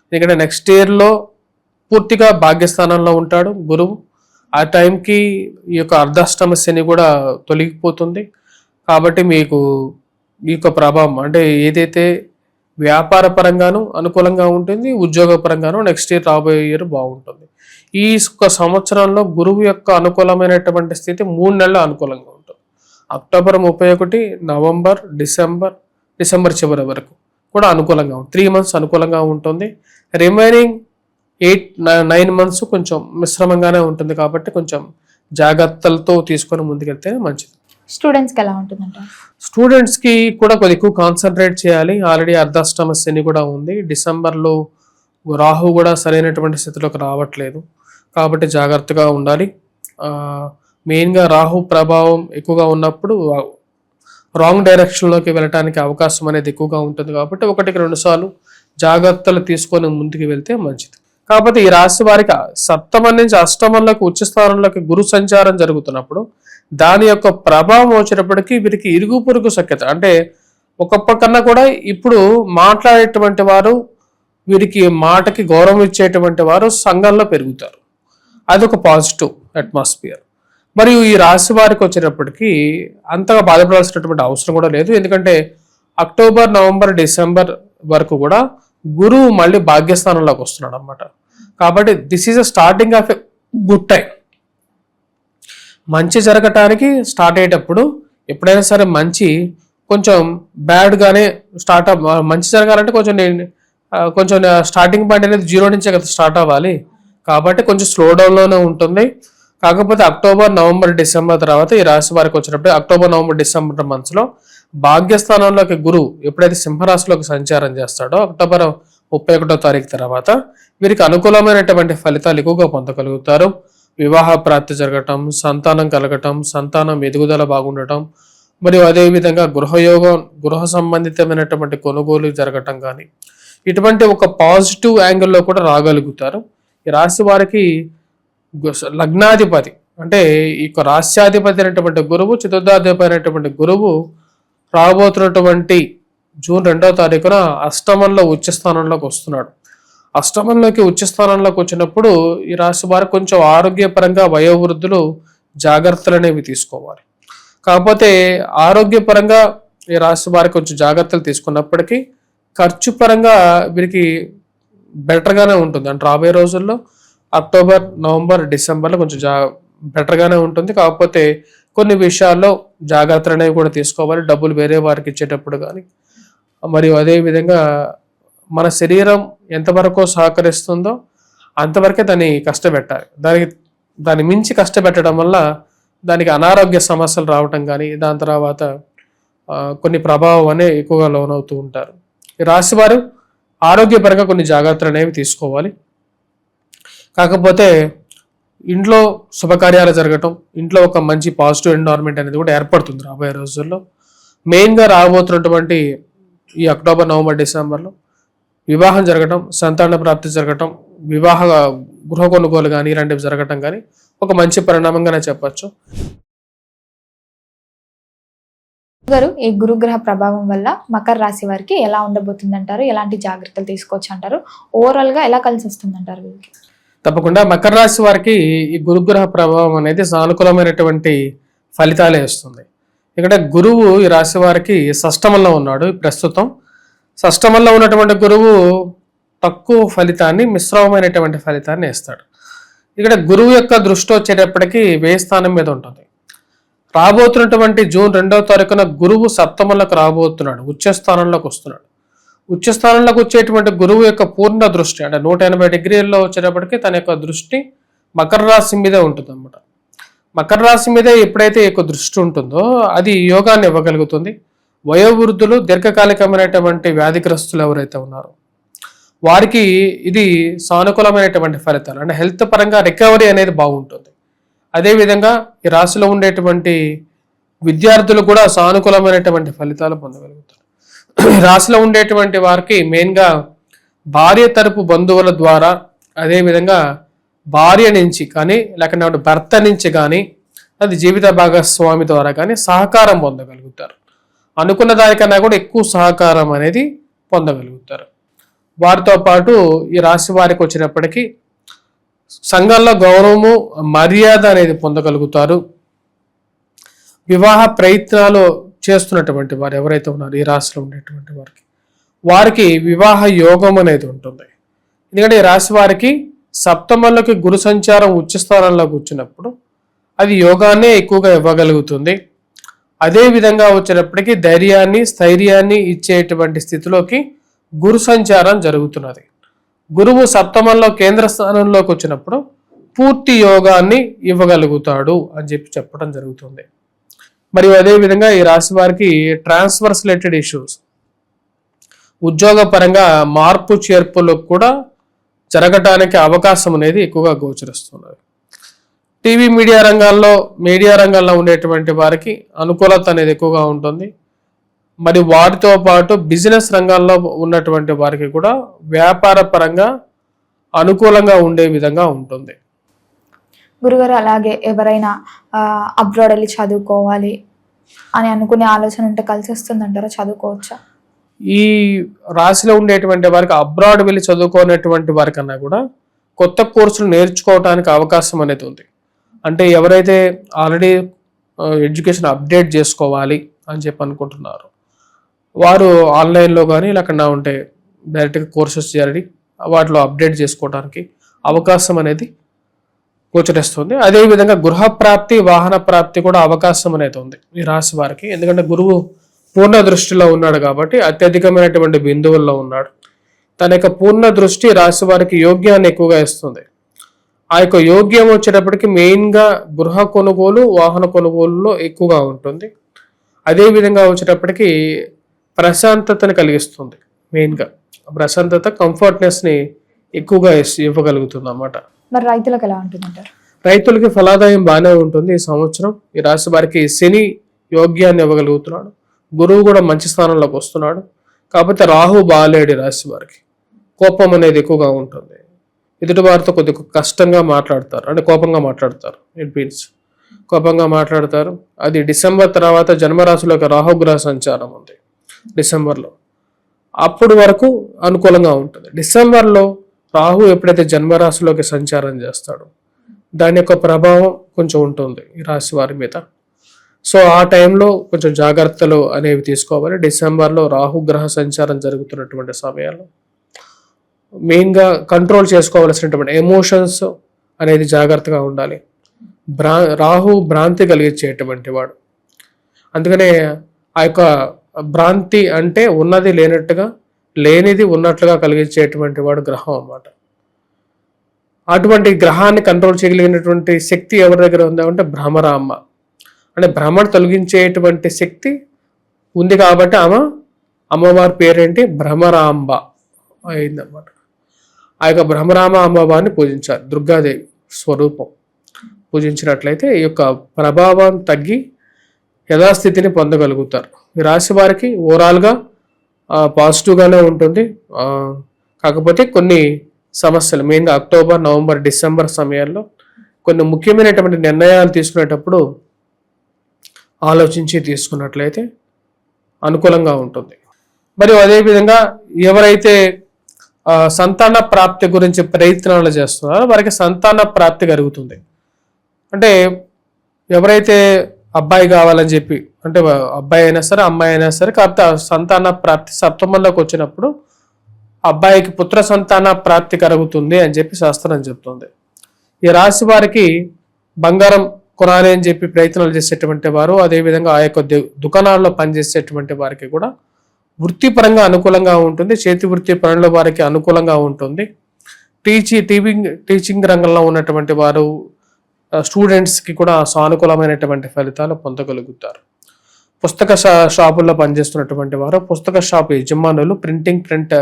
ఎందుకంటే నెక్స్ట్ ఇయర్లో పూర్తిగా భాగ్యస్థానంలో ఉంటాడు గురువు. ఆ టైంకి ఈ యొక్క అర్ధాష్టమ శని కూడా తొలగిపోతుంది. కాబట్టి మీకు ఈ యొక్క ప్రభావం అంటే ఏదైతే వ్యాపార పరంగాను అనుకూలంగా ఉంటుంది, ఉద్యోగ పరంగాను నెక్స్ట్ ఇయర్ రాబోయే ఇయర్ బాగుంటుంది. ఈ సంవత్సరంలో గురువు యొక్క అనుకూలమైనటువంటి స్థితి 3 నెలలు అనుకూలంగా ఉంటుంది. అక్టోబర్ 31, నవంబర్, డిసెంబర్ చివరి వరకు కూడా అనుకూలంగా ఉంటుంది. 3 months అనుకూలంగా ఉంటుంది. రిమైనింగ్ 8-9 months కొంచెం మిశ్రమంగానే ఉంటుంది. కాబట్టి కొంచెం జాగ్రత్తలతో తీసుకొని ముందుకెళ్తేనే మంచిది. స్టూడెంట్స్కి ఎలా ఉంటుందంట? స్టూడెంట్స్కి కూడా కొద్దిగా ఎక్కువ కాన్సన్ట్రేట్ చేయాలి. ఆల్రెడీ అర్ధాష్టమ శని కూడా ఉంది. డిసెంబర్లో రాహు కూడా సరైనటువంటి స్థితిలోకి రావట్లేదు. కాబట్టి జాగ్రత్తగా ఉండాలి. మెయిన్గా రాహు ప్రభావం ఎక్కువగా ఉన్నప్పుడు రాంగ్ డైరెక్షన్లోకి వెళ్ళడానికి అవకాశం అనేది ఎక్కువగా ఉంటుంది. కాబట్టి 1-2 సార్లు జాగ్రత్తలు తీసుకొని ముందుకు వెళ్తే మంచిది. కాకపోతే ఈ రాశి వారికి సప్తమం నుంచి అష్టమంలోకి ఉచ్చ స్థానంలోకి గురు సంచారం జరుగుతున్నప్పుడు దాని యొక్క ప్రభావం వచ్చేటప్పటికి వీరికి ఇరుగు పొరుగు సఖ్యత అంటే ఒక్కొక్కన్నా కూడా ఇప్పుడు మాట్లాడేటువంటి వారు, వీరికి మాటకి గౌరవం ఇచ్చేటువంటి వారు సంఘంలో పెరుగుతారు. అదొక పాజిటివ్ అట్మాస్ఫియర్. మరియు ఈ రాశి వారికి వచ్చేటప్పటికి అంతగా బాధపడాల్సినటువంటి అవసరం కూడా లేదు. ఎందుకంటే అక్టోబర్, నవంబర్, డిసెంబర్ వరకు కూడా గురువు మళ్ళీ భాగ్యస్థానంలోకి వస్తున్నాడు అన్నమాట. కాబట్టి this is a starting of a good time. మంచి జరగటానికి స్టార్ట్ అయ్యేటప్పుడు ఎప్పుడైనా సరే మంచి కొంచెం బ్యాడ్గానే మంచి జరగాలంటే కొంచెం స్టార్టింగ్ పాయింట్ అనేది 0 నుంచే కదా స్టార్ట్ అవ్వాలి. కాబట్టి కొంచెం స్లో డౌన్లోనే ఉంటుంది. కాకపోతే అక్టోబర్, నవంబర్, డిసెంబర్ తర్వాత ఈ రాశి వారికి వచ్చినప్పుడు అక్టోబర్, నవంబర్, డిసెంబర్ మంత్స్లో భాగ్యస్థానంలోకి గురువు ఎప్పుడైతే సింహరాశిలోకి సంచారం చేస్తాడో అక్టోబర్ 31వ తారీఖు తర్వాత వీరికి అనుకూలమైనటువంటి ఫలితాలు ఎక్కువగా పొందగలుగుతారు. వివాహ ప్రాప్తి జరగటం, సంతానం కలగటం, సంతానం ఎదుగుదల బాగుండటం, మరియు అదేవిధంగా గృహ సంబంధితమైనటువంటి కొనుగోలు జరగటం కానీ ఇటువంటి ఒక పాజిటివ్ యాంగిల్లో కూడా రాగలుగుతారు. ఈ రాశి వారికి లగ్నాధిపతి అంటే ఈ రాశ్యాధిపతి అయినటువంటి గురువు, చతుర్థాధిపతి అయినటువంటి గురువు రాబోతున్నటువంటి జూన్ 2వ తారీఖున అష్టమంలో ఉచ్చ స్థానంలోకి వస్తున్నాడు. అష్టమంలోకి ఉచ్చ స్థానంలోకి వచ్చినప్పుడు ఈ రాశి వారు కొంచెం ఆరోగ్యపరంగా వయోవృద్ధులు జాగ్రత్తలు అనేవి తీసుకోవాలి. కాకపోతే ఆరోగ్యపరంగా ఈ రాశి వారికి కొంచెం జాగ్రత్తలు తీసుకున్నప్పటికీ ఖర్చు పరంగా వీరికి బెటర్గానే ఉంటుంది. అంటే రాబోయే రోజుల్లో అక్టోబర్, నవంబర్, డిసెంబర్లో కొంచెం బెటర్గానే ఉంటుంది. కాకపోతే కొన్ని విషయాల్లో జాగ్రత్తలు అనేవి కూడా తీసుకోవాలి. డబ్బులు వేరే వారికి ఇచ్చేటప్పుడు కానీ, మరియు అదేవిధంగా మన శరీరం ఎంతవరకు సహకరిస్తుందో అంతవరకే దాన్ని కష్టపెట్టాలి. దాన్ని మించి కష్టపెట్టడం వల్ల దానికి అనారోగ్య సమస్యలు రావటం కానీ, దాని తర్వాత కొన్ని ప్రభావం అనే ఎక్కువగా లోనవుతూ ఉంటారు. ఈ రాశివారు ఆరోగ్యపరంగా కొన్ని జాగ్రత్తలు అనేవి తీసుకోవాలి. కాకపోతే ఇంట్లో శుభకార్యాలు జరగటం, ఇంట్లో ఒక మంచి పాజిటివ్ ఎన్వైరన్మెంట్ అనేది కూడా ఏర్పడుతుంది రాబోయే రోజుల్లో. మెయిన్గా రాబోతున్నటువంటి ఈ అక్టోబర్, నవంబర్, డిసెంబర్లో వివాహం జరగటం, సంతాన ప్రాప్తి జరగటం, వివాహ గృహ కొనుగోలు కానీ ఇలాంటివి జరగటం కానీ ఒక మంచి పరిణామంగానే చెప్పచ్చు. గారు, ఈ గురుగ్రహ ప్రభావం వల్ల మకర రాశి వారికి ఎలా ఉండబోతుంది అంటారు? ఎలాంటి జాగ్రత్తలు తీసుకోవచ్చు అంటారు? ఓవరాల్ గా ఎలా కలిసి వస్తుంది అంటారు వీరికి? తప్పకుండా మకర రాశి వారికి ఈ గురుగ్రహ ప్రభావం అనేది సానుకూలమైనటువంటి ఫలితాలే ఇస్తుంది. ఇక్కడ గురువు ఈ రాశి వారికి షష్టమంలో ఉన్నాడు. ప్రస్తుతం షష్టమంలో ఉన్నటువంటి గురువు తక్కువ ఫలితాన్ని, మిశ్రమమైనటువంటి ఫలితాన్ని ఇస్తాడు. ఇక్కడ గురువు యొక్క దృష్టి వచ్చేటప్పటికి వ్యయ స్థానం మీద ఉంటుంది. రాబోతున్నటువంటి జూన్ 2వ తారీఖున గురువు సప్తమంలోకి రాబోతున్నాడు, ఉచ్చస్థానంలోకి వస్తున్నాడు. ఉచ్చస్థానంలోకి వచ్చేటువంటి గురువు యొక్క పూర్ణ దృష్టి అంటే 180 డిగ్రీల్లో వచ్చేటప్పటికి తన యొక్క దృష్టి మకర రాశి మీదే ఉంటుంది అన్నమాట. మకర రాశి మీదే ఎప్పుడైతే యొక్క దృష్టి ఉంటుందో అది యోగాన్ని ఇవ్వగలుగుతుంది. వయోవృద్ధులు, దీర్ఘకాలికమైనటువంటి వ్యాధిగ్రస్తులు ఎవరైతే ఉన్నారో వారికి ఇది సానుకూలమైనటువంటి ఫలితాలు, అంటే హెల్త్ పరంగా రికవరీ అనేది బాగుంటుంది. అదేవిధంగా ఈ రాశిలో ఉండేటువంటి విద్యార్థులు కూడా సానుకూలమైనటువంటి ఫలితాలు పొందగలుగుతారు. రాశిలో ఉండేటువంటి వారికి మెయిన్గా భార్య తరపు బంధువుల ద్వారా, అదేవిధంగా భార్య నుంచి కానీ లేకపోతే భర్త నుంచి కానీ, అది జీవిత భాగస్వామి ద్వారా కానీ సహకారం పొందగలుగుతారు. అనుకున్న దానికన్నా కూడా ఎక్కువ సహకారం అనేది పొందగలుగుతారు. వారితో పాటు ఈ రాశి వారికి వచ్చినప్పటికీ సంఘంలో గౌరవము, మర్యాద అనేది పొందగలుగుతారు. వివాహ ప్రయత్నాలు చేస్తున్నటువంటి వారు ఎవరైతే ఉన్నారో ఈ రాశిలో ఉండేటువంటి వారికి వివాహ యోగం అనేది ఉంటుంది. ఎందుకంటే ఈ రాశి వారికి సప్తమంలోకి గురు సంచారం ఉచ్చస్థానంలోకి వచ్చినప్పుడు అది యోగాన్నే ఎక్కువగా ఇవ్వగలుగుతుంది. అదే విధంగా వచ్చేటప్పటికి ధైర్యాన్ని, స్థైర్యాన్ని ఇచ్చేటువంటి స్థితిలోకి గురు సంచారం జరుగుతున్నది. గురువు సప్తమంలో కేంద్ర స్థానంలోకి వచ్చినప్పుడు పూర్తి యోగాన్ని ఇవ్వగలుగుతాడు అని చెప్పడం జరుగుతుంది. మరియు అదేవిధంగా ఈ రాశి వారికి ట్రాన్స్ఫర్స్ రిలేటెడ్ ఇష్యూస్, ఉద్యోగ పరంగా మార్పు చేర్పులకు కూడా జరగటానికి అవకాశం అనేది ఎక్కువగా గోచరిస్తున్నది. టీవీ మీడియా రంగాల్లో ఉండేటువంటి వారికి అనుకూలత అనేది ఎక్కువగా ఉంటుంది. మరి వాటితో పాటు బిజినెస్ రంగాల్లో ఉన్నటువంటి వారికి కూడా వ్యాపార పరంగా అనుకూలంగా ఉండే విధంగా ఉంటుంది. గురుగారు, అలాగే ఎవరైనా అబ్రాడ్ వెళ్ళి చదువుకోవాలి అని అనుకునే ఆలోచన ఉంటే కలిసి వస్తుంది అంటారా? చదువుకోవచ్చా? ఈ రాశిలో ఉండేటువంటి వారికి అబ్రాడ్ వెళ్ళి చదువుకోనేటువంటి వారికన్నా కూడా కొత్త కోర్సులు నేర్చుకోవడానికి అవకాశం అనేది ఉంది. అంటే ఎవరైతే ఆల్రెడీ ఎడ్యుకేషన్ అప్డేట్ చేసుకోవాలి అని అనుకుంటున్నారు వారు ఆన్లైన్లో కానీ లేకుండా ఉంటే డైరెక్ట్గా కోర్సెస్ చేయాలి, వాటిలో అప్డేట్ చేసుకోవడానికి అవకాశం అనేది గోచరిస్తుంది. అదేవిధంగా గృహప్రాప్తి, వాహన ప్రాప్తి కూడా అవకాశం అనేది ఉంది ఈ రాశి వారికి. ఎందుకంటే గురువు పూర్ణ దృష్టిలో ఉన్నాడు కాబట్టి అత్యధికమైనటువంటి బిందువుల్లో ఉన్నాడు. తన యొక్క పూర్ణ దృష్టి రాశి వారికి యోగ్యాన్ని ఎక్కువగా ఇస్తుంది. ఆ యొక్క యోగ్యం వచ్చేటప్పటికి మెయిన్గా గృహ కొనుగోలు, వాహన కొనుగోలులో ఎక్కువగా ఉంటుంది. అదేవిధంగా వచ్చేటప్పటికి ప్రశాంతతని కలిగిస్తుంది. మెయిన్గా ప్రశాంతత, కంఫర్ట్నెస్ని ఎక్కువగా ఇవ్వగలుగుతుంది అన్నమాట. మరి రైతులకు ఎలా ఉంటుందంటారు? రైతులకి ఫలాదాయం బాగానే ఉంటుంది ఈ సంవత్సరం. ఈ రాశి వారికి శని యోగ్యాన్ని ఇవ్వగలుగుతున్నాడు, గురువు కూడా మంచి స్థానంలోకి వస్తున్నాడు. కాకపోతే రాహు బాలేడు రాశి వారికి. కోపం అనేది ఎక్కువగా ఉంటుంది. ఎదుటి వారితో కొద్దిగా కష్టంగా మాట్లాడతారు, అంటే కోపంగా మాట్లాడతారు. ఇట్ మీన్స్ కోపంగా మాట్లాడతారు. అది డిసెంబర్ తర్వాత జన్మరాశిలోకి రాహుగ్రహ సంచారం ఉంది డిసెంబర్లో. అప్పుడు వరకు అనుకూలంగా ఉంటుంది. డిసెంబర్లో రాహు ఎప్పుడైతే జన్మరాశిలోకి సంచారం చేస్తాడో దాని యొక్క ప్రభావం కొంచెం ఉంటుంది ఈ రాశి వారి మీద. సో ఆ టైంలో కొంచెం జాగ్రత్తలు అనేవి తీసుకోవాలి. డిసెంబర్లో రాహు గ్రహ సంచారం జరుగుతున్నటువంటి సమయాల్లో మెయిన్గా కంట్రోల్ చేసుకోవాల్సినటువంటి ఎమోషన్స్ అనేది జాగ్రత్తగా ఉండాలి. రాహు భ్రాంతి కలిగించేటువంటి వాడు. అందుకనే ఆ యొక్క భ్రాంతి అంటే ఉన్నది లేనట్టుగా, లేనిది ఉన్నట్లుగా కలిగించేటువంటి వాడు గ్రహం అన్నమాట. అటువంటి గ్రహాన్ని కంట్రోల్ చేయగలిగినటువంటి శక్తి ఎవరి దగ్గర ఉందంటే భ్రమరాంబ. అంటే భ్రమణ తొలగించేటువంటి శక్తి ఉంది కాబట్టి అమ్మవారి పేరేంటి భ్రమరాంబ అయిందన్నమాట. ఆ యొక్క భ్రమరామ అమ్మవారిని పూజించాలి. దుర్గాదేవి స్వరూపం పూజించినట్లయితే ఈ యొక్క ప్రభావం తగ్గి యథాస్థితిని పొందగలుగుతారు. ఈ రాశి వారికి ఓవరాల్గా పాజిటివ్గానే ఉంటుంది. కాకపోతే కొన్ని సమస్యలు మెయిన్గా అక్టోబర్, నవంబర్, డిసెంబర్ సమయాల్లో కొన్ని ముఖ్యమైనటువంటి నిర్ణయాలు తీసుకునేటప్పుడు ఆలోచించి తీసుకున్నట్లయితే అనుకూలంగా ఉంటుంది. మరియు అదేవిధంగా ఎవరైతే సంతాన ప్రాప్తి గురించి ప్రయత్నాలు చేస్తున్నారో వారికి సంతాన ప్రాప్తి కలుగుతుంది. అంటే ఎవరైతే అబ్బాయి కావాలని చెప్పి, అంటే అబ్బాయి అయినా సరే అమ్మాయి అయినా సరే, కాకపోతే సంతాన ప్రాప్తి సప్తమంలోకి వచ్చినప్పుడు అబ్బాయికి పుత్ర సంతాన ప్రాప్తి కలుగుతుంది అని చెప్పి శాస్త్రం చెప్తుంది. ఈ రాశి వారికి బంగారం కొనాలి అని చెప్పి ప్రయత్నాలు చేసేటువంటి వారు, అదేవిధంగా ఆ యొక్క దుకాణాల్లో పనిచేసేటువంటి వారికి కూడా వృత్తిపరంగా అనుకూలంగా ఉంటుంది. చేతి వృత్తి పనుల వారికి అనుకూలంగా ఉంటుంది. టీచింగ్ రంగంలో ఉన్నటువంటి వారు, స్టూడెంట్స్కి కూడా సానుకూలమైనటువంటి ఫలితాలు పొందగలుగుతారు. పుస్తక షాపుల్లో పనిచేస్తున్నటువంటి వారు, పుస్తక షాపు యజమానులు, ప్రింట్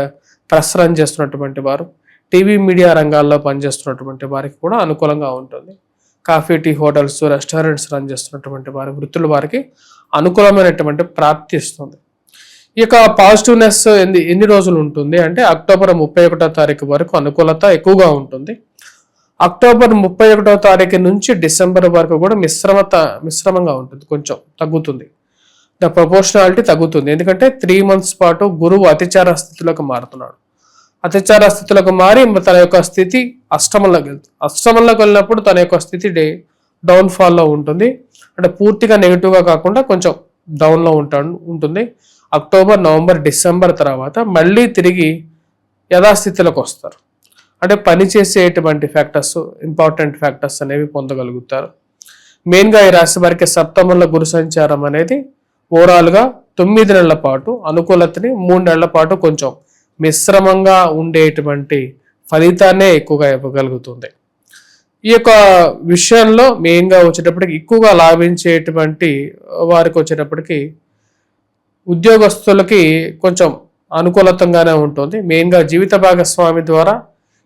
ప్రెస్ రన్ చేస్తున్నటువంటి వారు, టీవీ మీడియా రంగాల్లో పనిచేస్తున్నటువంటి వారికి కూడా అనుకూలంగా ఉంటుంది. Coffee, tea hotels, restaurants run చేస్తున్నటువంటి వారి వృత్తుల వారికి అనుకూలమైనటువంటి ప్రాప్తి ఇస్తుంది. ఈ యొక్క పాజిటివ్నెస్ ఎన్ని రోజులు ఉంటుంది అంటే అక్టోబర్ 31వ తారీఖు వరకు అనుకూలత ఎక్కువగా ఉంటుంది. అక్టోబర్ 31వ తారీఖు నుంచి డిసెంబర్ వరకు కూడా మిశ్రమంగా ఉంటుంది, కొంచెం తగ్గుతుంది. ద ప్రపోర్షనాలిటీ తగ్గుతుంది. ఎందుకంటే 3 months పాటు గురువు అతిచార స్థితిలోకి మారుతున్నాడు. అతిచార స్థితిలోకి మారి తన యొక్క స్థితి అష్టమంలోకి వెళ్తుంది. అష్టమంలోకి వెళ్ళినప్పుడు తన యొక్క స్థితి డౌన్ఫాల్లో ఉంటుంది. అంటే పూర్తిగా నెగిటివ్గా కాకుండా కొంచెం డౌన్లో ఉంటుంది. అక్టోబర్, నవంబర్, డిసెంబర్ తర్వాత మళ్ళీ తిరిగి యథాస్థితిలోకి వస్తారు. అంటే పనిచేసేటువంటి ఫ్యాక్టర్స్, ఇంపార్టెంట్ ఫ్యాక్టర్స్ అనేవి పొందగలుగుతారు. మెయిన్గా ఈ రాశి వారికి సప్తమంలో గురు సంచారం అనేది ఓవరాల్గా 9 నెలల పాటు అనుకూలతని, 3 నెలల పాటు కొంచెం మిశ్రమంగా ఉండేటువంటి ఫలితాన్నే ఎక్కువగా ఇవ్వగలుగుతుంది. ఈ యొక్క విషయంలో మెయిన్గా వచ్చేటప్పటికి ఎక్కువగా లాభించేటువంటి వారికి వచ్చేటప్పటికి ఉద్యోగస్తులకి కొంచెం అనుకూలతంగానే ఉంటుంది. మెయిన్గా జీవిత భాగస్వామి ద్వారా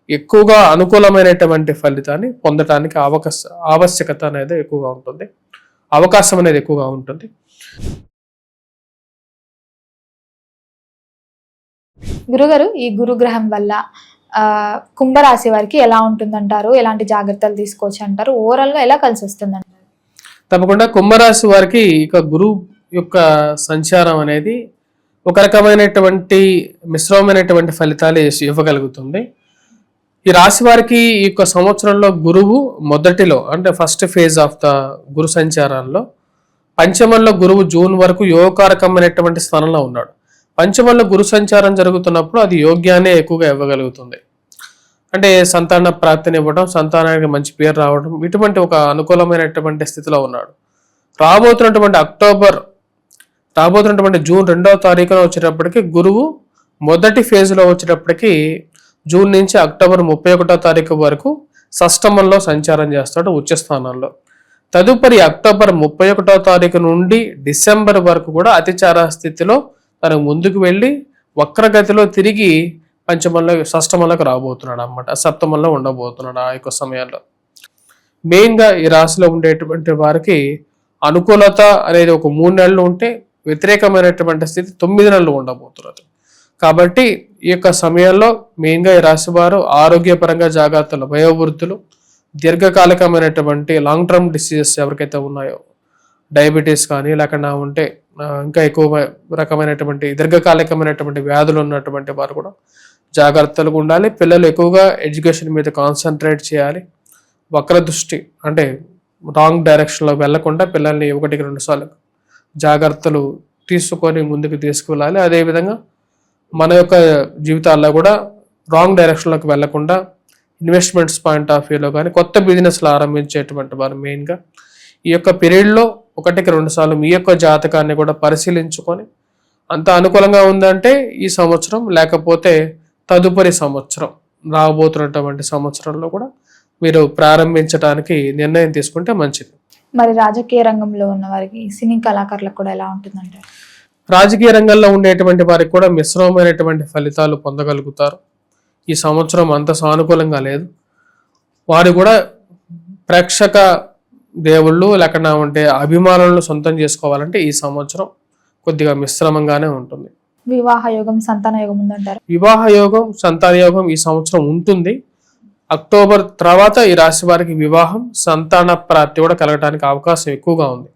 ఎక్కువగా అనుకూలమైనటువంటి ఫలితాన్ని పొందడానికి ఆవశ్యకత అనేది ఎక్కువగా ఉంటుంది, అవకాశం అనేది ఎక్కువగా ఉంటుంది. గురుగారు, ఈ గురుగ్రహం వల్ల కుంభరాశి వారికి ఎలా ఉంటుందంటారు? ఎలాంటి జాగ్రత్తలు తీసుకోవచ్చు అంటారు? ఓవరాల్ గా ఎలా కలిసి వస్తుంది అంటారు? తప్పకుండా కుంభరాశి వారికి ఇక గురు యొక్క సంచారం అనేది ఒక రకమైనటువంటి మిశ్రమమైనటువంటి ఫలితాలు ఇవ్వగలుగుతుంది. ఈ రాశి వారికి ఈ యొక్క సంవత్సరంలో గురువు మొదటిలో, అంటే ఫస్ట్ ఫేజ్ ఆఫ్ ద గురు సంచారంలో పంచమంలో గురువు జూన్ వరకు యోగకారకమైనటువంటి స్థానంలో ఉన్నాడు. పంచమంలో గురు సంచారం జరుగుతున్నప్పుడు అది యోగ్యాన్ని ఎక్కువగా ఇవ్వగలుగుతుంది. అంటే సంతాన ప్రాప్తిని ఇవ్వడం, సంతానానికి మంచి పేరు రావడం, ఇటువంటి ఒక అనుకూలమైనటువంటి స్థితిలో ఉన్నాడు. రాబోతున్నటువంటి జూన్ 2వ తారీఖున వచ్చేటప్పటికి గురువు మొదటి ఫేజ్లో వచ్చేటప్పటికి జూన్ నుంచి అక్టోబర్ 31వ తారీఖు వరకు షష్టమంలో సంచారం చేస్తాడు, ఉచ్చ స్థానంలో. తదుపరి అక్టోబర్ 31వ తారీఖు నుండి డిసెంబర్ వరకు కూడా అతిచార స్థితిలో తనకు ముందుకు వెళ్ళి వక్రగతిలో తిరిగి షష్టమంలోకి రాబోతున్నాడు అన్నమాట. సప్తమంలో ఉండబోతున్నాడు ఆ యొక్క సమయాల్లో. మెయిన్గా ఈ రాశిలో ఉండేటువంటి వారికి అనుకూలత అనేది ఒక 3 నెలలు ఉంటే, వ్యతిరేకమైనటువంటి స్థితి 9 నెలలు ఉండబోతున్నది. కాబట్టి ఈ యొక్క సమయంలో మెయిన్గా ఈ రాశి వారు ఆరోగ్యపరంగా జాగ్రత్తలు, వయోవృద్ధులు, దీర్ఘకాలికమైనటువంటి లాంగ్ టర్మ్ డిసీజెస్ ఎవరికైతే ఉన్నాయో, డయాబెటీస్ కానీ లేకుండా ఉంటే ఇంకా ఎక్కువ రకమైనటువంటి దీర్ఘకాలికమైనటువంటి వ్యాధులు ఉన్నటువంటి వారు కూడా జాగ్రత్తలుగా ఉండాలి. పిల్లలు ఎక్కువగా ఎడ్యుకేషన్ మీద కాన్సన్ట్రేట్ చేయాలి. వక్ర దృష్టి అంటే రాంగ్ డైరెక్షన్లో వెళ్లకుండా పిల్లల్ని 1-2 సార్లు జాగ్రత్తలు తీసుకొని ముందుకు తీసుకువెళ్ళాలి. అదేవిధంగా మన యొక్క జీవితాల్లో కూడా రాంగ్ డైరెక్షన్లోకి వెళ్లకుండా ఇన్వెస్ట్మెంట్స్ పాయింట్ ఆఫ్ వ్యూలో కానీ కొత్త బిజినెస్లు ఆరంభించేటువంటి వారు మెయిన్గా ఈ యొక్క పీరియడ్లో 1-2 సార్లు మీ యొక్క జాతకాన్ని కూడా పరిశీలించుకొని అంత అనుకూలంగా ఉందంటే ఈ సంవత్సరం, లేకపోతే తదుపరి సంవత్సరం రాబోతున్నటువంటి సంవత్సరంలో కూడా మీరు ప్రారంభించడానికి నిర్ణయం తీసుకుంటే మంచిది. మరి రాజకీయ రంగంలో ఉన్న వారికి, సినీ కళాకారులకు కూడా ఎలా ఉంటుందంటారు? రాజకీయ రంగంలో ఉండేటువంటి వారికి కూడా మిశ్రమమైనటువంటి ఫలితాలు పొందగలుగుతారు. ఈ సంవత్సరం అంత సానుకూలంగా లేదు. వారు కూడా ప్రేక్షక దేవుళ్ళు లేకుండా ఉంటే అభిమానులను సొంతం చేసుకోవాలంటే ఈ సంవత్సరం కొద్దిగా మిశ్రమంగానే ఉంటుంది. వివాహ యోగం, సంతాన యోగం ఉందంటారు? వివాహ యోగం, సంతాన యోగం ఈ సంవత్సరం ఉంటుంది. అక్టోబర్ తర్వాత ఈ రాశి వారికి వివాహం, సంతాన ప్రాప్తి కూడా కలగడానికి అవకాశం ఎక్కువగా ఉంది.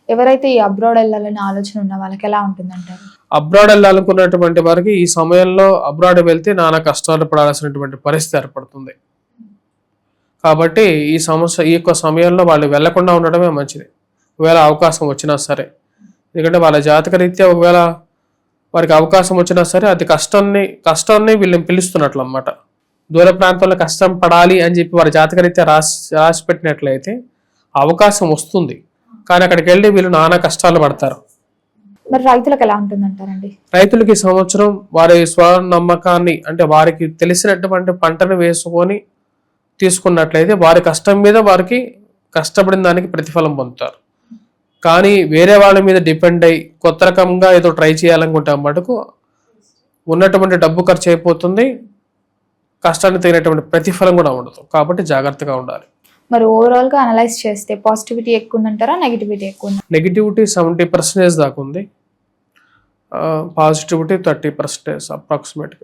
ఎవరైతే ఈ అబ్రాడ్ వెళ్ళాలని ఆలోచన ఉన్న వాళ్ళకి ఎలా ఉంటుందంటారు? అబ్రాడ్ వెళ్ళాలనుకున్నటువంటి వారికి ఈ సమయంలో అబ్రాడ్ వెళ్తే నానా కష్టాలు పడాల్సినటువంటి పరిస్థితి ఏర్పడుతుంది. కాబట్టి ఈ యొక్క సమయంలో వాళ్ళు వెళ్లకుండా ఉండడమే మంచిది, ఒకవేళ అవకాశం వచ్చినా సరే. ఎందుకంటే వాళ్ళ జాతక రీత్యా ఒకవేళ వారికి అవకాశం వచ్చినా సరే అది కష్టాన్ని వీళ్ళని పిలుస్తున్నట్లు అన్నమాట. దూర ప్రాంతంలో కష్టం పడాలి అని చెప్పి వారి జాతక రీత్యా రాసి పెట్టినట్లయితే అవకాశం వస్తుంది, కానీ అక్కడికి వెళ్ళి వీళ్ళు నానా కష్టాలు పడతారు. మరి రైతులకు ఎలా ఉంటుందంటారండి? రైతులకి ఈ సంవత్సరం వారి స్వనమ్మకాన్ని అంటే వారికి తెలిసినటువంటి పంటను వేసుకొని తీసుకున్నట్లయితే వారి కష్టం మీద వారికి కష్టపడిన దానికి ప్రతిఫలం పొందుతారు. కానీ వేరే వాళ్ళ మీద డిపెండ్ అయ్యి కొత్త రకంగా ఏదో ట్రై చేయాలనుకుంటే మటుకు ఉన్నటువంటి డబ్బు ఖర్చు అయిపోతుంది, కష్టానికి తగినటువంటి ప్రతిఫలం కూడా ఉండదు. కాబట్టి జాగ్రత్తగా ఉండాలి. మరి ఓవరాల్ గా అనలైజ్ చేస్తే పాజిటివిటీ ఎక్కువ ఉందంటారా, నెగిటివిటీ ఎక్కువ ఉందా? నెగిటివిటీ 70% దాకా ఉంది, పాజిటివిటీ 30% అప్రాక్సిమేట్.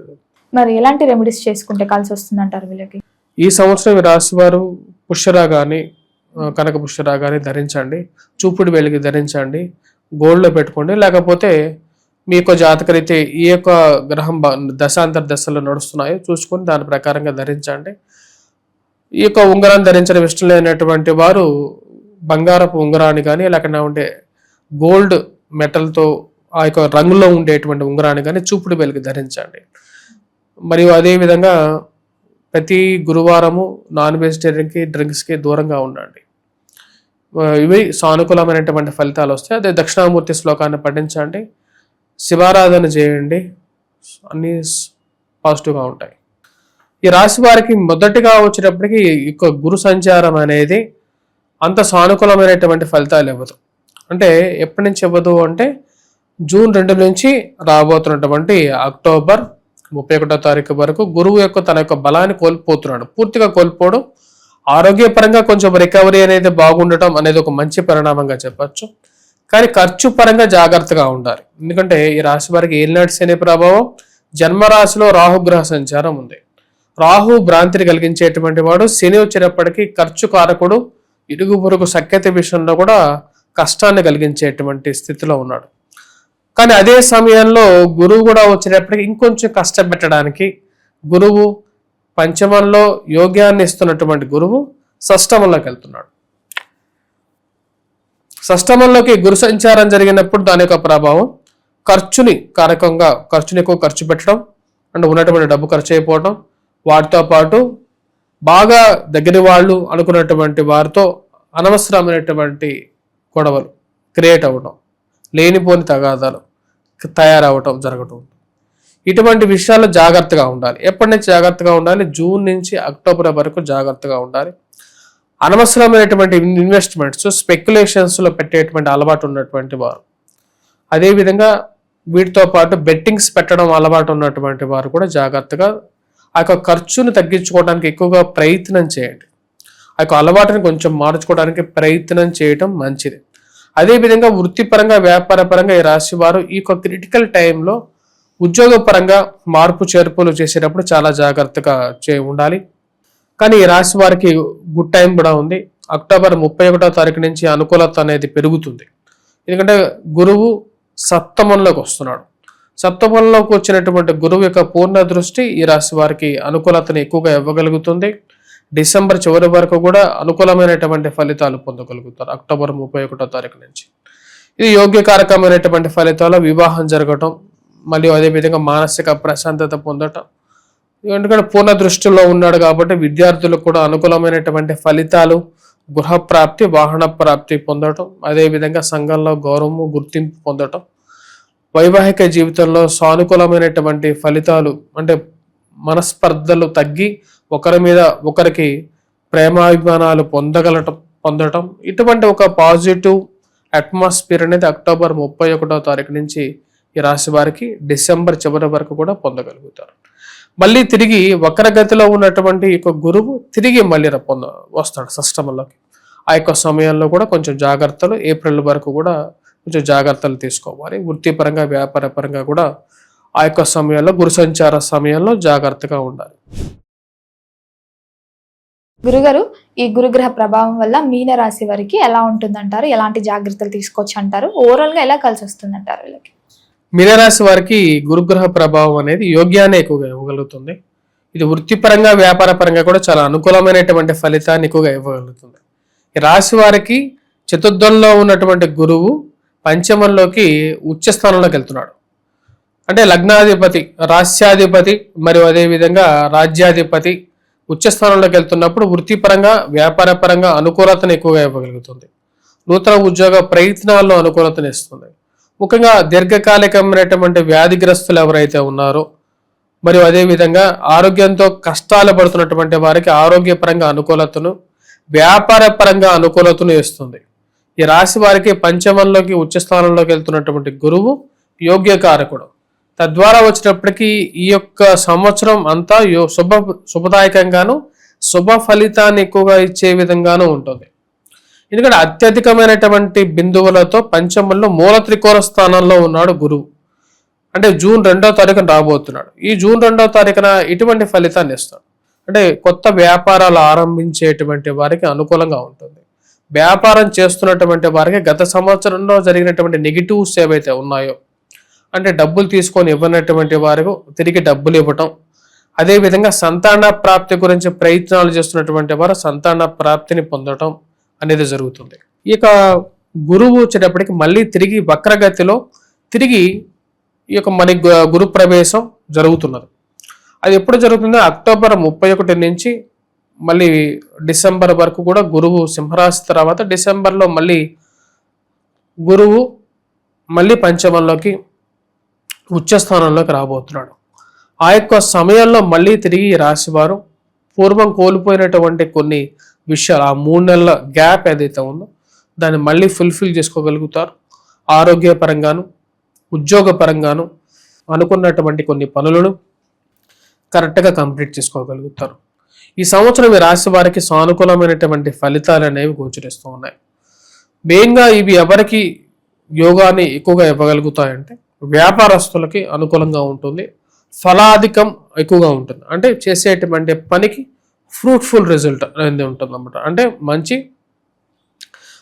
మరి ఎలాంటి రెమెడీస్ చేసుకుంటే కలిసి వస్తుందంటారు వీళ్ళకి? ఈ సంవత్సరం ఈ రాశి వారు పుష్యరాగాన్ని, కనక పుష్యరాగాన్ని ధరించండి, చూపుడు వేలికి ధరించండి, గోల్డ్లో పెట్టుకోండి. లేకపోతే మీ యొక్క జాతకరీతే ఈ యొక్క గ్రహం దశాంతర దశలు నడుస్తున్నాయో చూసుకొని దాని ప్రకారంగా ధరించండి. ఈ యొక్క ఉంగరాన్ని ధరించడం ఇష్టం లేనటువంటి వారు బంగారపు ఉంగరాన్ని కానీ లేకుండా ఉండే గోల్డ్ మెటల్తో ఆ యొక్క రంగులో ఉండేటువంటి ఉంగరాన్ని కానీ చూపుడు వేలికి ధరించండి. మరియు అదేవిధంగా ప్రతి గురువారము నాన్ వెజిటేరియన్కి, డ్రింక్స్కి దూరంగా ఉండండి. ఇవి సానుకూలమైనటువంటి ఫలితాలు వస్తాయి. అదే దక్షిణామూర్తి శ్లోకాన్ని పఠించండి, శివారాధన చేయండి, అన్నీ పాజిటివ్గా ఉంటాయి. ఈ రాశి వారికి మొదటిగా వచ్చేటప్పటికి ఈ గురు సంచారం అనేది అంత సానుకూలమైనటువంటి ఫలితాలు ఇవ్వదు. అంటే ఎప్పటి నుంచి ఇవ్వదు అంటే జూన్ 2 నుంచి రాబోతున్నటువంటి అక్టోబర్ 31వ తారీఖు వరకు గురువు యొక్క తన యొక్క బలాన్ని కోల్పోతున్నాడు. పూర్తిగా కోల్పోవడం, ఆరోగ్యపరంగా కొంచెం రికవరీ అనేది బాగుండటం అనేది ఒక మంచి పరిణామంగా చెప్పచ్చు. కానీ ఖర్చు పరంగా జాగ్రత్తగా ఉండాలి. ఎందుకంటే ఈ రాశి వారికి ఏలినాటి శని ప్రభావం, జన్మరాశిలో రాహుగ్రహ సంచారం ఉంది. రాహు భ్రాంతిని కలిగించేటువంటి వాడు, శని వచ్చేటప్పటికీ ఖర్చు కారకుడు, ఇరుగు పొరుగు సఖ్యత విషయంలో కూడా కష్టాన్ని కలిగించేటువంటి స్థితిలో ఉన్నాడు. కానీ అదే సమయంలో గురువు కూడా వచ్చేటప్పటికి ఇంకొంచెం కష్టపెట్టడానికి, గురువు పంచమంలో యోగ్యాన్ని ఇస్తున్నటువంటి గురువు షష్టమంలోకి వెళ్తున్నాడు. షష్టమంలోకి గురు సంచారం జరిగినప్పుడు దాని యొక్క ప్రభావం ఖర్చుని ఎక్కువ ఖర్చు పెట్టడం, అంటే ఉన్నటువంటి డబ్బు ఖర్చు అయిపోవడం, వాటితో పాటు బాగా దగ్గర వాళ్ళు అనుకున్నటువంటి వారితో అనవసరమైనటువంటి గొడవలు క్రియేట్ అవ్వడం, లేనిపోని తగాదాలు తయారవటం జరగటం. ఇటువంటి విషయాల్లో జాగ్రత్తగా ఉండాలి. ఎప్పటి నుంచి జాగ్రత్తగా ఉండాలి? జూన్ నుంచి అక్టోబర్ వరకు జాగ్రత్తగా ఉండాలి. అనవసరమైనటువంటి ఇన్వెస్ట్మెంట్స్, స్పెక్యులేషన్స్లో పెట్టేటువంటి అలవాటు ఉన్నటువంటి వారు, అదేవిధంగా వీటితో పాటు బెట్టింగ్స్ పెట్టడం అలవాటు ఉన్నటువంటి వారు కూడా జాగ్రత్తగా ఆ యొక్క ఖర్చును తగ్గించుకోవడానికి ఎక్కువగా ప్రయత్నం చేయండి. ఆ యొక్క అలవాటుని కొంచెం మార్చుకోవడానికి ప్రయత్నం చేయడం మంచిది. అదేవిధంగా వృత్తిపరంగా, వ్యాపారపరంగా ఈ రాశి వారు ఈ యొక్క క్రిటికల్ టైంలో ఉద్యోగపరంగా మార్పు చేర్పులు చేసేటప్పుడు చాలా జాగ్రత్తగా ఉండాలి. కానీ ఈ రాశి వారికి గుడ్ టైం కూడా ఉంది. అక్టోబర్ 31వ తారీఖు నుంచి అనుకూలత అనేది పెరుగుతుంది. ఎందుకంటే గురువు సప్తమంలోకి వస్తున్నాడు. సప్తమంలోకి వచ్చినటువంటి గురువు యొక్క పూర్ణ దృష్టి ఈ రాశి వారికి అనుకూలతను ఎక్కువగా ఇవ్వగలుగుతుంది. డిసెంబర్ చివరి వరకు కూడా అనుకూలమైనటువంటి ఫలితాలు పొందగలుగుతారు. అక్టోబర్ 31వ తారీఖు నుంచి ఇది యోగ్యకారకమైనటువంటి ఫలితాలు, వివాహం జరగటం, మరియు అదేవిధంగా మానసిక ప్రశాంతత పొందటం. ఎందుకంటే పూర్ణ దృష్టిలో ఉన్నాడు కాబట్టి విద్యార్థులకు కూడా అనుకూలమైనటువంటి ఫలితాలు, గృహప్రాప్తి, వాహన ప్రాప్తి పొందటం, అదేవిధంగా సంఘంలో గౌరవము, గుర్తింపు పొందటం, వైవాహిక జీవితంలో సానుకూలమైనటువంటి ఫలితాలు, అంటే మనస్పర్ధలు తగ్గి ఒకరి మీద ఒకరికి ప్రేమాభిమానాలు పొందటం, ఇటువంటి ఒక పాజిటివ్ అట్మాస్ఫియర్ అనేది అక్టోబర్ 31వ తారీఖు నుంచి ఈ రాశి వారికి డిసెంబర్ చివరి వరకు కూడా పొందగలుగుతారు. మళ్ళీ తిరిగి వక్రగతిలో ఉన్నటువంటి యొక్క గురువు తిరిగి మళ్ళీ వస్తాడు షష్టమంలోకి. ఆ యొక్క సమయంలో కూడా కొంచెం జాగ్రత్తలు, ఏప్రిల్ వరకు కూడా కొంచెం జాగ్రత్తలు తీసుకోవాలి. వృత్తిపరంగా, వ్యాపార పరంగా కూడా ఆ యొక్క సమయంలో, గురు సంచార సమయంలో జాగ్రత్తగా ఉండాలి. గురుగారు, ఈ గురుగ్రహ ప్రభావం వల్ల మీన రాశి వారికి ఎలా ఉంటుందంటారు? ఎలాంటి జాగ్రత్తలు తీసుకోవచ్చు అంటారు? ఓవరాల్ గా ఎలా కలిసి వస్తుంది అంటారు వీళ్ళకి? మీనరాశి వారికి గురుగ్రహ ప్రభావం అనేది యోగ్యాన్ని ఎక్కువగా ఇవ్వగలుగుతుంది. ఇది వృత్తిపరంగా, వ్యాపార పరంగా కూడా చాలా అనుకూలమైనటువంటి ఫలితాన్ని ఎక్కువగా ఇవ్వగలుగుతుంది. ఈ రాశి వారికి చతుర్థంలో ఉన్నటువంటి గురువు పంచమంలోకి ఉచ్చ స్థానంలోకి వెళ్తున్నాడు. అంటే లగ్నాధిపతి, రాస్యాధిపతి మరియు అదేవిధంగా రాజ్యాధిపతి ఉచ్చ స్థానంలోకి వెళ్తున్నప్పుడు వృత్తిపరంగా, వ్యాపార పరంగా అనుకూలతను ఎక్కువగా ఇవ్వగలుగుతుంది. నూతన ఉద్యోగ ప్రయత్నాల్లో అనుకూలతను ఇస్తుంది. ముఖ్యంగా దీర్ఘకాలికమైనటువంటి వ్యాధిగ్రస్తులు ఎవరైతే ఉన్నారో, మరియు అదేవిధంగా ఆరోగ్యంతో కష్టాలు పడుతున్నటువంటి వారికి ఆరోగ్యపరంగా అనుకూలతను, వ్యాపార పరంగా అనుకూలతను ఇస్తుంది. ఈ రాశి వారికి పంచమంలోకి ఉచ్చస్థానంలోకి వెళ్తున్నటువంటి గురువు యోగ్యకారకుడు. తద్వారా వచ్చినప్పటికీ ఈ యొక్క సంవత్సరం అంతా శుభదాయకంగాను, శుభ ఫలితాన్ని ఎక్కువగా ఇచ్చే విధంగానూ ఉంటుంది. ఎందుకంటే అత్యధికమైనటువంటి బిందువులతో పంచమంలో మూల త్రికోణ స్థానంలో ఉన్నాడు గురువు. అంటే జూన్ 2వ తారీఖున రాబోతున్నాడు. ఈ జూన్ 2వ తారీఖున ఇటువంటి ఫలితాన్ని ఇస్తాడు. అంటే కొత్త వ్యాపారాలు ఆరంభించేటువంటి వారికి అనుకూలంగా ఉంటుంది. వ్యాపారం చేస్తున్నటువంటి వారికి గత సంవత్సరంలో జరిగినటువంటి నెగిటివ్స్ ఏవైతే ఉన్నాయో, అంటే డబ్బులు తీసుకొని ఇవ్వనటువంటి వారికి తిరిగి డబ్బులు ఇవ్వటం, అదేవిధంగా సంతాన ప్రాప్తి గురించి ప్రయత్నాలు చేస్తున్నటువంటి వారు సంతాన ప్రాప్తిని పొందటం అనేది జరుగుతుంది. ఇక గురువు వచ్చేటప్పటికి మళ్ళీ తిరిగి వక్రగతిలో తిరిగి ఈ యొక్క మన గురు ప్రవేశం జరుగుతున్నది. అది ఎప్పుడు జరుగుతుందో అక్టోబర్ 31 నుంచి మళ్ళీ డిసెంబర్ వరకు కూడా గురువు సింహరాశి తర్వాత డిసెంబర్లో మళ్ళీ గురువు మళ్ళీ పంచమంలోకి ఉచ్చస్థానంలోకి రాబోతున్నాడు. ఆ యొక్క సమయంలో మళ్ళీ తిరిగి రాశి వారు పూర్వం కోల్పోయినటువంటి కొన్ని విషయాలు, ఆ 3 నెలల గ్యాప్ ఏదైతే ఉందో దాన్ని మళ్ళీ ఫుల్ఫిల్ చేసుకోగలుగుతారు. ఆరోగ్యపరంగాను, ఉద్యోగపరంగాను అనుకున్నటువంటి కొన్ని పనులను కరెక్ట్గా కంప్లీట్ చేసుకోగలుగుతారు. ఈ సంవత్సరం ఈ రాశి వారికి సానుకూలమైనటువంటి ఫలితాలు అనేవి గోచరిస్తూ ఉన్నాయి. మెయిన్గా ఇవి ఎవరికి యోగాన్ని ఎక్కువగా ఇవ్వగలుగుతాయంటే వ్యాపారస్తులకి అనుకూలంగా ఉంటుంది. ఫలాధికం ఎక్కువగా ఉంటుంది. అంటే చేసేటువంటి పనికి ఫ్రూట్ఫుల్ రిజల్ట్ అనేది ఉంటుంది అన్నమాట. అంటే మంచి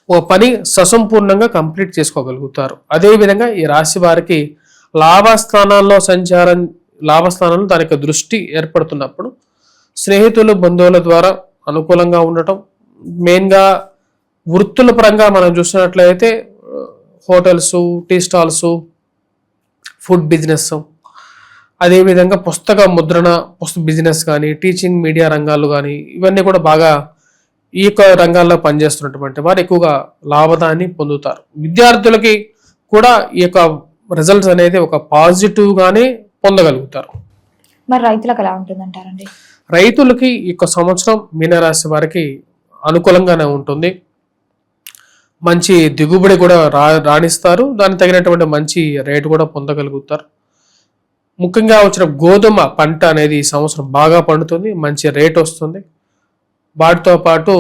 ఒక పని ససంపూర్ణంగా కంప్లీట్ చేసుకోగలుగుతారు. అదేవిధంగా ఈ రాశి వారికి లాభస్థానాల్లో దానికి దృష్టి ఏర్పడుతున్నప్పుడు స్నేహితులు, బంధువుల ద్వారా అనుకూలంగా ఉండటం. మెయిన్గా వృత్తుల పరంగా మనం చూసినట్లయితే hotels, tea stalls, food business, అదేవిధంగా పుస్తక ముద్రణ బిజినెస్ కానీ, టీచింగ్, మీడియా రంగాలు కానీ ఇవన్నీ కూడా బాగా ఈ యొక్క రంగాల్లో పనిచేస్తున్నటువంటి వారు ఎక్కువగా లాభదాన్ని పొందుతారు. విద్యార్థులకి కూడా ఈ యొక్క రిజల్ట్స్ అనేది ఒక పాజిటివ్గానే పొందగలుగుతారు. మరి రైతులకు ఎలా ఉంటుందంటారండి? రైతులకి ఈ యొక్క సంవత్సరం మీనరాశి వారికి అనుకూలంగానే ఉంటుంది. మంచి దిగుబడి కూడా రాణిస్తారు. దానికి తగినటువంటి మంచి రేటు కూడా పొందగలుగుతారు. ముఖ్యంగా వచ్చిన గోధుమ పంట అనేది ఈ సంవత్సరం బాగా పండుతుంది, మంచి రేట్ వస్తుంది. వాటితో పాటు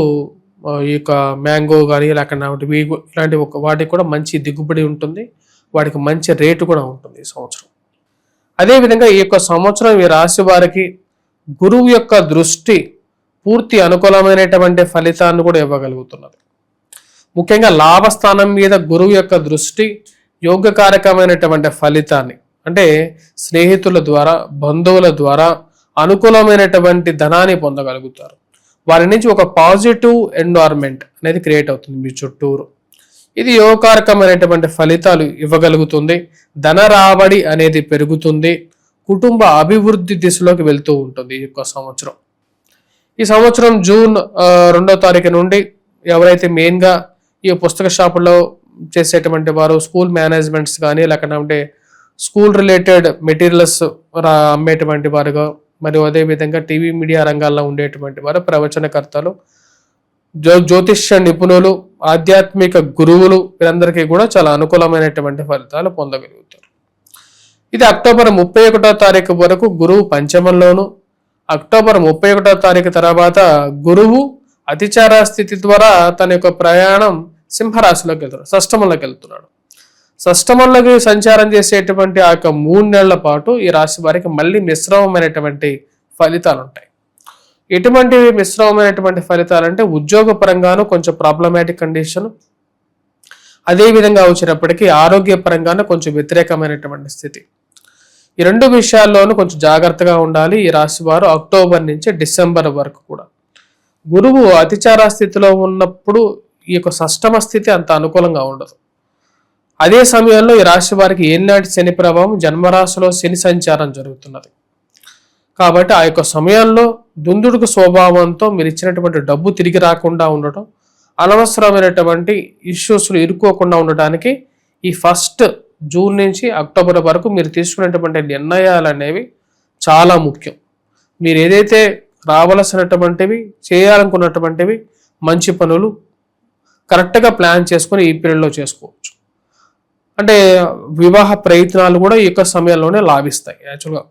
ఈ యొక్క మ్యాంగో కానీ లేకపోతే ఇలాంటి వాటికి కూడా మంచి దిగుబడి ఉంటుంది. వాటికి మంచి రేటు కూడా ఉంటుంది ఈ సంవత్సరం. అదేవిధంగా ఈ యొక్క సంవత్సరం ఈ రాశి వారికి గురువు యొక్క దృష్టి పూర్తి అనుకూలమైనటువంటి ఫలితాన్ని కూడా ఇవ్వగలుగుతున్నది. ముఖ్యంగా లాభస్థానం మీద గురువు యొక్క దృష్టి యోగకారకమైనటువంటి ఫలితాన్ని, అంటే స్నేహితుల ద్వారా, బంధువుల ద్వారా అనుకూలమైనటువంటి ధనాన్ని పొందగలుగుతారు. వారి నుంచి ఒక పాజిటివ్ ఎన్వైరన్మెంట్ అనేది క్రియేట్ అవుతుంది మీ చుట్టూరు. ఇది యోగకారకమైనటువంటి ఫలితాలు ఇవ్వగలుగుతుంది. ధన రాబడి అనేది పెరుగుతుంది. కుటుంబ అభివృద్ధి దిశలోకి వెళ్తూ ఉంటుంది ఈ యొక్క సంవత్సరం. ఈ సంవత్సరం జూన్ 2వ తారీఖు నుండి ఎవరైతే మెయిన్గా ఈ పుస్తక షాపుల్లో చేసేటువంటి వారు, స్కూల్ మేనేజ్మెంట్స్ కానీ, లేకపోతే స్కూల్ రిలేటెడ్ మెటీరియల్స్ అమ్మేటువంటి వారుగా, మరియు అదేవిధంగా టీవీ మీడియా రంగాల్లో ఉండేటువంటి వారు, ప్రవచనకర్తలు, జ్యోతిష్య నిపుణులు, ఆధ్యాత్మిక గురువులు, వీరందరికీ కూడా చాలా అనుకూలమైనటువంటి ఫలితాలు పొందగలుగుతారు. ఇది అక్టోబర్ 31వ తారీఖు వరకు గురువు పంచమంలోను, అక్టోబర్ 31వ తారీఖు తర్వాత గురువు అతిచార స్థితి ద్వారా తన యొక్క ప్రయాణం సింహరాశిలోకి వెళ్తున్నాడు, షష్టమంలోకి వెళ్తున్నాడు. షష్టమంలోకి సంచారం చేసేటువంటి ఆ యొక్క 3 నెలల పాటు ఈ రాశి వారికి మళ్ళీ మిశ్రమమైనటువంటి ఫలితాలు ఉంటాయి. ఎటువంటి మిశ్రమమైనటువంటి ఫలితాలు అంటే ఉద్యోగ పరంగాను కొంచెం ప్రాబ్లమాటిక్ కండిషన్, అదేవిధంగా వచ్చినప్పటికీ ఆరోగ్యపరంగాను కొంచెం వ్యతిరేకమైనటువంటి స్థితి. ఈ 2 విషయాల్లోనూ కొంచెం జాగ్రత్తగా ఉండాలి ఈ రాశి వారు. అక్టోబర్ నుంచి డిసెంబర్ వరకు కూడా గురువు అతిచార స్థితిలో ఉన్నప్పుడు ఈ యొక్క షష్టమ స్థితి అంత అనుకూలంగా ఉండదు. అదే సమయంలో ఈ రాశి వారికి ఏనాటి శని ప్రభావం, జన్మరాశిలో శని సంచారం జరుగుతున్నది. కాబట్టి ఆ యొక్క సమయంలో దుందుడుకు స్వభావంతో మీరు ఇచ్చినటువంటి డబ్బు తిరిగి రాకుండా ఉండటం, అనవసరమైనటువంటి ఇష్యూస్లు ఇరుక్కోకుండా ఉండటానికి ఈ 1 జూన్ నుంచి అక్టోబర్ వరకు మీరు తీసుకునేటువంటి నిర్ణయాలు అనేవి చాలా ముఖ్యం. మీరు ఏదైతే రావలసినటువంటివి, చేయాలనుకున్నటువంటివి మంచి పనులు కరెక్ట్గా ప్లాన్ చేసుకొని ఈ పీరియడ్లో చేసుకోవచ్చు. అంటే వివాహ ప్రయత్నాలు కూడా ఈ యొక్క సమయంలోనే లాభిస్తాయి. యాక్చువల్గా